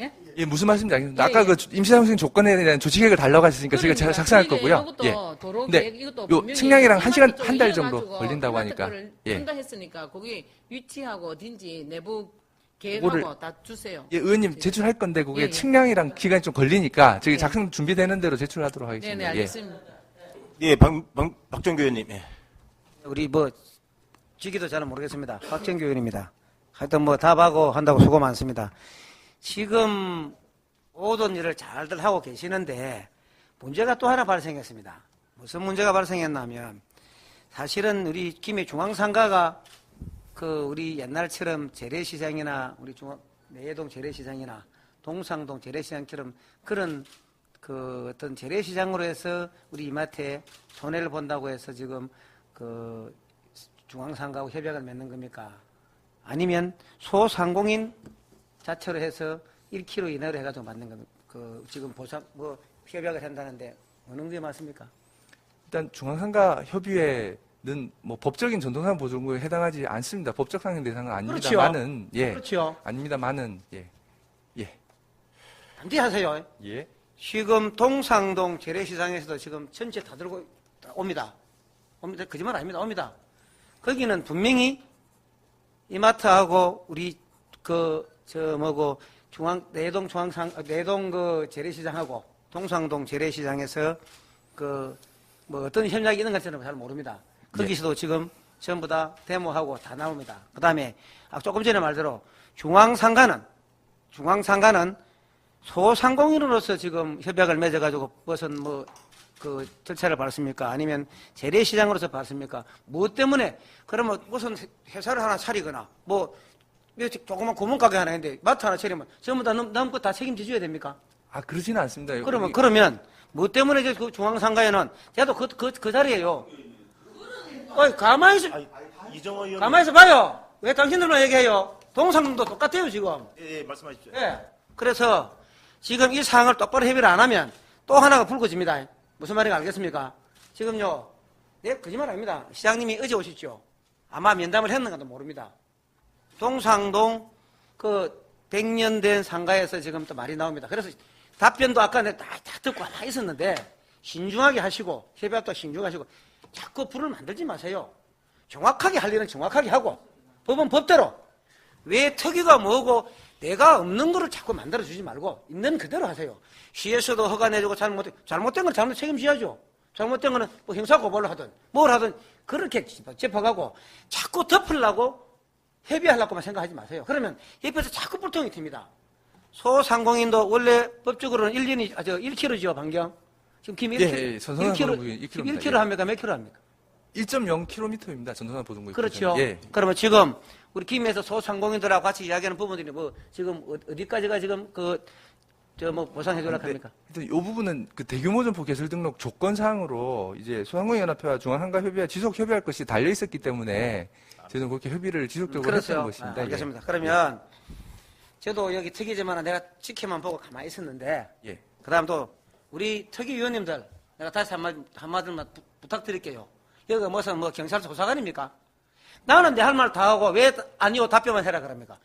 예? 예, 무슨 말씀인지 알겠습니다. 예, 아까 예. 그 임시사용승인 조건에 대한 조치계획을 달라고 하셨으니까 제가 그러니까 작성할 그게 거고요. 이것도 예. 도로 근데 계획 이것도 요 분명히 측량이랑 한 시간, 이마트 한 달 쪽을 정도 이어가지고 걸린다고 하니까. 이마트 거를 예. 한다 했으니까 거기 위치하고 어딘지 내부 그거를- 계획하고 다 주세요. 예, 의원님 제출할 건데 그게 예, 예. 측량이랑 기간이 좀 걸리니까 저기 예. 작성 준비되는 대로 제출하도록 하겠습니다. 네네 예. 알겠습니다. 예, 박정규 의원님. 예. 우리 지기도 잘 모르겠습니다. 박정규 의원입니다. 하여튼 답하고 한다고 수고 많습니다. 지금 모든 일을 잘들 하고 계시는데 문제가 또 하나 발생했습니다. 무슨 문제가 발생했냐면 사실은 우리 김해 중앙상가가 우리 옛날처럼 재래시장이나 우리 내동 재래시장이나 동상동 재래시장처럼 그런 어떤 재래시장으로 해서 우리 이마트에 손해를 본다고 해서 지금 중앙상가하고 협약을 맺는 겁니까? 아니면 소상공인 자체로 해서 1kg 이내로 해가지고 맞는 겁니까? 지금 협약을 한다는데 어느 게 맞습니까? 일단 중앙상가 협의회는 법적인 전통상 보존구에 해당하지 않습니다. 법적 상행 대상은 아닙니다만은 예. 그렇죠. 아닙니다만은 예. 반대하세요. 예. 지금 동상동 재래시장에서도 지금 전체 다 들고 옵니다. 거짓말 아닙니다. 옵니다. 거기는 분명히 이마트하고 우리 내동 재래시장하고 동상동 재래시장에서 어떤 협약이 있는 것처럼 잘 모릅니다. 거기서도 지금 전부 다 데모하고 다 나옵니다. 그 다음에 조금 전에 말대로 중앙상가는 소상공인으로서 지금 협약을 맺어가지고 무슨 절차를 밟습니까? 아니면 재래시장으로서 밟습니까? 무엇 때문에? 그러면 무슨 회사를 하나 차리거나 조그만 구멍가게 하나 했는데 마트 하나 차리면 전부 다 남은 거 다 책임져줘야 됩니까? 그러지는 않습니다. 그러면 무엇 때문에 그 중앙상가에는 저도 그 자리에요. 가만히 있어 봐요. 왜 당신들만 얘기해요? 동상도 똑같아요 지금. 예, 말씀하십시오. 예. 그래서 지금 이 사항을 똑바로 협의를 안 하면 또 하나가 불거집니다. 무슨 말인지 알겠습니까? 지금요, 거짓말 아닙니다. 시장님이 어제 오셨죠? 아마 면담을 했는가도 모릅니다. 동상동 100년 된 상가에서 지금 또 말이 나옵니다. 그래서 답변도 아까 내가 다 듣고 하나 있었는데 신중하게 하시고 협약도 신중하시고 자꾸 불을 만들지 마세요. 정확하게 할 일은 정확하게 하고 법은 법대로 왜 특위가 뭐고 내가 없는 거를 자꾸 만들어주지 말고 있는 그대로 하세요. 시에서도 허가 내주고 잘못된 건 잘못 책임져야죠. 잘못된 거는 형사고발을 하든 뭘 하든 그렇게 짚어가고 자꾸 덮으려고 협의하려고만 생각하지 마세요. 그러면 옆에서 자꾸 불통이 튑니다. 소상공인도 원래 법적으로는 1kg죠, 반경. 지금 김 1kg. 전선화 보존구역 1kg. 1kg 합니까? 몇 kg 합니까? 1.0km입니다. 전선화 보존구역. 그렇죠. 예. 그러면 지금 우리 김에서 소상공인들하고 같이 이야기하는 부분들이 지금 어디까지가 지금 보상해 주려고 합니까? 이 부분은 대규모 점포 개설 등록 조건 사항으로 이제 소상공인연합회와 중앙상가협의회 지속 협의할 것이 달려 있었기 때문에 저는 그렇게 협의를 지속적으로 했던 것입니다. 알겠습니다. 그러면 저도 여기 특이지만 내가 지켜만 보고 가만히 있었는데 예. 그다음 또 우리 특위위원님들 내가 다시 한마디만 부탁드릴게요. 여기가 무슨 경찰서 조사관입니까? 나는 내 할 말 다 하고 왜 아니요 답변만 해라 그럽니까?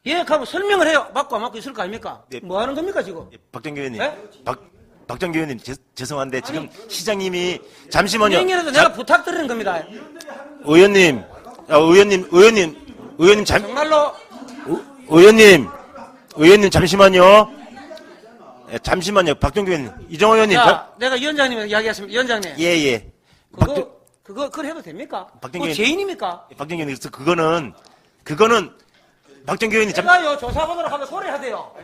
예, 가면 설명을 해요. 맞고 안 맞고 있을 거 아닙니까? 네. 뭐 하는 겁니까 지금? 예, 박정규 의원님. 네? 박정규 의원님 죄송한데 지금 시장님이 잠시만요. 명이라도 내가 부탁드리는 겁니다. 의원님 정말로 의원님 잠시만요. 예, 잠시만요. 박정규 의원님. 이정호 의원님. 자, 내가 위원장님에게 이야기했습니다. 위원장님. 예. 그걸 해도 됩니까? 박정희 그거 죄인입니까? 박정희 의원님, 그래서 그거는 박정희 의원님 제가요, 조사받으러 가면 고려하세요.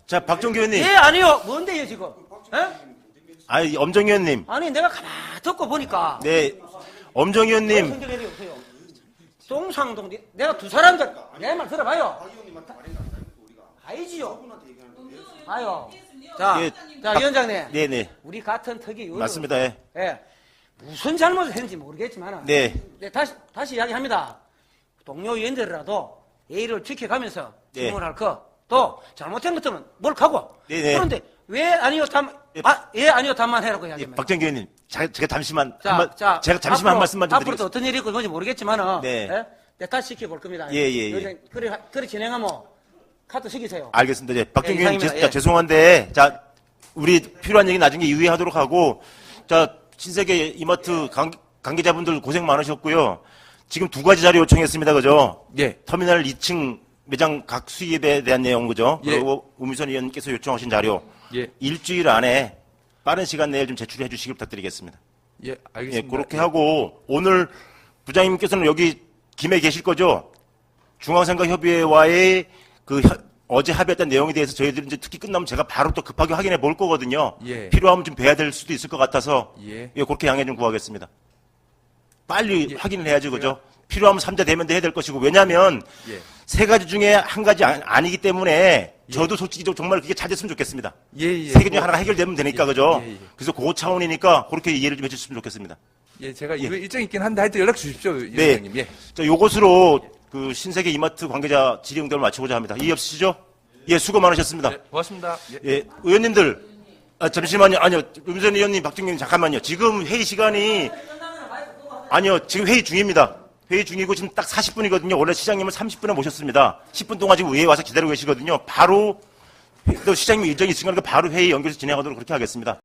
자, 박정희 의원님. 예, 아니요. 뭔데요, 지금? 예? 엄정희 의원님. 아니, 내가 가만 듣고 보니까. 네. 엄정희 의원님. 성격이 없어요. 동상동, 내가 두 사람들, 내 말 들어봐요. 아니지요. 아요. 자, 예, 자, 위원장님. 네네. 우리 같은 특위 의원. 맞습니다. 예. 예. 무슨 잘못을 했는지 모르겠지만. 네. 다시 이야기합니다. 동료 의원들이라도 예의를 지켜가면서 네. 질문을 할 거. 또, 잘못된 것들은 몰카고. 네네. 그런데 왜 아니요, 아니요, 답만 해라고 예, 이야기합니다. 박정희 의원님. 제가 잠시만. 자, 제가 잠시만 한 말씀만 좀 앞으로도 드리겠습니다. 어떤 일이 있고 뭔지 모르겠지만은. 네. 예? 내가 다시 지켜볼 겁니다. 예. 그래 진행하면 카드 시키세요. 알겠습니다. 예, 박정희 예, 의원님, 이상입니다. 예. 죄송한데, 자, 우리 필요한 얘기 나중에 이후에 하고, 자, 신세계 이마트 관계자분들 고생 많으셨고요. 지금 두 가지 자료 요청했습니다. 그죠? 예. 터미널 2층 매장 각 수입에 대한 내용, 그죠? 예. 그리고 우미선 의원께서 요청하신 자료. 예. 일주일 안에 빠른 시간 내에 좀 제출해 주시길 부탁드리겠습니다. 예, 예, 알겠습니다. 그렇게 하고, 오늘 부장님께서는 여기 김해 계실 거죠? 중앙선거협의회와의 어제 합의했던 내용에 대해서 저희들이 이제 특히 끝나면 제가 바로 또 급하게 확인해 볼 거거든요. 예. 필요하면 좀 뵈야 될 수도 있을 것 같아서, 예. 그렇게 양해 좀 구하겠습니다. 빨리 예. 확인을 해야지, 그죠? 필요하면 3자 대면도 해야 될 것이고, 왜냐면, 예. 세 가지 중에 한 가지 아니기 때문에, 저도 솔직히 정말 그게 잘 됐으면 좋겠습니다. 예. 세 개 중에 하나가 해결되면 되니까, 그죠? 예. 그래서 그 차원이니까, 그렇게 이해를 좀 해주셨으면 좋겠습니다. 예, 제가 이거 일정 있긴 한데 하여튼 연락 주십시오, 네. 위원장님. 예. 자, 요것으로 신세계 이마트 관계자 질의응답을 마치고자 합니다. 이해 없으시죠? 예, 수고 많으셨습니다. 네, 고맙습니다. 예. 예, 의원님들, 잠시만요. 아니요, 음선 의원님, 박정희 의원님, 잠깐만요. 지금 회의 시간이, 아니요, 지금 회의 중입니다. 회의 중이고 지금 딱 40분이거든요. 원래 시장님을 30분에 모셨습니다. 10분 동안 지금 의회에 와서 기다리고 계시거든요. 바로, 또 시장님 일정이 있으니까 바로 회의 연결해서 진행하도록 그렇게 하겠습니다.